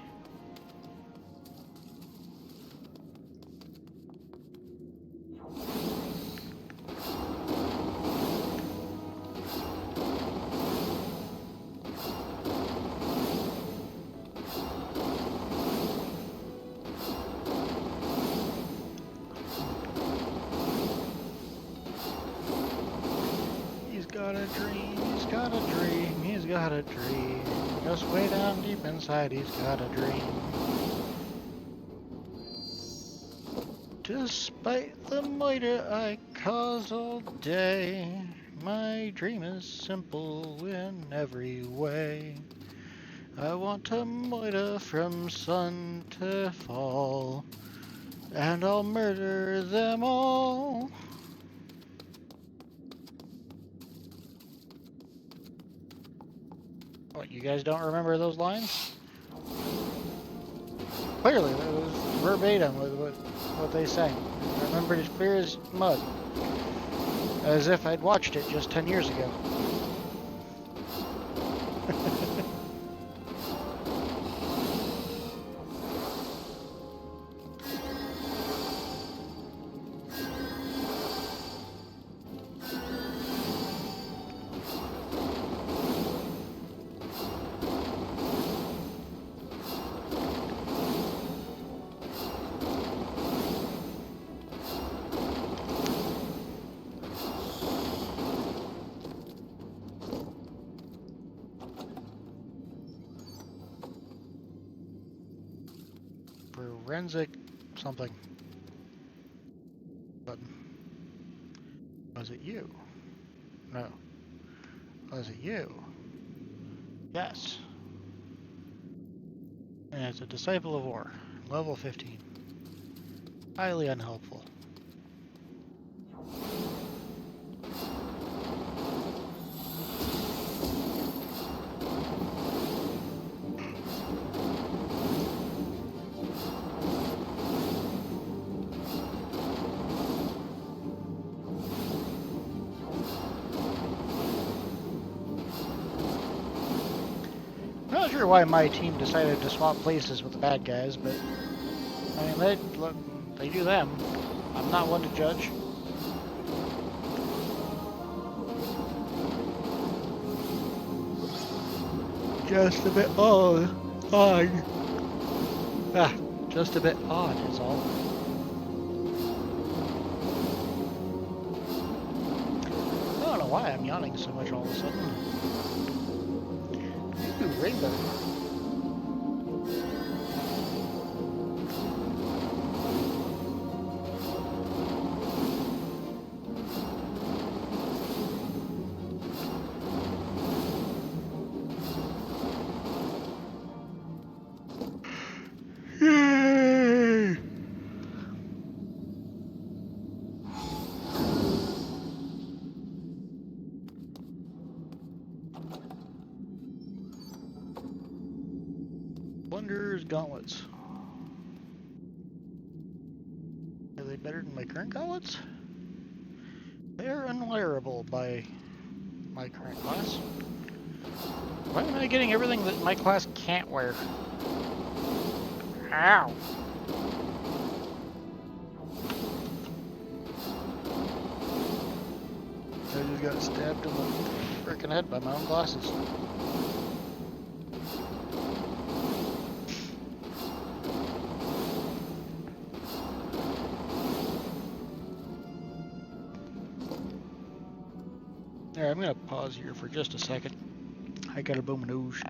He's got a dream, he's got a dream, he's got a dream. Just way down deep inside, he's got a dream. Despite the murder I cause all day, my dream is simple in every way. I want to murder from sun to fall, and I'll murder them all. What, you guys don't remember those lines? Clearly, that was verbatim with what they sang. I remember it as clear as mud. As if I'd watched it just 10 years ago. Forensic something. Button. Was it you? No. Was it you? Yes. And it's a Disciple of War. Level 15. Highly unhelpful. Not sure why my team decided to swap places with the bad guys, but I mean, they do them. I'm not one to judge. Just a bit odd. Just a bit odd is all. I don't know why I'm yawning so much all of a sudden. Ooh, rainbow. Yay! Blunder's gauntlets. Are they better than my current gauntlets? They're unwearable by my current class. Why am I getting everything that my class can't wear? Ow! I just got stabbed in the Freaking head by my own glasses. Alright, I'm gonna pause here for just a second. I gotta blow my nose.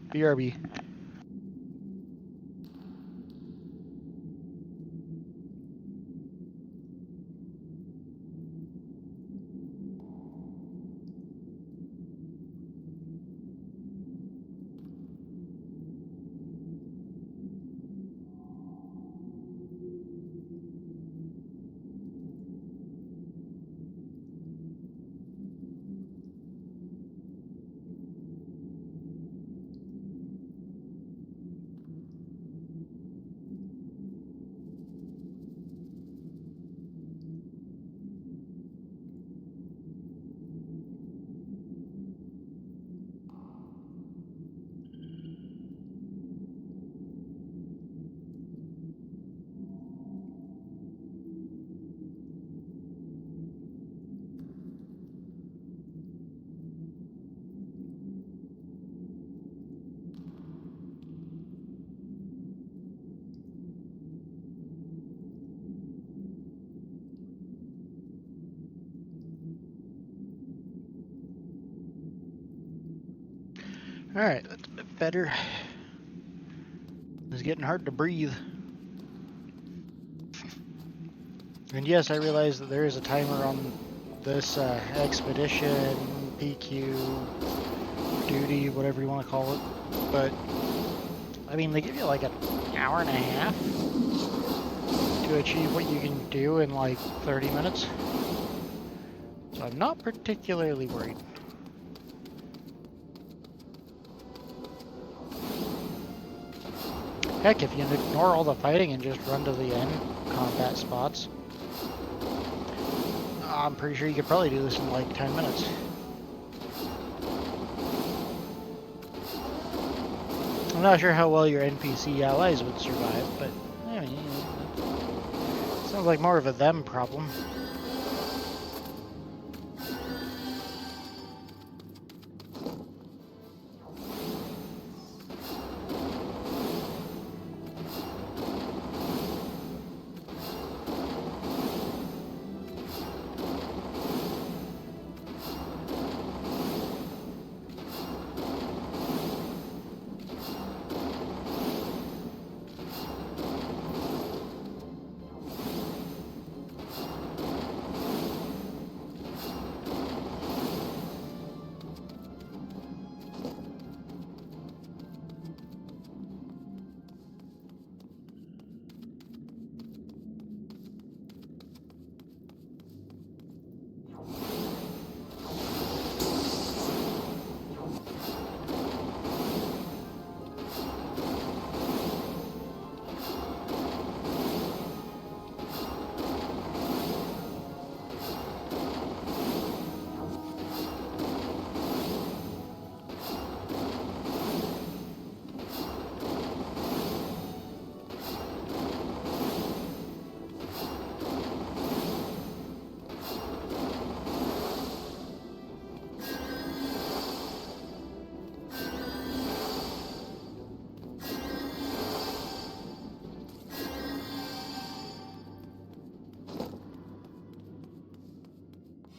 BRB. Alright, that's a bit better. It's getting hard to breathe. And yes, I realize that there is a timer on this expedition, PQ, duty, whatever you want to call it. But, I mean, they give you like an hour and a half to achieve what you can do in like 30 minutes. So I'm not particularly worried. Heck, if you ignore all the fighting and just run to the end combat spots, I'm pretty sure you could probably do this in like 10 minutes. I'm not sure how well your NPC allies would survive, but I mean, it sounds like more of a them problem.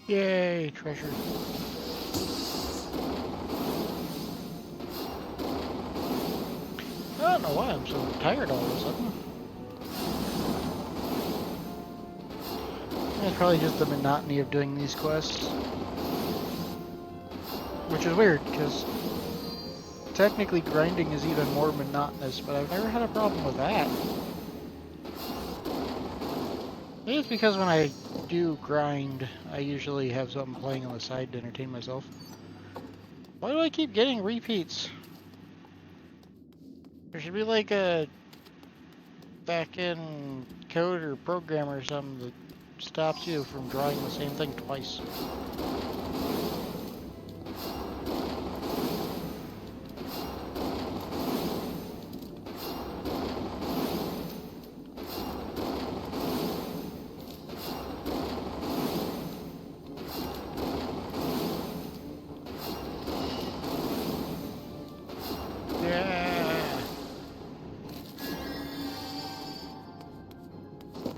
Yay, treasure. I don't know why I'm so tired all of a sudden. It's probably just the monotony of doing these quests. Which is weird, because technically grinding is even more monotonous, but I've never had a problem with that. Maybe it's because when I do grind, I usually have something playing on the side to entertain myself. Why do I keep getting repeats? There should be like a back-end code or program or something that stops you from drawing the same thing twice.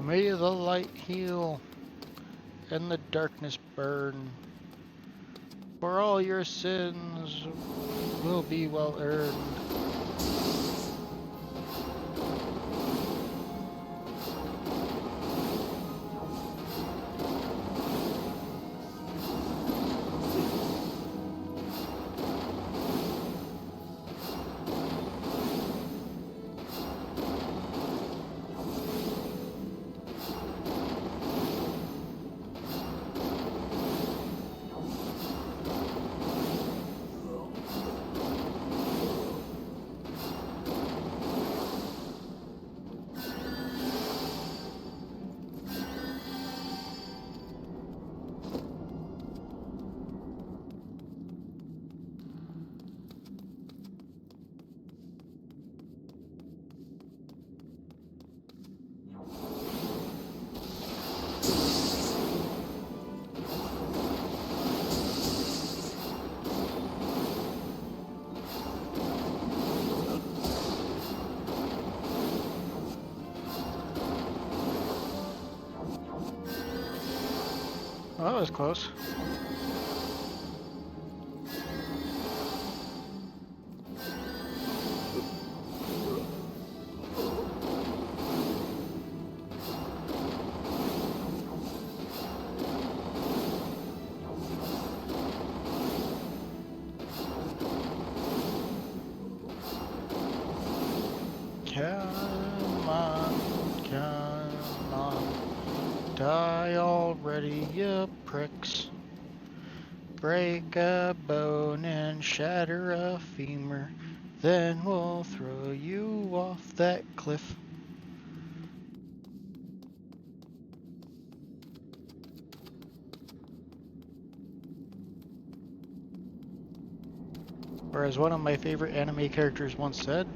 May the light heal and the darkness burn. For all your sins will be well earned. Well, that was close. Come on, die already, you pricks. Break a bone and shatter a femur, then we'll throw you off that cliff. Or as one of my favorite anime characters once said,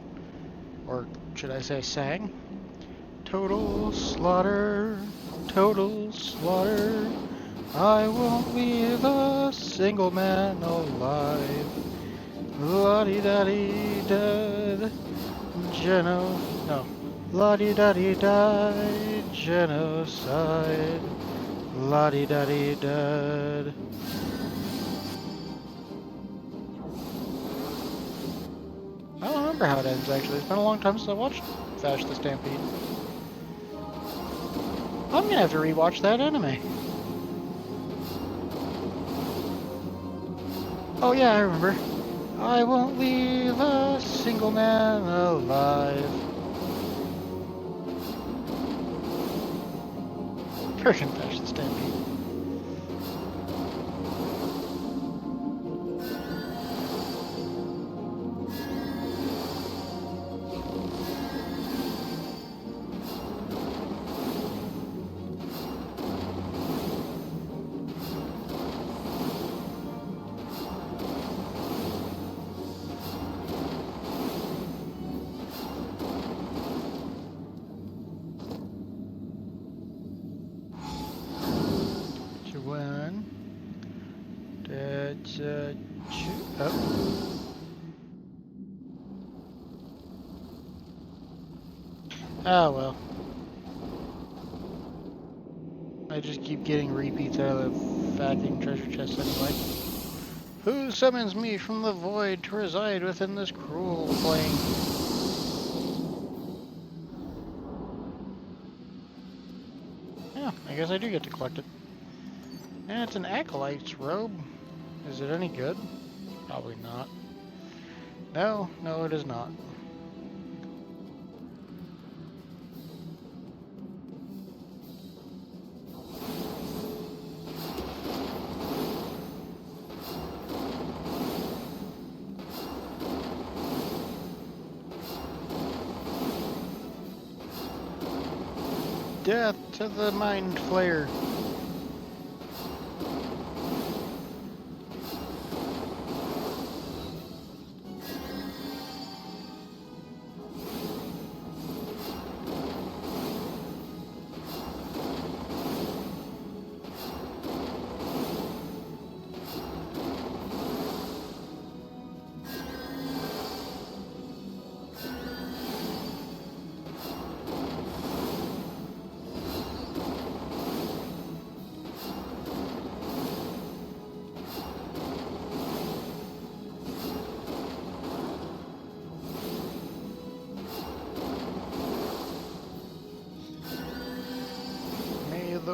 or should I say sang, total slaughter, I won't leave a single man alive. La-di-da-di-da, la-di-da-di-da, genocide. La-di-da-di-da. I don't remember how it ends, actually. It's been a long time since I watched Vash the Stampede. I'm gonna have to rewatch that anime. Oh yeah, I remember. I won't leave a single man alive. Frickin' Vash the Stampede. Oh well. I just keep getting repeats out of the fucking treasure chest anyway. Who summons me from the void to reside within this cruel plane? Yeah, I guess I do get to collect it. And it's an acolyte's robe. Is it any good? Probably not. No, it is not. Death to the Mind Flayer.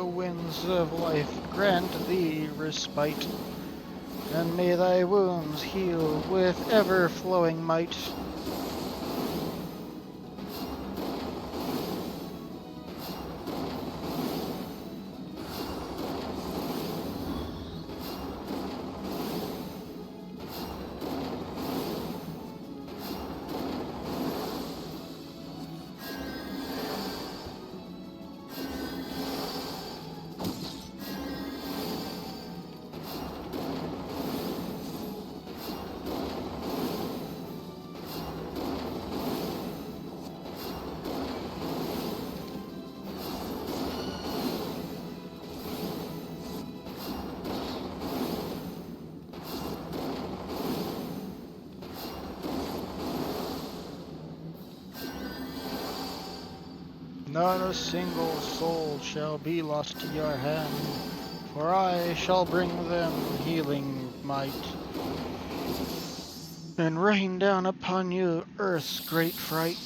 the winds of life grant thee respite, and may thy wounds heal with ever-flowing might. Not a single soul shall be lost to your hand, for I shall bring them healing might, and rain down upon you earth's great fright.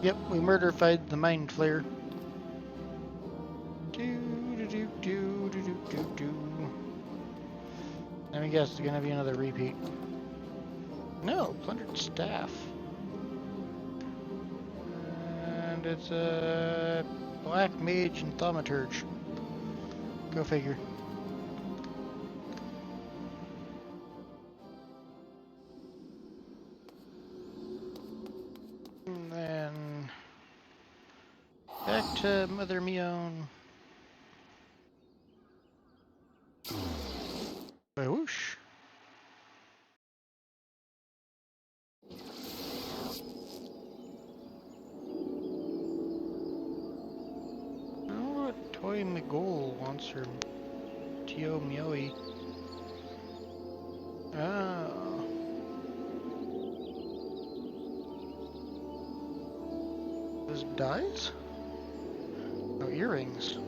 Yep, we murder-fied the mind flayer. Let me guess, it's gonna be another repeat. No, plundered staff. And it's a black mage and thaumaturge. Go figure. And then back to Mother Mion. Whoosh. I don't know what Toy McGoal wants her Tio Mioi. Oh. Those dies? Oh, earrings.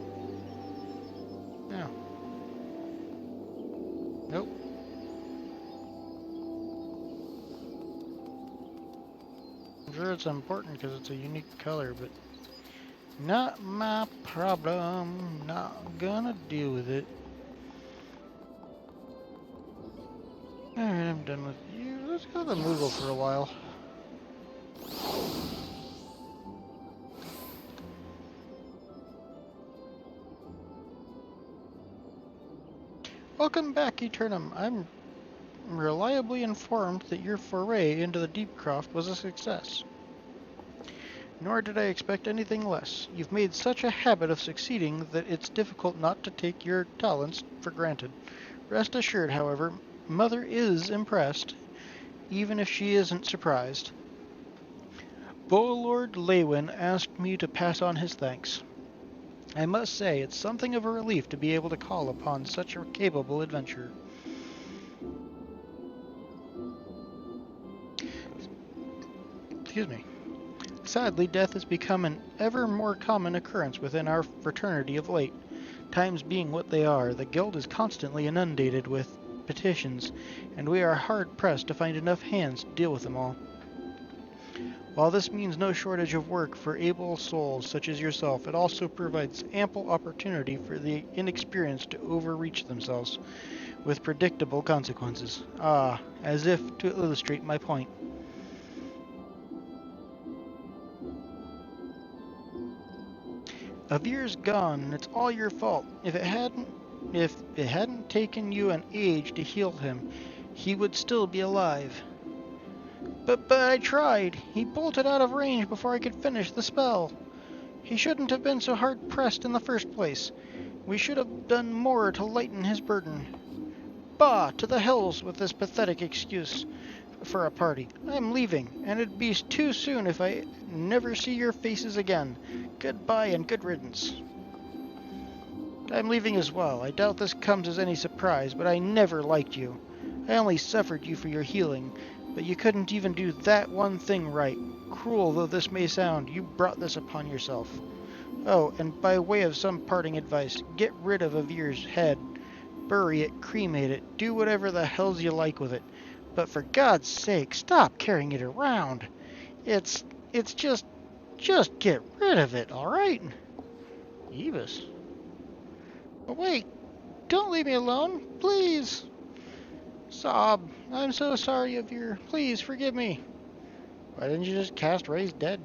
Yeah. Nope. I'm sure it's important because it's a unique color, but not my problem. Not gonna deal with it. Alright, I'm done with you. Let's go to the Moogle for a while. Welcome back, Eternum. I'm reliably informed that your foray into the Deepcroft was a success. Nor did I expect anything less. You've made such a habit of succeeding that it's difficult not to take your talents for granted. Rest assured, however, Mother is impressed, even if she isn't surprised. Bolord Lewin asked me to pass on his thanks. I must say, it's something of a relief to be able to call upon such a capable adventurer. Excuse me. Sadly, death has become an ever more common occurrence within our fraternity of late. Times being what they are, the guild is constantly inundated with petitions, and we are hard-pressed to find enough hands to deal with them all. While this means no shortage of work for able souls such as yourself, it also provides ample opportunity for the inexperienced to overreach themselves, with predictable consequences. Ah, as if to illustrate my point. Avir's gone, and it's all your fault. If it hadn't taken you an age to heal him, he would still be alive. But I tried. He bolted out of range before I could finish the spell. He shouldn't have been so hard-pressed in the first place. We should have done more to lighten his burden. Bah! To the hells with this pathetic excuse for a party. I'm leaving, and it'd be too soon if I never see your faces again. Goodbye and good riddance. I'm leaving as well. I doubt this comes as any surprise, but I never liked you. I only suffered you for your healing, but you couldn't even do that one thing right. Cruel though this may sound, you brought this upon yourself. Oh, and by way of some parting advice, get rid of Avir's head. Bury it, cremate it, do whatever the hells you like with it. But for God's sake, stop carrying it around. It's just get rid of it, alright? Evis. But wait, don't leave me alone, please. Sob, I'm so sorry of your... Please, forgive me. Why didn't you just cast Raise Dead?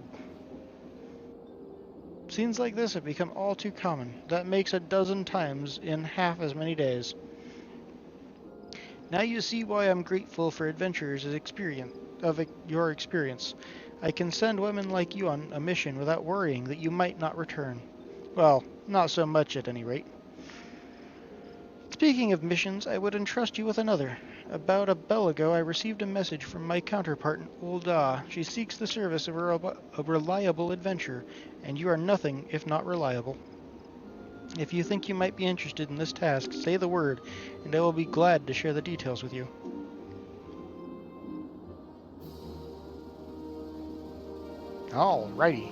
Scenes like this have become all too common. That makes a dozen times in half as many days. Now you see why I'm grateful for adventurers' your experience. I can send women like you on a mission without worrying that you might not return. Well, not so much at any rate. Speaking of missions, I would entrust you with another. About a bell ago, I received a message from my counterpart in Ul'dah. She seeks the service of a reliable adventurer, and you are nothing if not reliable. If you think you might be interested in this task, say the word, and I will be glad to share the details with you. Alrighty.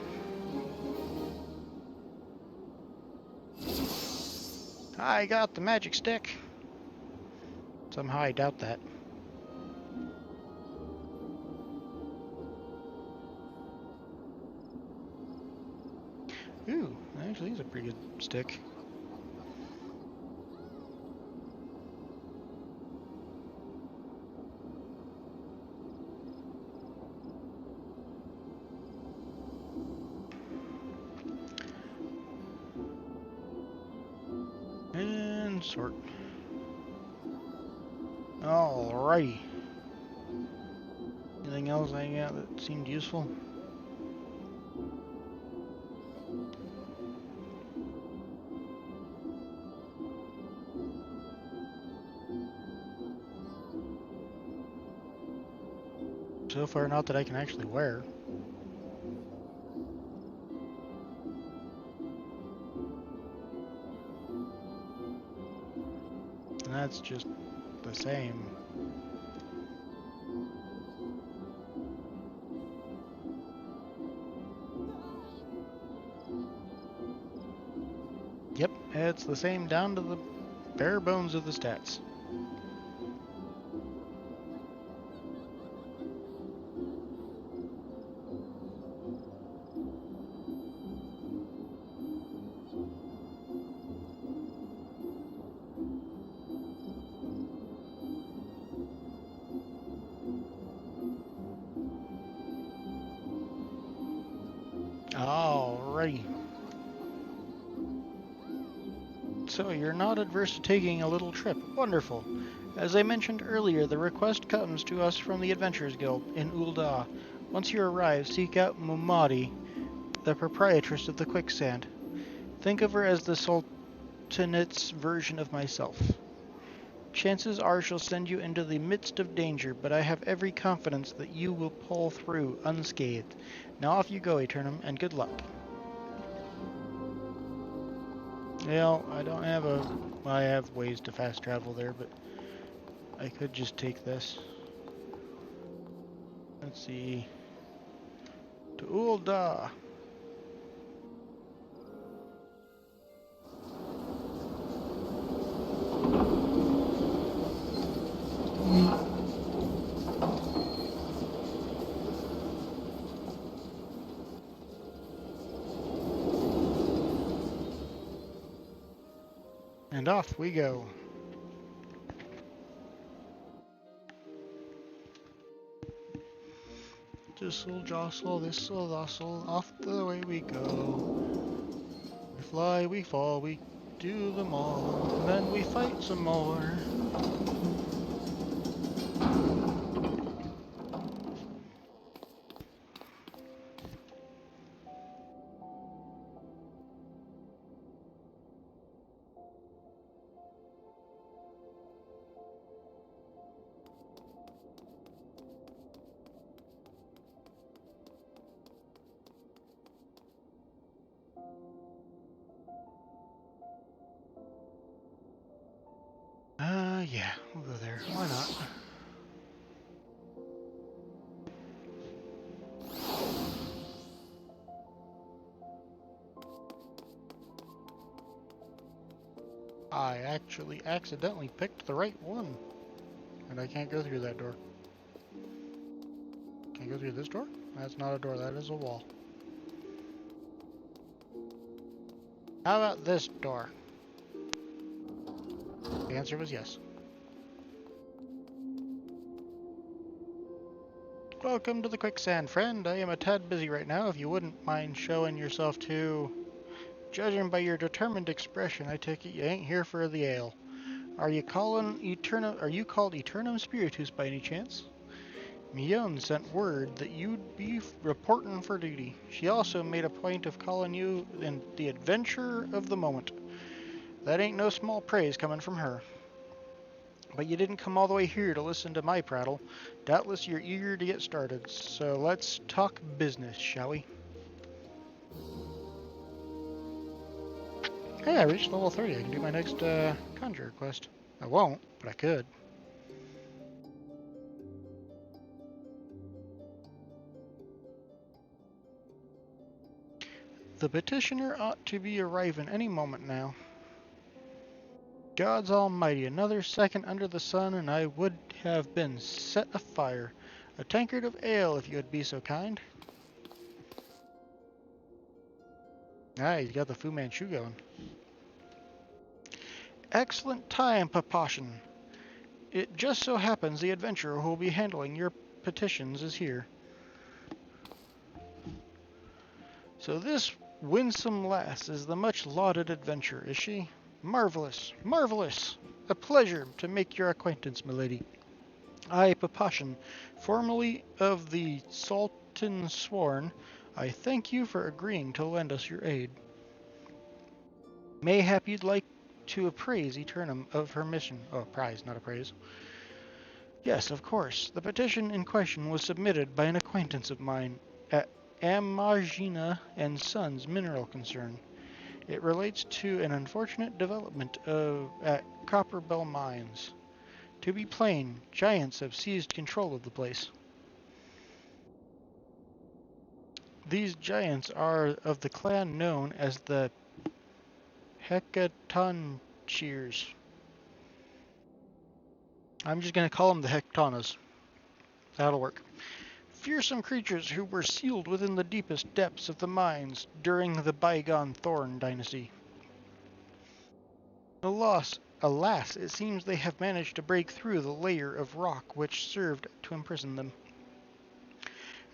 I got the magic stick. Somehow I doubt that. Ooh, actually, it's a pretty good stick. And sort. Alrighty. Anything else I got that seemed useful? So far, not that I can actually wear. And that's just the same. Yep, it's the same down to the bare bones of the stats. Alrighty. So you're not adverse to taking a little trip. Wonderful. As I mentioned earlier, the request comes to us from the Adventurers Guild in Ul'dah. Once you arrive, seek out Mumadi, the proprietress of the Quicksand. Think of her as the Sultanate's version of myself. Chances are she'll send you into the midst of danger, but I have every confidence that you will pull through unscathed. Now off you go, Eternum, and good luck. Well, I don't have I have ways to fast travel there, but I could just take this. Let's see. To Ul'dah. And off we go. This'll jostle, this'll jostle, off the way we go. We fly, we fall, we do them all, and then we fight some more. Yeah, we'll go there. Why not? I actually accidentally picked the right one. And I can't go through that door. Can I go through this door? That's not a door, that is a wall. How about this door? The answer was yes. Welcome to the quicksand, friend. I am a tad busy right now. If you wouldn't mind showing yourself to... Judging by your determined expression, I take it you ain't here for the ale. Are you called Eternum Spiritus by any chance? Mion sent word that you'd be reporting for duty. She also made a point of calling you the adventurer of the moment. That ain't no small praise coming from her. But you didn't come all the way here to listen to my prattle. Doubtless you're eager to get started, so let's talk business, shall we? Hey, I reached level 30. I can do my next Conjurer quest. I won't, but I could. The petitioner ought to be arriving any moment now. Gods almighty, another second under the sun and I would have been set afire. A tankard of ale, if you would be so kind. Ah, he's got the Fu Manchu going. Excellent time, Papashin. It just so happens the adventurer who will be handling your petitions is here. So this winsome lass is the much-lauded adventurer, is she? Marvelous, marvelous! A pleasure to make your acquaintance, milady. I, Papashin, formerly of the Sultan Sworn, I thank you for agreeing to lend us your aid. Mayhap you'd like to appraise Eternum of her mission. Oh, prize, not appraise. Yes, of course. The petition in question was submitted by an acquaintance of mine at Amagina and Sons Mineral Concern. It relates to an unfortunate development at Copper Bell Mines. To be plain, giants have seized control of the place. These giants are of the clan known as the Hecatoncheers. I'm just going to call them the Hectonas. That'll work. Fearsome creatures who were sealed within the deepest depths of the mines during the bygone Thorn dynasty. Alas, it seems they have managed to break through the layer of rock which served to imprison them,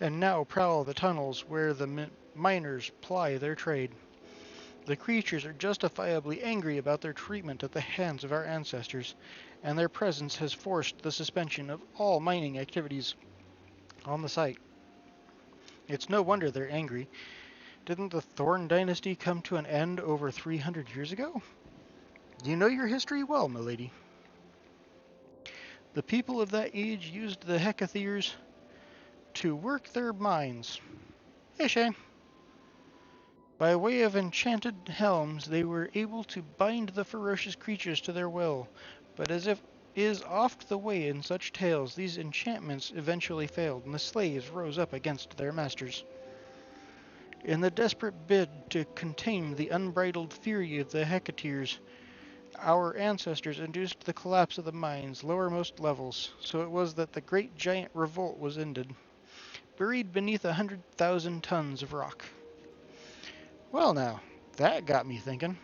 and now prowl the tunnels where the miners ply their trade. The creatures are justifiably angry about their treatment at the hands of our ancestors, and their presence has forced the suspension of all mining activities on the site. It's no wonder they're angry. Didn't the Thorn dynasty come to an end over 300 years ago? You know your history well, milady. The people of that age used the Hecatheers to work their mines. Ishe. By way of enchanted helms, they were able to bind the ferocious creatures to their will, but as if is oft the way in such tales, these enchantments eventually failed, and the slaves rose up against their masters. In the desperate bid to contain the unbridled fury of the Hecateers, our ancestors induced the collapse of the mine's lowermost levels, so it was that the great giant revolt was ended, buried beneath 100,000 tons of rock. Well now, that got me thinking.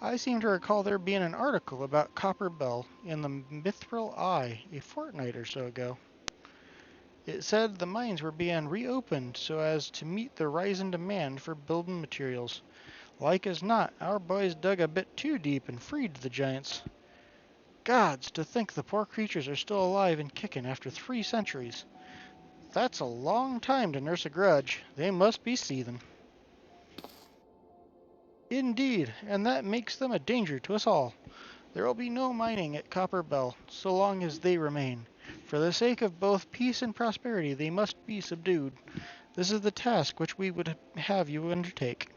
I seem to recall there being an article about Copper Bell in the Mithril Eye a fortnight or so ago. It said the mines were being reopened so as to meet the rising demand for building materials. Like as not, our boys dug a bit too deep and freed the giants. Gods, to think the poor creatures are still alive and kicking after 3 centuries. That's a long time to nurse a grudge. They must be seething. Indeed, and that makes them a danger to us all. There will be no mining at Copper Bell so long as they remain. For the sake of both peace and prosperity, they must be subdued. This is the task which we would have you undertake.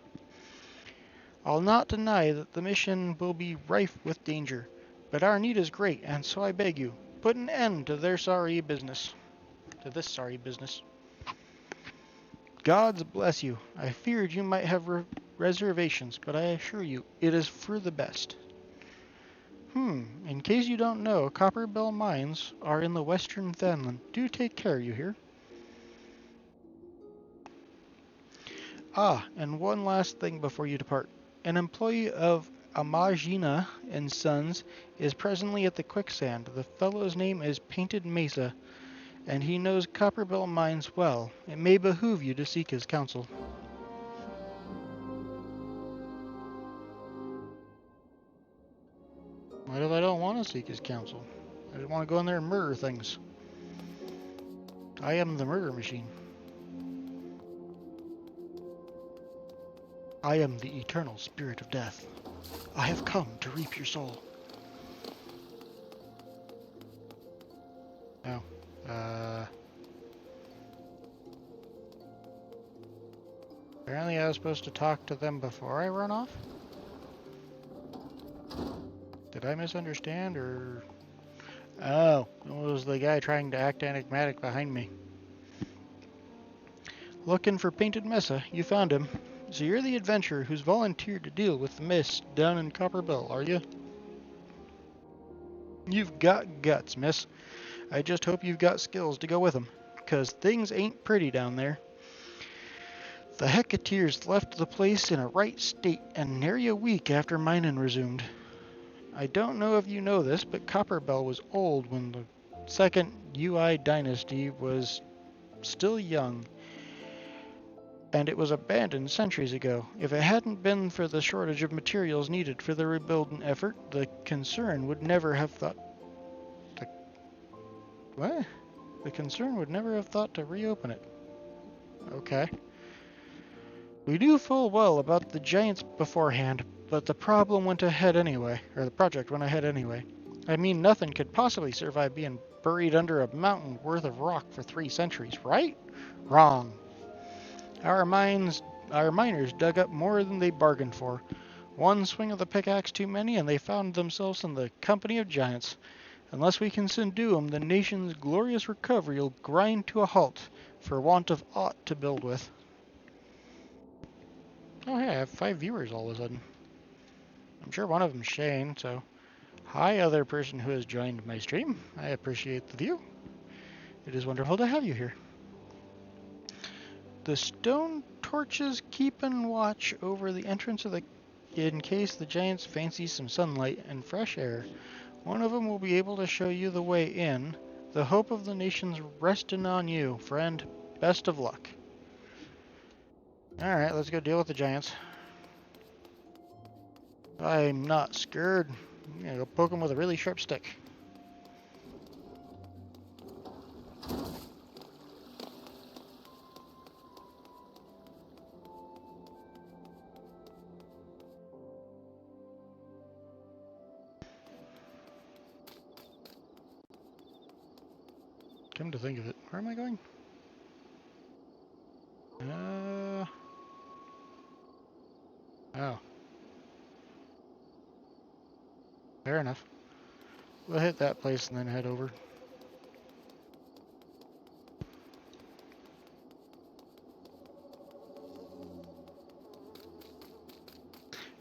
I'll not deny that the mission will be rife with danger, but our need is great, and so I beg you, put an end to this sorry business. Gods bless you. I feared you might have reservations, but I assure you it is for the best. In case you don't know, Copper Bell Mines are in the western Finland. Do take care, you hear? Ah, and one last thing before you depart. An employee of Amagina and Sons is presently at the quicksand. The fellow's name is Painted Mesa, and he knows Copperbell Mines well. It may behoove you to seek his counsel. What if I don't want to seek his counsel? I just want to go in there and murder things. I am the murder machine. I am the eternal spirit of death. I have come to reap your soul. Oh. Apparently I was supposed to talk to them before I run off? Did I misunderstand, or... Oh, it was the guy trying to act enigmatic behind me. Looking for Painted Mesa, you found him. So you're the adventurer who's volunteered to deal with the mist down in Copperbell, are you? You've got guts, miss. I just hope you've got skills to go with them, 'cause things ain't pretty down there. The Hecateers left the place in a right state and nary a week after mining resumed. I don't know if you know this, but Copperbell was old when the second UI dynasty was still young, and it was abandoned centuries ago. If it hadn't been for the shortage of materials needed for the rebuilding effort, the concern would never have thought to... What? The concern would never have thought to reopen it. Okay. We knew full well about the giants beforehand, but the problem went ahead anyway, or the project went ahead anyway. I mean, nothing could possibly survive being buried under a mountain worth of rock for 3 centuries, right? Wrong. Our miners dug up more than they bargained for. One swing of the pickaxe too many, and they found themselves in the company of giants. Unless we can subdue 'em, the nation's glorious recovery will grind to a halt, for want of aught to build with. Oh hey, I have 5 viewers all of a sudden. I'm sure one of them's Shane, so... Hi, other person who has joined my stream. I appreciate the view. It is wonderful to have you here. The stone torches keepin' watch over the entrance of the... in case the giants fancy some sunlight and fresh air. One of them will be able to show you the way in. The hope of the nation's resting on you, friend. Best of luck. Alright, let's go deal with the giants. I'm not scared. I'm gonna go poke them with a really sharp stick. Come to think of it, where am I going? Oh. Fair enough. We'll hit that place and then head over.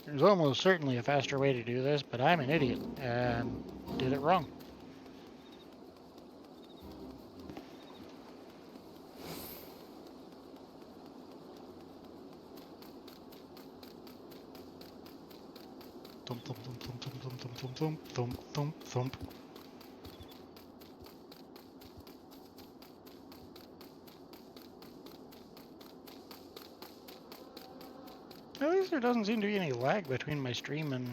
There's almost certainly a faster way to do this, but I'm an idiot and did it wrong. Thump, thump, thump, thump, thump, thump, thump, thump, thump, thump, thump. At least there doesn't seem to be any lag between my stream and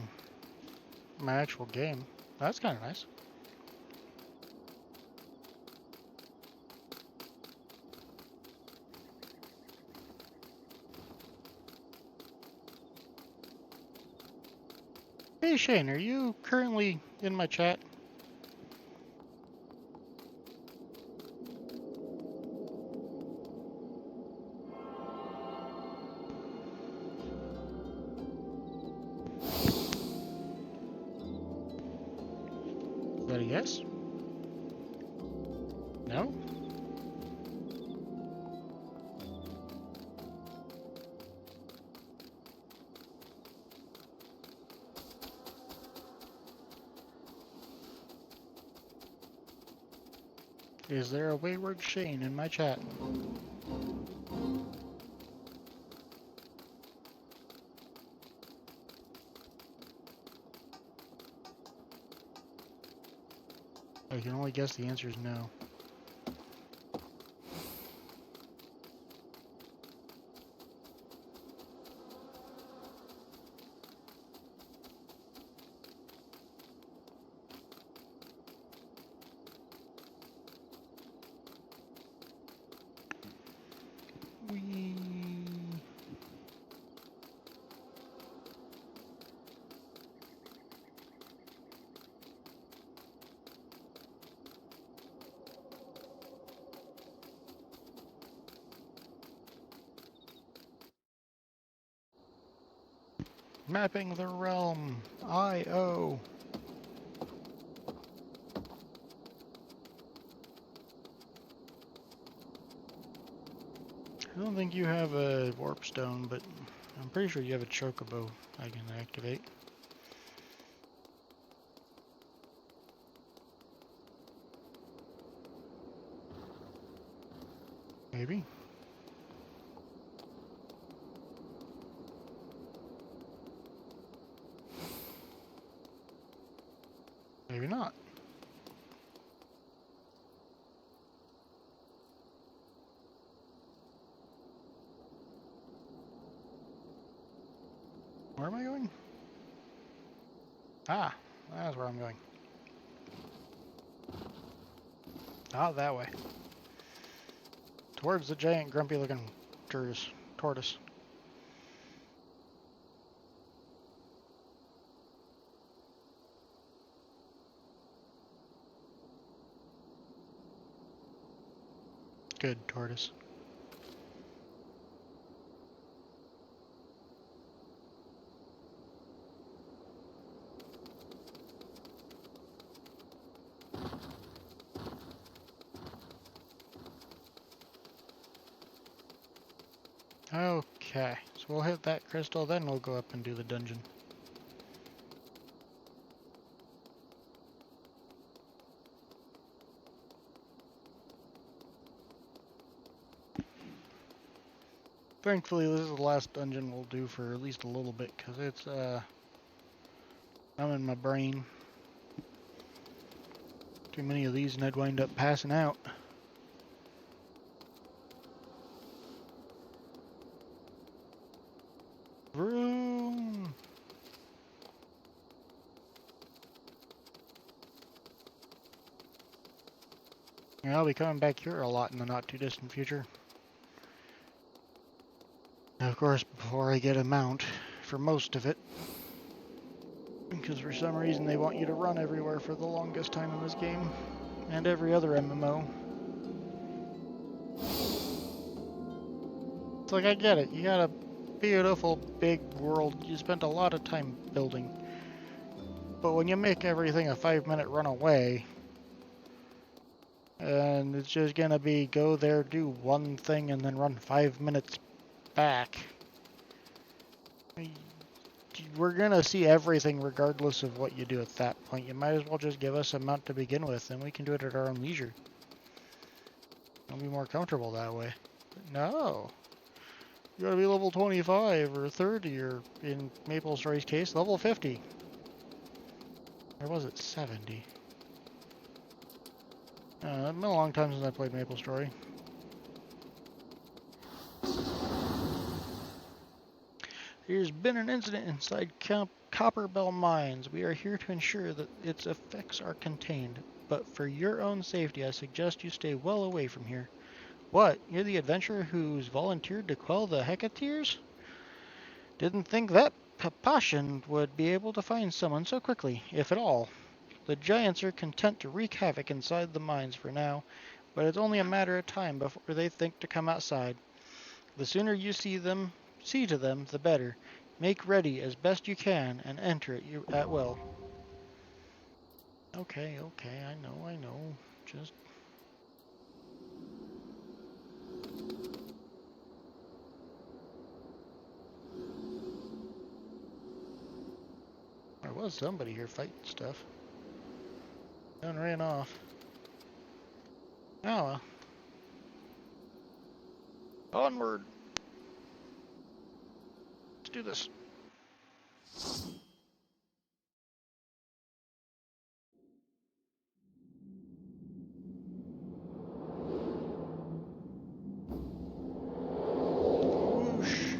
my actual game. That's kind of nice. Hey Shane, are you currently in my chat? Is that a yes? No? Is there a wayward Shane in my chat? I can only guess the answer is no. Wee. Mapping the realm. I.O. I don't think you have a warp stone, but I'm pretty sure you have a chocobo I can activate. Maybe. Maybe not. Where am I going? Ah, that's where I'm going. Not that way. Towards the giant grumpy looking tortoise. Good tortoise. Okay, so we'll hit that crystal, then we'll go up and do the dungeon. Thankfully, this is the last dungeon we'll do for at least a little bit, because it's, I'm in my brain. Too many of these and I'd wind up passing out. Vroom! Yeah, I'll be coming back here a lot in the not too distant future. Now, of course, before I get a mount for most of it. Because for some reason they want you to run everywhere for the longest time in this game. And every other MMO. It's like, I get it. You got a beautiful big world you spent a lot of time building. But when you make everything a 5-minute run away, and it's just gonna be go there, do one thing, and then run 5 minutes back. We're gonna see everything regardless of what you do at that point. You might as well just give us a mount to begin with, and we can do it at our own leisure. I'll be more comfortable that way. But no. You gotta be level 25 or 30, or in MapleStory's case, level 50. Or was it 70? It's been a long time since I played MapleStory. There's been an incident inside Copperbell Mines. We are here to ensure that its effects are contained. But for your own safety, I suggest you stay well away from here. What? You're the adventurer who's volunteered to quell the Hecateers? Didn't think that Papashin would be able to find someone so quickly, if at all. The giants are content to wreak havoc inside the mines for now, but it's only a matter of time before they think to come outside. The sooner you see to them, the better. Make ready as best you can and enter it at will. Okay, I know. Just... There was somebody here fighting stuff. Then ran off. Oh well. Onward. Let's do this. Whoosh.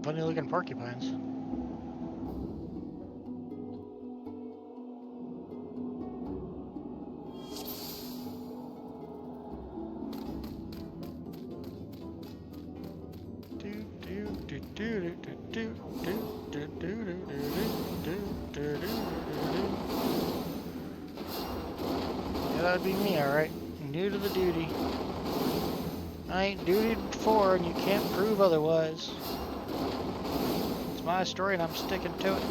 Funny looking porcupines. Yeah, that'd be me, alright. New to the duty. I ain't dutied before, and you can't prove otherwise. It's my story, and I'm sticking to it.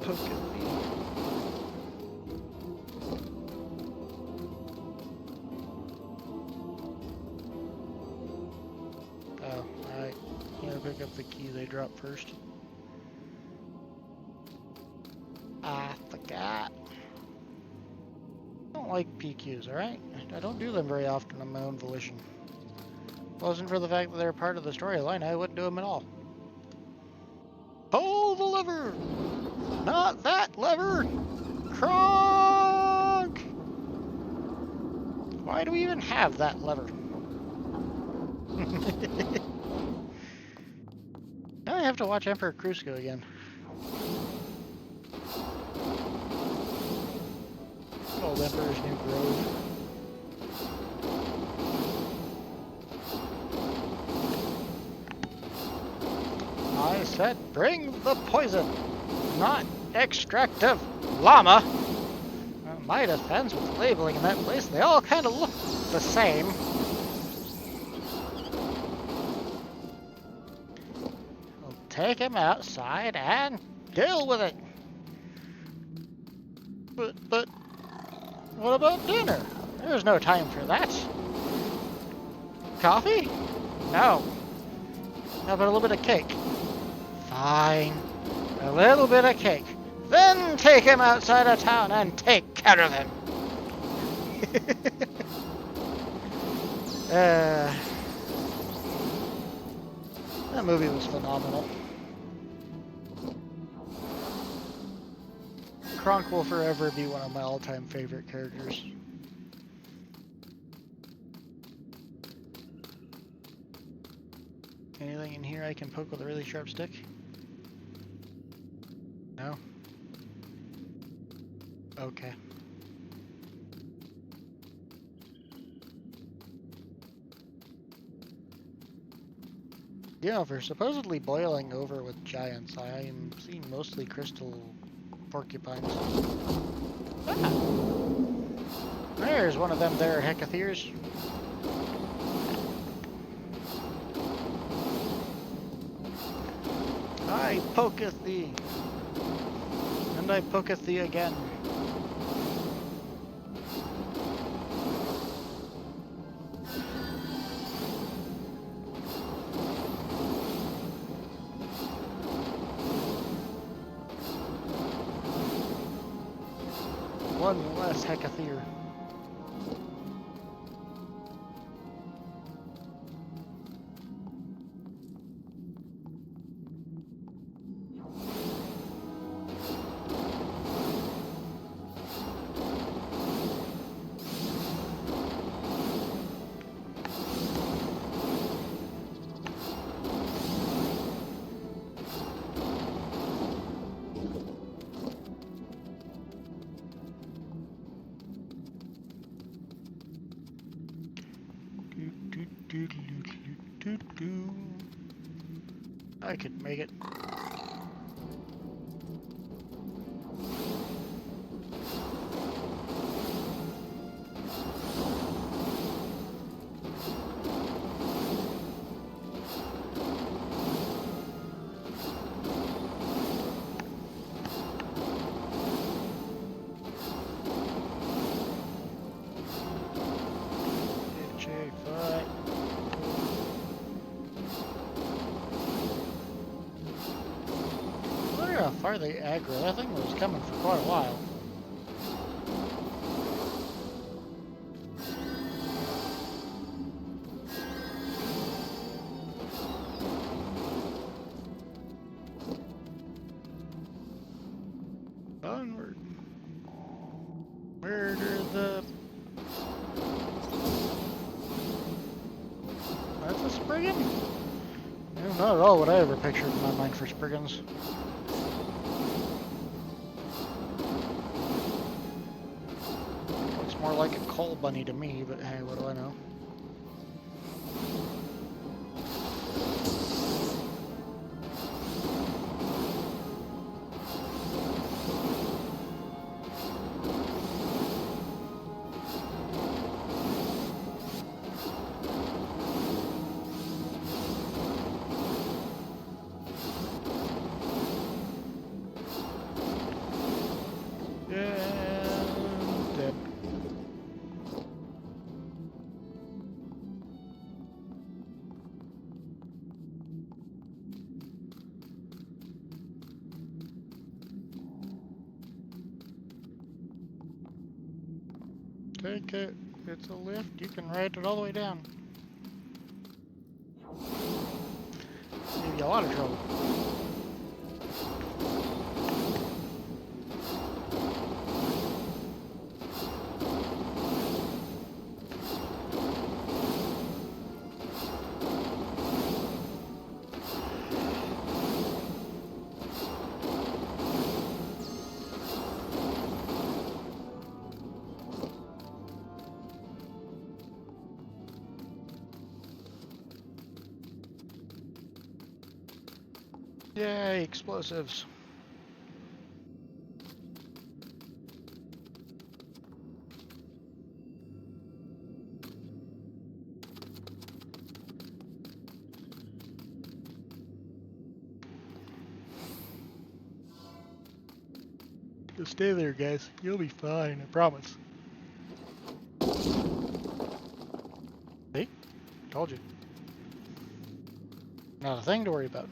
Poke at me. Oh, alright. You gotta pick up the key they dropped first. I forgot. I don't like PQs, alright? I don't do them very often on my own volition. If it wasn't for the fact that they're part of the storyline, I wouldn't do them at all. Pull the lever! Not that lever! Kronk! Why do we even have that lever? Now I have to watch Emperor Crusoe again. Old Emperor's New Grove. I said bring the poison, not extractive llama. My defense with labeling in that place, they all kind of look the same. We'll take him outside and deal with it. But, what about dinner? There's no time for that. Coffee? No. How about a little bit of cake? Fine. A little bit of cake. Then take him outside of town and take care of him. That movie was phenomenal. Kronk will forever be one of my all-time favorite characters. Anything in here I can poke with a really sharp stick? No? Okay. Yeah, if we're supposedly boiling over with giants, I am seeing mostly crystal porcupines. Ah! There's one of them there, hecatheres. I poketh thee, and I poketh thee again. One less hecathere. I could make it. far they aggro. That thing was coming for quite a while. Onward. Murder the... That's a Spriggan? No, not at all what I ever pictured in my mind for Spriggans. Looks more like a coal bunny to me, but hey, what do I know? Take it. It's a lift. You can ride it all the way down. Give you a lot of trouble. Yay, explosives. Just stay there, guys. You'll be fine, I promise. See? Told you. Not a thing to worry about.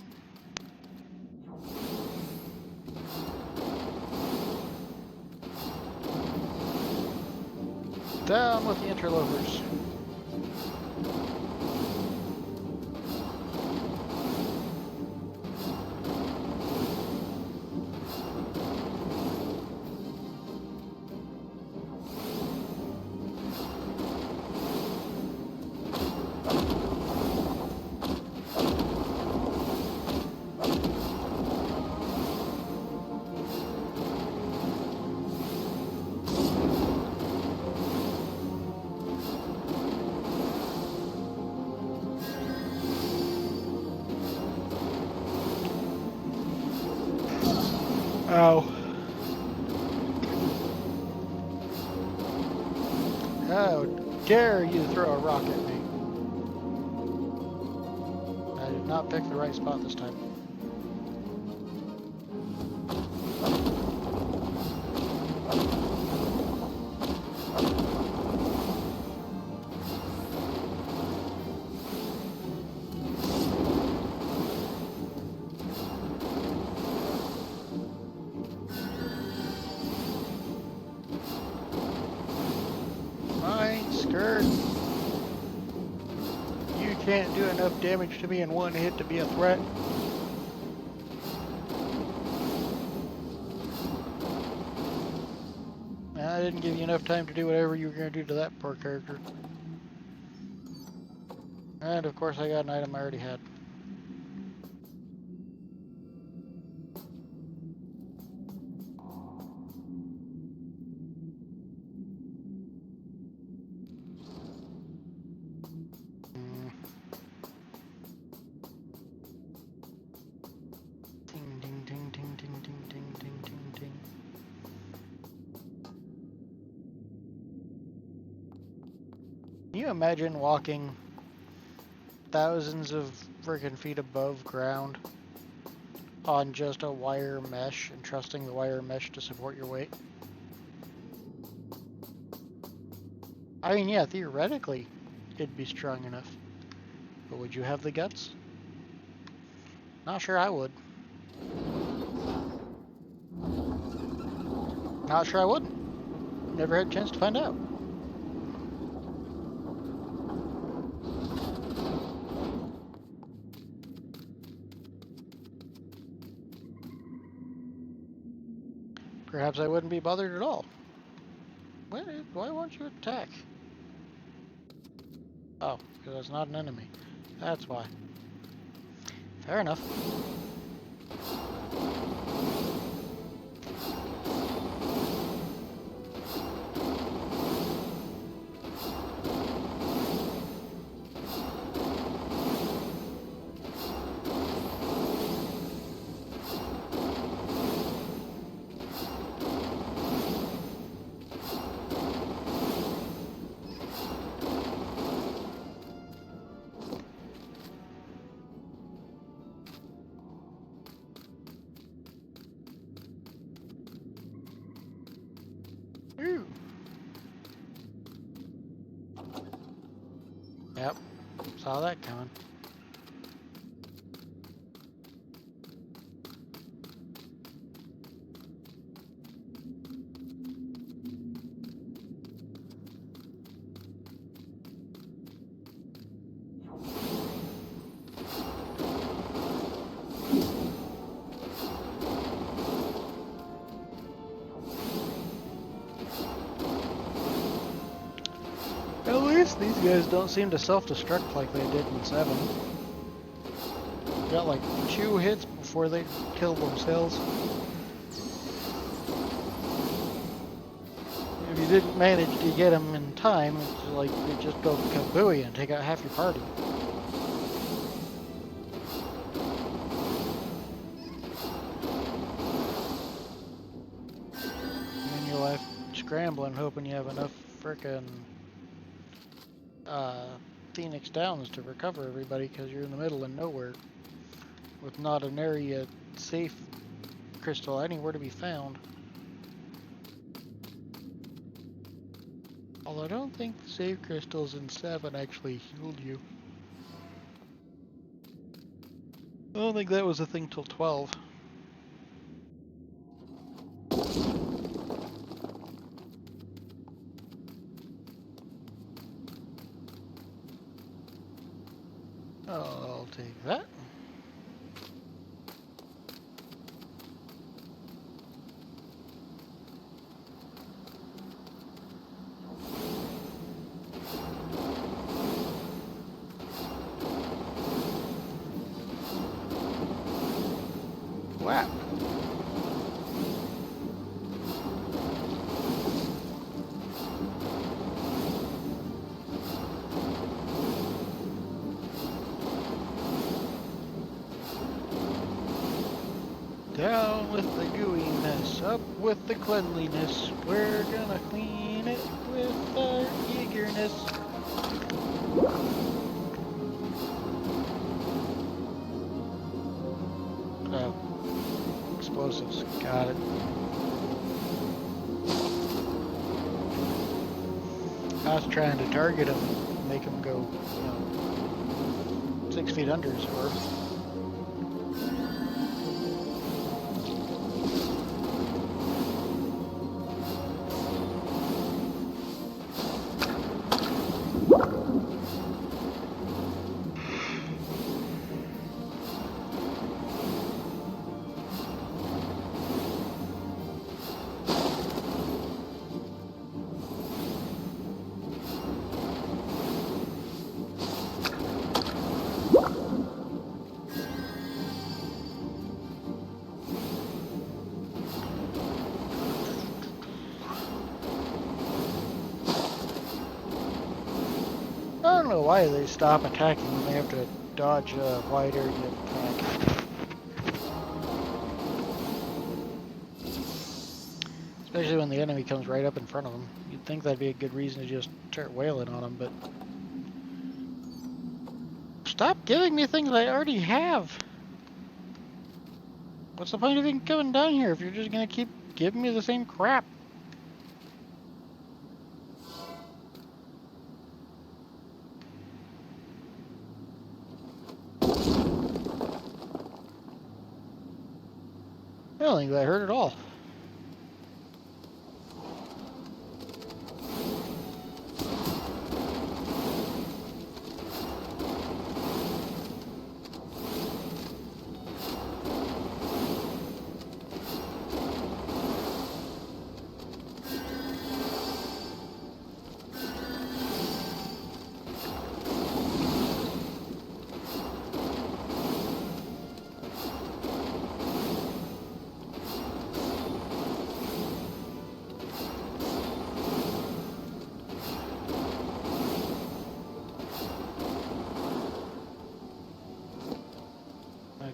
Down with the interlopers. Ow. How dare you throw a rock at me? I did not pick the right spot this time. Skirt. You can't do enough damage to me in one hit to be a threat. I didn't give you enough time to do whatever you were going to do to that poor character. And of course I got an item I already had. Can you imagine walking thousands of friggin' feet above ground on just a wire mesh and trusting the wire mesh to support your weight? I mean, yeah, theoretically it'd be strong enough, but would you have the guts? Not sure I would. Not sure I would. Never had a chance to find out. Perhaps I wouldn't be bothered at all. Why won't you attack? Oh, because it's not an enemy. That's why. Fair enough. Ooh. Yep, saw that coming. At least these guys don't seem to self-destruct like they did in 7. Got like 2 hits before they kill themselves. If you didn't manage to get them in time, it's like they just go kabooey and take out half your party. And then you're left scrambling, hoping you have enough frickin' Phoenix Downs to recover everybody because you're in the middle of nowhere with not an area safe crystal anywhere to be found. Although I don't think the save crystals in 7 actually healed you. I don't think that was a thing till 12. I'll take that. Wow. Down with the gooiness, up with the cleanliness. We're gonna clean it with our eagerness. Oh, explosives. Got it. I was trying to target them, make them go, 6 feet under his orb. I don't know why they stop attacking when they have to dodge a wide area attack. Especially when the enemy comes right up in front of them. You'd think that'd be a good reason to just start wailing on them, but... Stop giving me things I already have! What's the point of even coming down here if you're just gonna keep giving me the same crap? I don't think that hurt at all.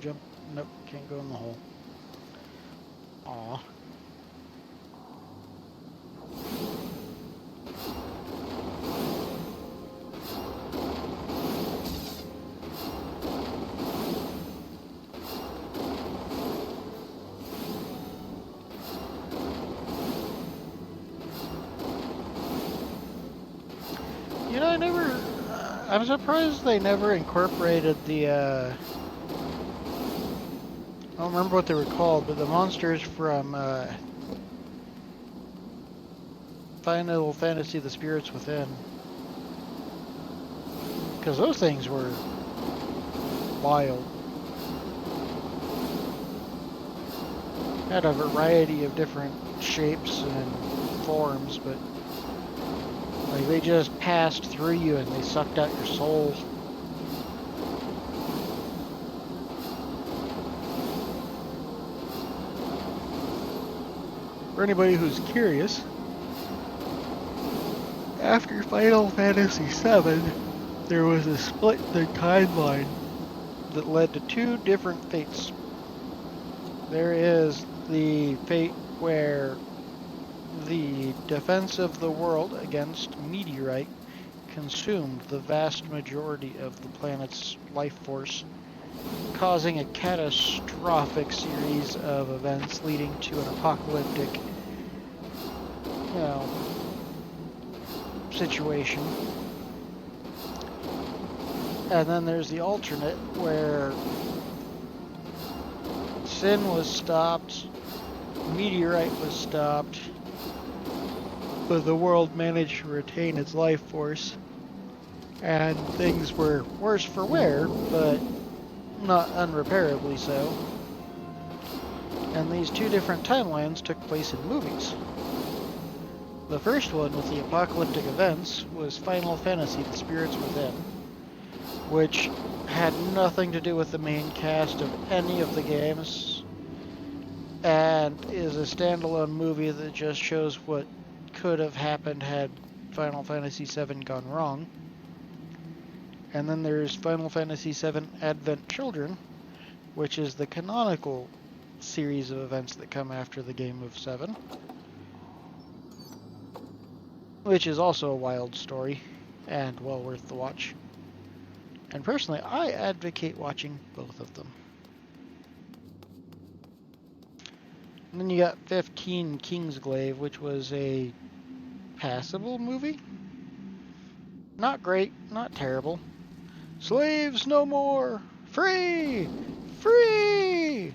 jump? Nope, can't go in the hole. Aw. You know, I'm surprised they never incorporated the, I don't remember what they were called, but the monsters from, Final Fantasy The Spirits Within. Because those things were wild. Had a variety of different shapes and forms, but like they just passed through you and they sucked out your soul. For anybody who's curious, after Final Fantasy VII, there was a split in the timeline that led to two different fates. There is the fate where the defense of the world against meteorite consumed the vast majority of the planet's life force, causing a catastrophic series of events leading to an apocalyptic, situation. And then there's the alternate where Sin was stopped, meteorite was stopped, but the world managed to retain its life force, and things were worse for wear, but not unrepairably so. And these two different timelines took place in movies. The first one with the apocalyptic events was Final Fantasy The Spirits Within, which had nothing to do with the main cast of any of the games, and is a standalone movie that just shows what could have happened had Final Fantasy VII gone wrong. And then there's Final Fantasy VII Advent Children, which is the canonical series of events that come after the game of 7, which is also a wild story and well worth the watch. And personally, I advocate watching both of them. And then you got 15 Kingsglaive, which was a passable movie. Not great, not terrible. Slaves no more! Free! Free!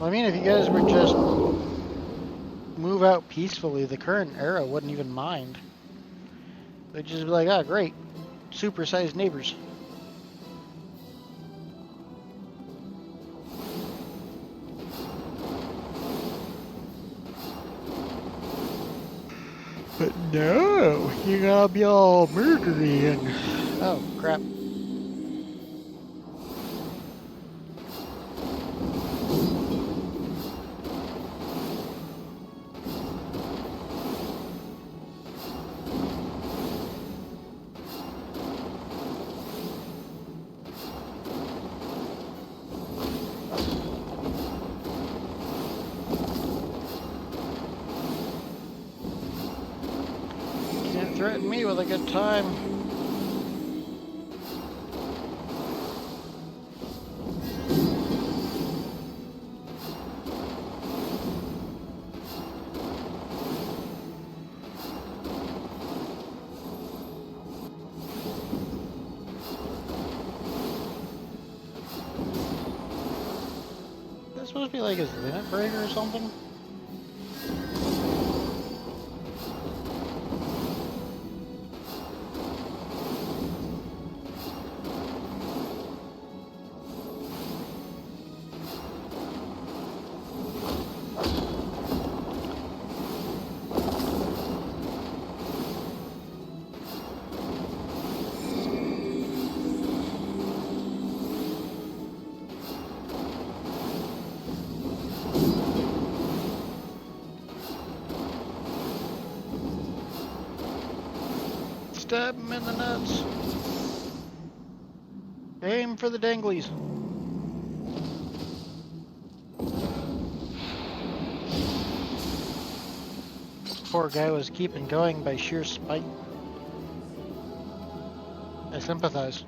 I mean, if you guys would just move out peacefully, the current era wouldn't even mind. They'd just be like, ah, great. Supersized neighbors. But no, you gotta be all murdery and... Oh, crap. Threaten me with a good time. Is that supposed to be like his limit breaker or something? Stab him in the nuts. Aim for the danglies. Poor guy was keeping going by sheer spite. I sympathize.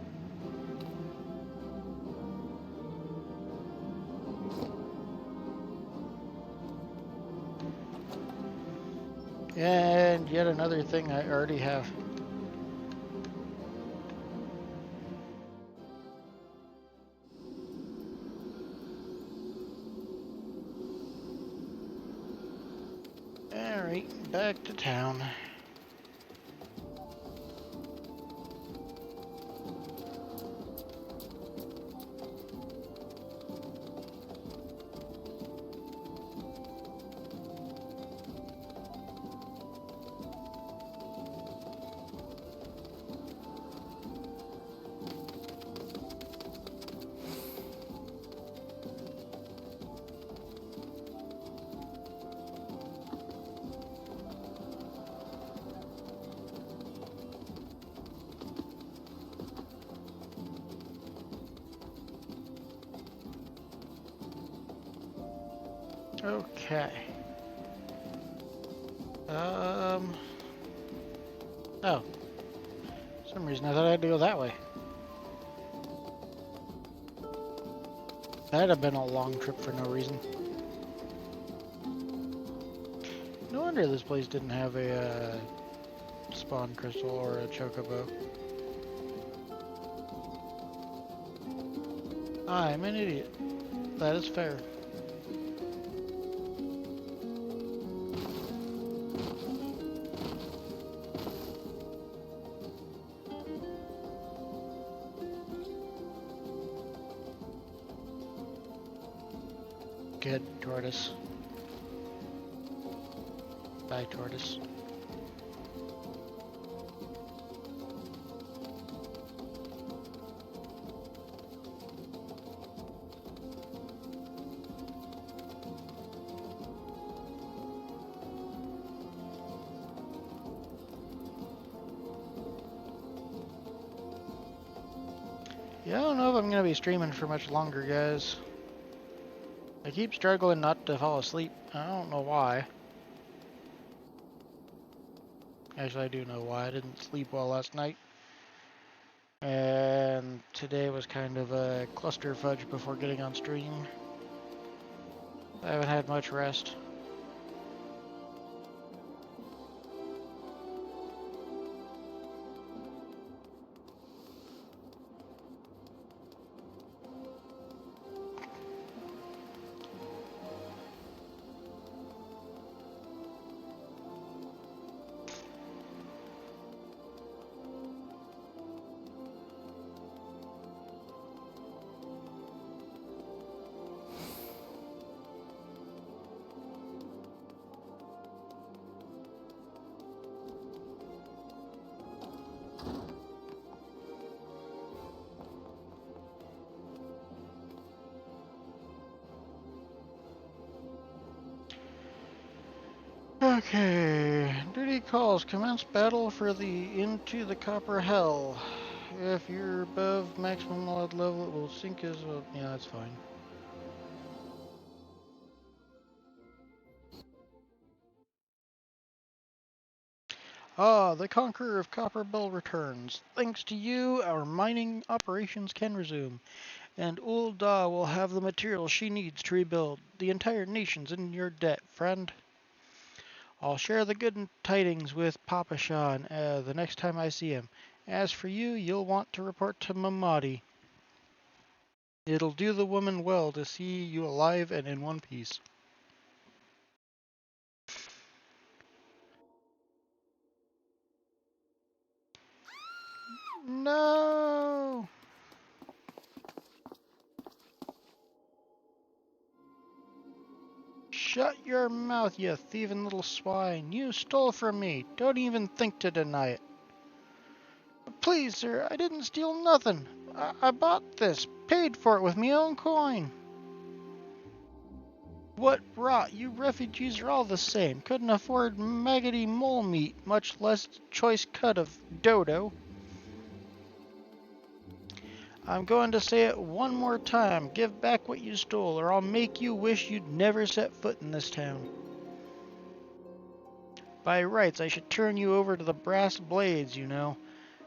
And yet another thing I already have. Alright, back to town. Okay. Oh. For some reason I thought I had to go that way. That'd have been a long trip for no reason. No wonder this place didn't have a spawn crystal or a chocobo. I'm an idiot. That is fair. Good, tortoise. Bye, tortoise. Yeah, I don't know if I'm going to be streaming for much longer, guys. I keep struggling not to fall asleep. I don't know why. Actually, I do know why. I didn't sleep well last night. And today was kind of a cluster fudge before getting on stream. I haven't had much rest. Okay, duty calls. Commence battle for the Into the Copper Hell. If you're above maximum mod level, it will sink as well. Yeah, that's fine. Ah, the Conqueror of Copperbell returns. Thanks to you, our mining operations can resume, and Ul'dah will have the materials she needs to rebuild. The entire nation's in your debt, friend. I'll share the good tidings with Papa Sean the next time I see him. As for you, you'll want to report to Mamadi. It'll do the woman well to see you alive and in one piece. No! Shut your mouth, you thieving little swine. You stole from me. Don't even think to deny it. Please, sir, I didn't steal nothing. I bought this, paid for it with me own coin. What rot! You refugees are all the same. Couldn't afford maggoty mole meat, much less choice cut of dodo. I'm going to say it one more time. Give back what you stole, or I'll make you wish you'd never set foot in this town. By rights, I should turn you over to the brass blades, you know.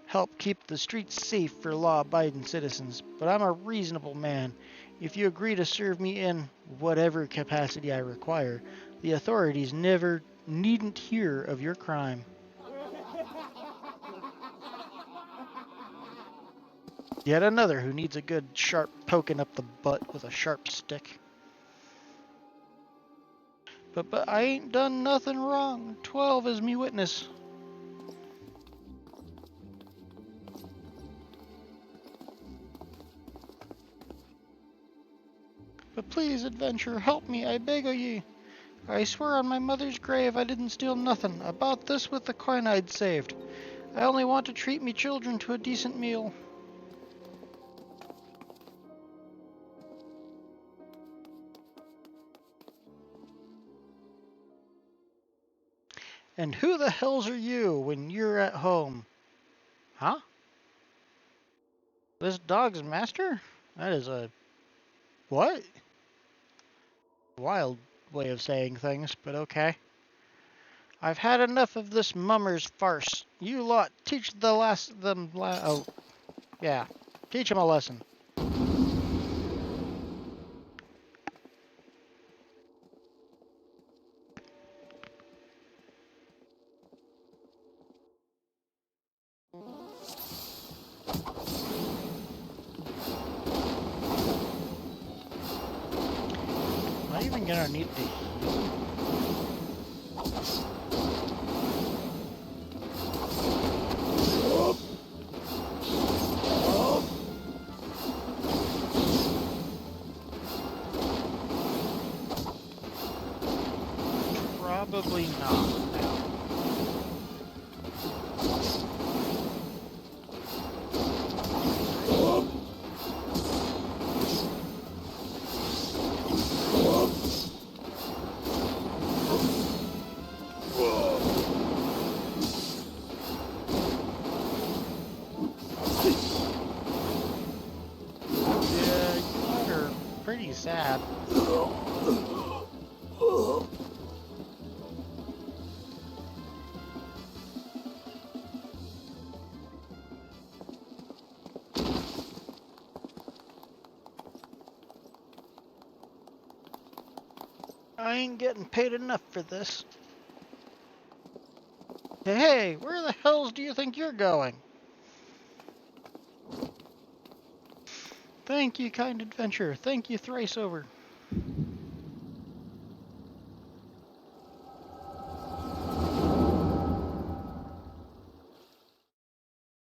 Help keep the streets safe for law-abiding citizens. But I'm a reasonable man. If you agree to serve me in whatever capacity I require, the authorities never needn't hear of your crime. Yet another who needs a good sharp poking up the butt with a sharp stick. But I ain't done nothing wrong. 12 is me witness. But please, adventure, help me, I beg o' ye. I swear on my mother's grave I didn't steal nothing. I bought this with the coin I'd saved. I only want to treat me children to a decent meal. And who the hells are you when you're at home? Huh? This dog's master? That is a... what? Wild way of saying things, but okay. I've had enough of this mummer's farce. You lot, teach oh, yeah. Teach him a lesson. Am I even gonna need to heal? Probably not. Yeah, you are pretty sad. I ain't getting paid enough for this. Hey, where the hells do you think you're going? Thank you, kind adventurer. Thank you thrice over.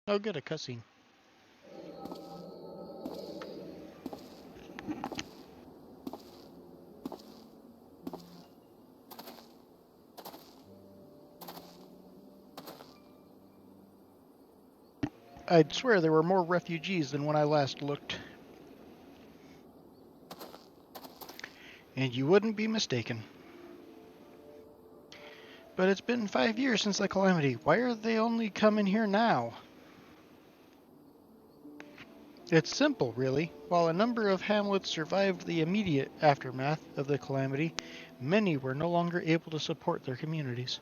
Oh, good, a cutscene. I'd swear there were more refugees than when I last looked. And you wouldn't be mistaken. But it's been 5 years since the calamity. Why are they only coming here now? It's simple, really. While a number of hamlets survived the immediate aftermath of the calamity, many were no longer able to support their communities.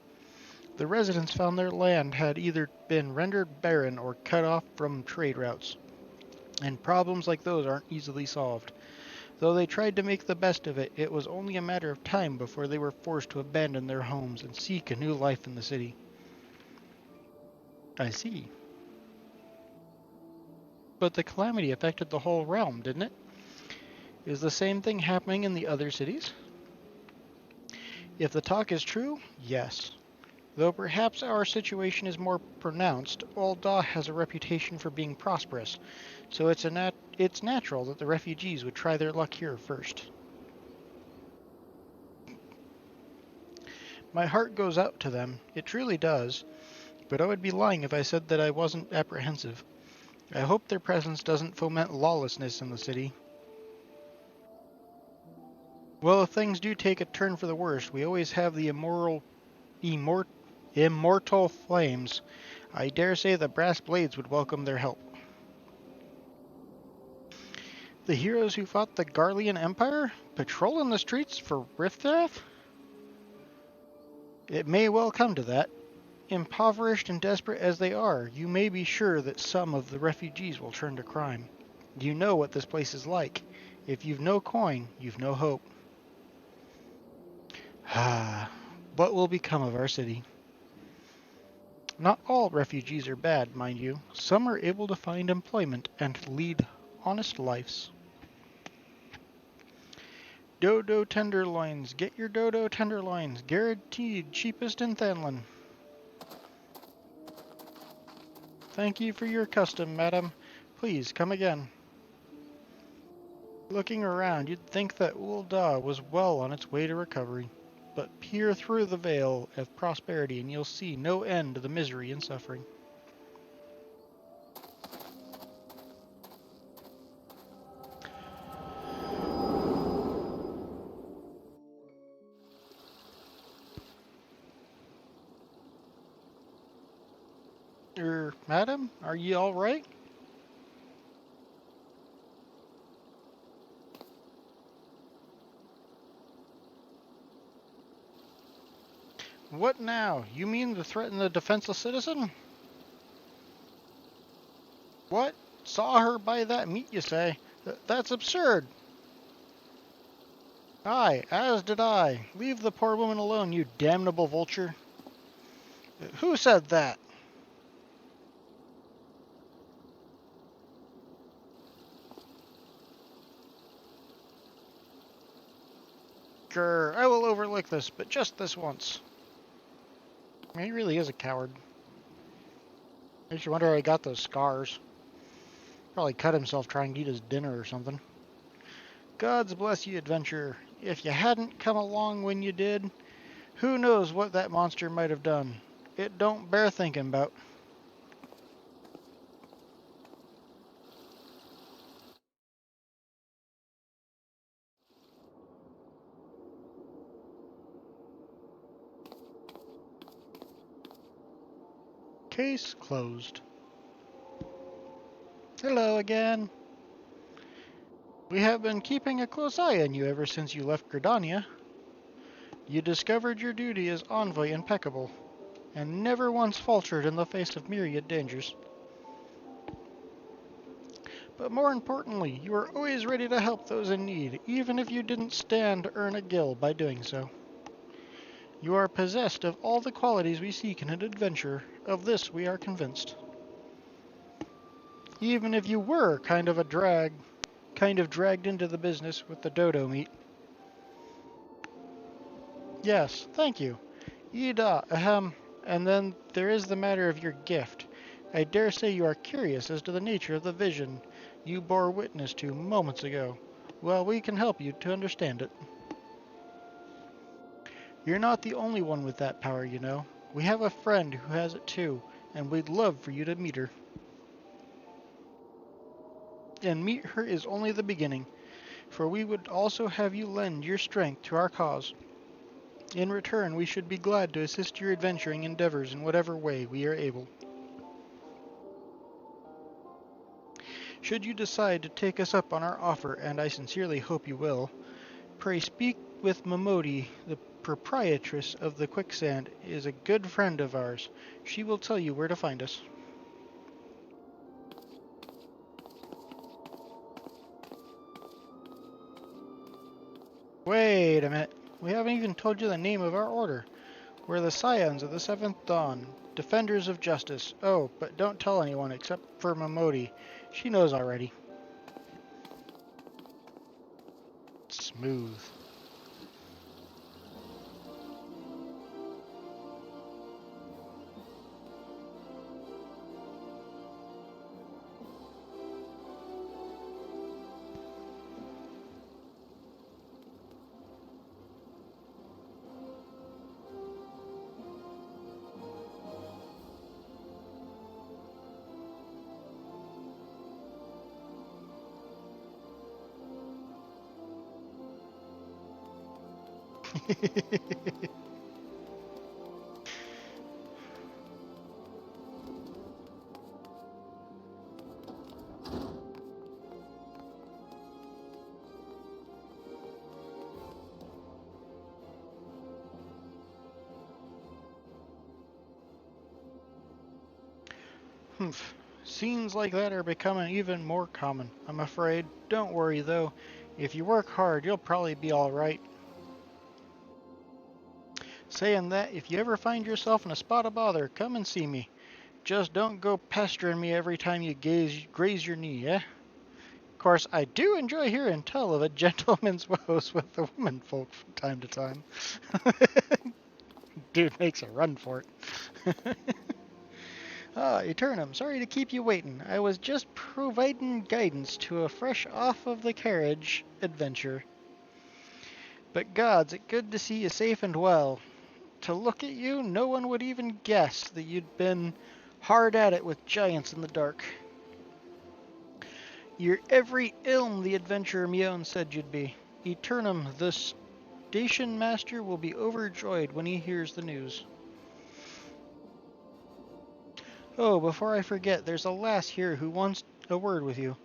The residents found their land had either been rendered barren or cut off from trade routes. And problems like those aren't easily solved. Though they tried to make the best of it, it was only a matter of time before they were forced to abandon their homes and seek a new life in the city. I see. But the calamity affected the whole realm, didn't it? Is the same thing happening in the other cities? If the talk is true, yes. Though perhaps our situation is more pronounced, Ul'dah has a reputation for being prosperous, so it's natural that the refugees would try their luck here first. My heart goes out to them, it truly does, but I would be lying if I said that I wasn't apprehensive. I hope their presence doesn't foment lawlessness in the city. Well, if things do take a turn for the worse, we always have the immortal flames. I dare say the brass blades would welcome their help. The heroes who fought the Garlean Empire? Patrolling the streets for riffraff? It may well come to that. Impoverished and desperate as they are, you may be sure that some of the refugees will turn to crime. You know what this place is like. If you've no coin, you've no hope. Ah, what will become of our city? Not all refugees are bad, mind you. Some are able to find employment and lead honest lives. Dodo tenderloins. Get your dodo tenderloins. Guaranteed cheapest in Thanlin. Thank you for your custom, madam. Please come again. Looking around, you'd think that Ul'dah was well on its way to recovery. But peer through the veil of prosperity and you'll see no end to the misery and suffering. Madam, are ye all right? What now? You mean to threaten the defenseless citizen? What? Saw her buy that meat, you say? That's absurd. Aye, as did I. Leave the poor woman alone, you damnable vulture. Who said that? Grr, I will overlook this, but just this once. I mean, he really is a coward. Makes you wonder how he got those scars. Probably cut himself trying to eat his dinner or something. Gods bless you, adventurer. If you hadn't come along when you did, who knows what that monster might have done. It don't bear thinking about. Case closed. Hello again. We have been keeping a close eye on you ever since you left Gridania. You discovered your duty as envoy impeccable, and never once faltered in the face of myriad dangers. But more importantly, you were always ready to help those in need, even if you didn't stand to earn a gil by doing so. You are possessed of all the qualities we seek in an adventurer. Of this we are convinced. Even if you were kind of dragged into the business with the dodo meat. Yes, thank you. Ida, ahem. And then there is the matter of your gift. I dare say you are curious as to the nature of the vision you bore witness to moments ago. Well, we can help you to understand it. You're not the only one with that power, you know. We have a friend who has it too, and we'd love for you to meet her. And meet her is only the beginning, for we would also have you lend your strength to our cause. In return, we should be glad to assist your adventuring endeavors in whatever way we are able. Should you decide to take us up on our offer, and I sincerely hope you will, pray speak with Momodi, the proprietress of the Quicksand is a good friend of ours. She will tell you where to find us. Wait a minute. We haven't even told you the name of our order. We're the Scions of the Seventh Dawn, Defenders of Justice. Oh, but don't tell anyone except for Momodi. She knows already. Smooth. Humph. Scenes like that are becoming even more common, I'm afraid. Don't worry, though. If you work hard, you'll probably be alright. Saying that, if you ever find yourself in a spot of bother, come and see me. Just don't go pestering me every time you graze your knee, eh? Of course, I do enjoy hearing tell of a gentleman's woes with the women folk from time to time. Dude makes a run for it. Ah, Eternum, sorry to keep you waiting. I was just providing guidance to a fresh off of the carriage adventure. But gods, it's good to see you safe and well. To look at you, no one would even guess that you'd been hard at it with giants in the dark. You're every ilm the adventurer Mion said you'd be. Eternum, the station master, will be overjoyed when he hears the news. Oh, before I forget, there's a lass here who wants a word with you.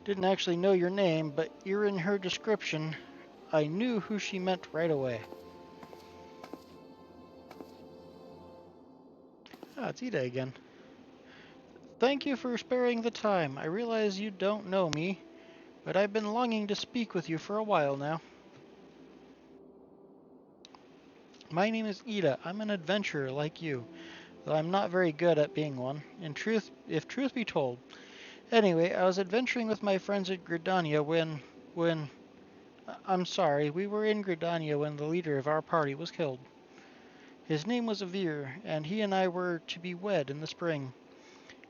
Didn't actually know your name, but hearing her description, I knew who she meant right away. Ah, it's Ida again. Thank you for sparing the time. I realize you don't know me, but I've been longing to speak with you for a while now. My name is Ida. I'm an adventurer like you, though I'm not very good at being one. If truth be told. Anyway, I was adventuring with my friends at Gridania when I'm sorry, we were in Gridania when the leader of our party was killed. His name was Avir, and he and I were to be wed in the spring.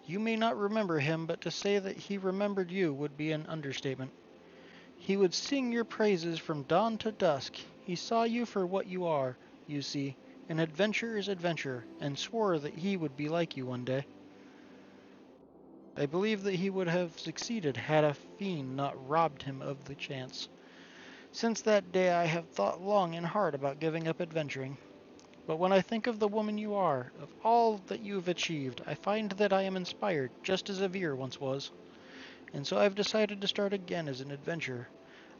You may not remember him, but to say that he remembered you would be an understatement. He would sing your praises from dawn to dusk. He saw you for what you are, you see, an adventurer's adventurer, and swore that he would be like you one day. I believe that he would have succeeded had a fiend not robbed him of the chance. Since that day I have thought long and hard about giving up adventuring. But when I think of the woman you are, of all that you have achieved, I find that I am inspired, just as Avir once was. And so I've decided to start again as an adventurer.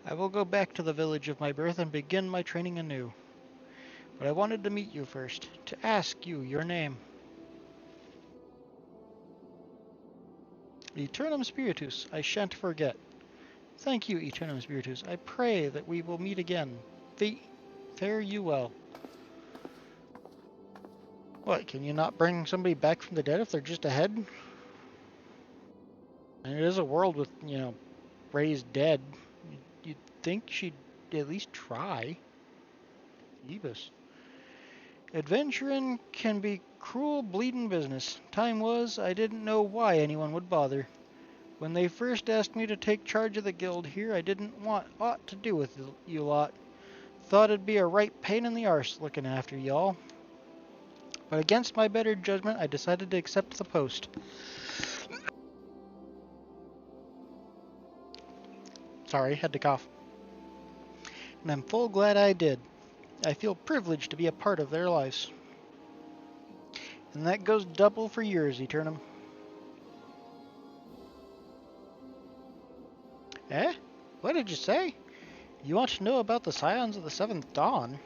I will go back to the village of my birth and begin my training anew. But I wanted to meet you first, to ask you your name. Eternum Spiritus, I shan't forget. Thank you, Eternum Spiritus. I pray that we will meet again. Fare you well. What, can you not bring somebody back from the dead if they're just ahead? And it is a world with, raised dead. You'd think she'd at least try. Ebus. Adventuring can be cruel bleeding business. Time was, I didn't know why anyone would bother. When they first asked me to take charge of the guild here, I didn't want aught to do with you lot. Thought it'd be a right pain in the arse looking after y'all. But against my better judgment, I decided to accept the post. Sorry, had to cough. And I'm full glad I did. I feel privileged to be a part of their lives. And that goes double for yours, Eternum. Eh? What did you say? You want to know about the Scions of the Seventh Dawn?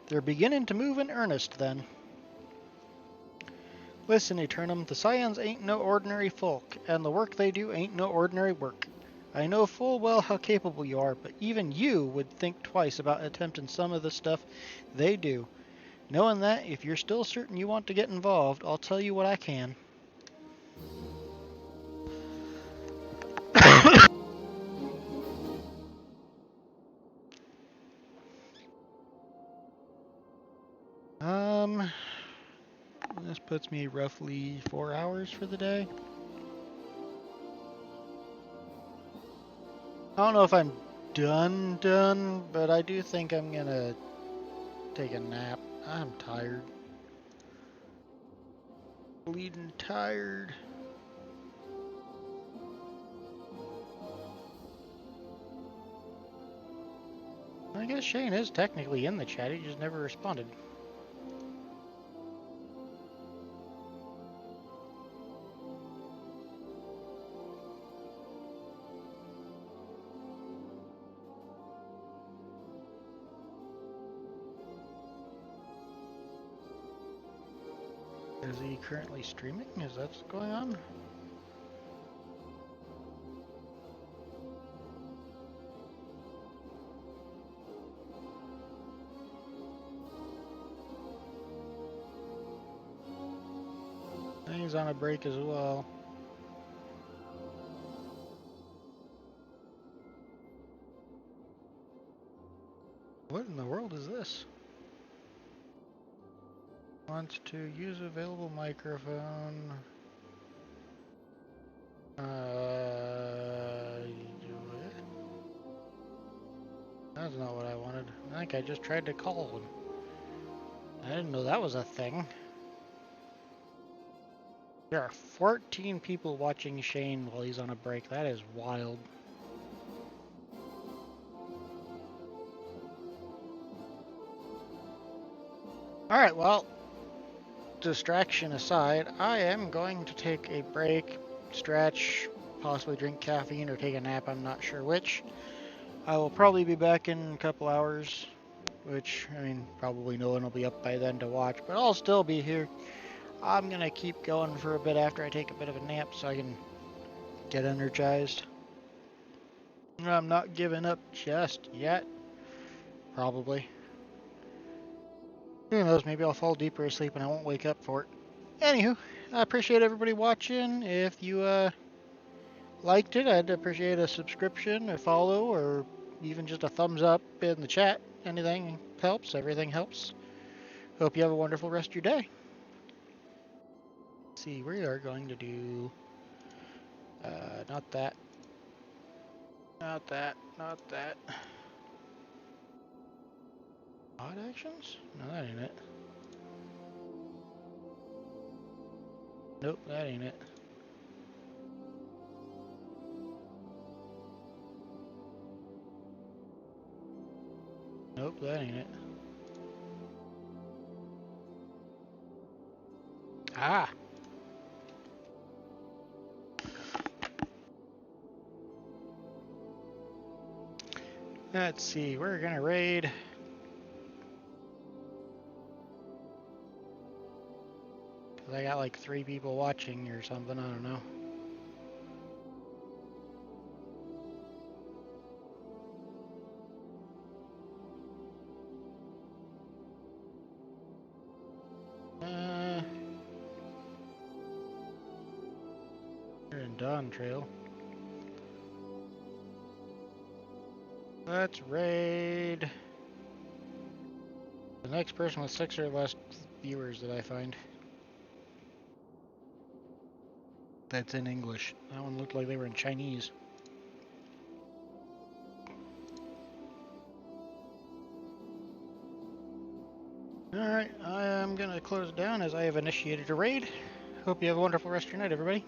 They're beginning to move in earnest, then. Listen, Eternum, the Scions ain't no ordinary folk, and the work they do ain't no ordinary work. I know full well how capable you are, but even you would think twice about attempting some of the stuff they do. Knowing that, if you're still certain you want to get involved, I'll tell you what I can. This puts me roughly 4 hours for the day. I don't know if I'm done, but I do think I'm gonna take a nap. I'm tired. Bleeding tired. guess Shane is technically in the chat, he just never responded. Is he currently streaming? Is that what's going on? He's on a break as well. What in the world is this? Wants to use available microphone. That's not what I wanted. I think I just tried to call him. I didn't know that was a thing. There are 14 people watching Shane while he's on a break. That is wild. Alright, well, distraction aside, I am going to take a break, stretch, possibly drink caffeine or take a nap, I'm not sure which. I will probably be back in a couple hours, which, I mean, probably no one will be up by then to watch, but I'll still be here. I'm gonna keep going for a bit after I take a bit of a nap so I can get energized. I'm not giving up just yet. Probably. Who knows, maybe I'll fall deeper asleep and I won't wake up for it. Anywho, I appreciate everybody watching. If you liked it, I'd appreciate a subscription, a follow, or even just a thumbs up in the chat. Anything helps, everything helps. Hope you have a wonderful rest of your day. Let's see, we are going to do... not that. Not that. Not that. Odd actions? No, that ain't it. Nope, that ain't it. Nope, that ain't it. Ah! Let's see, we're gonna raid. I got like 3 people watching or something, I don't know. We're in Dawn Trail. Let's raid the next person with 6 or less viewers that I find. That's in English. That one looked like they were in Chinese. Alright, I am going to close down as I have initiated a raid. Hope you have a wonderful rest of your night, everybody.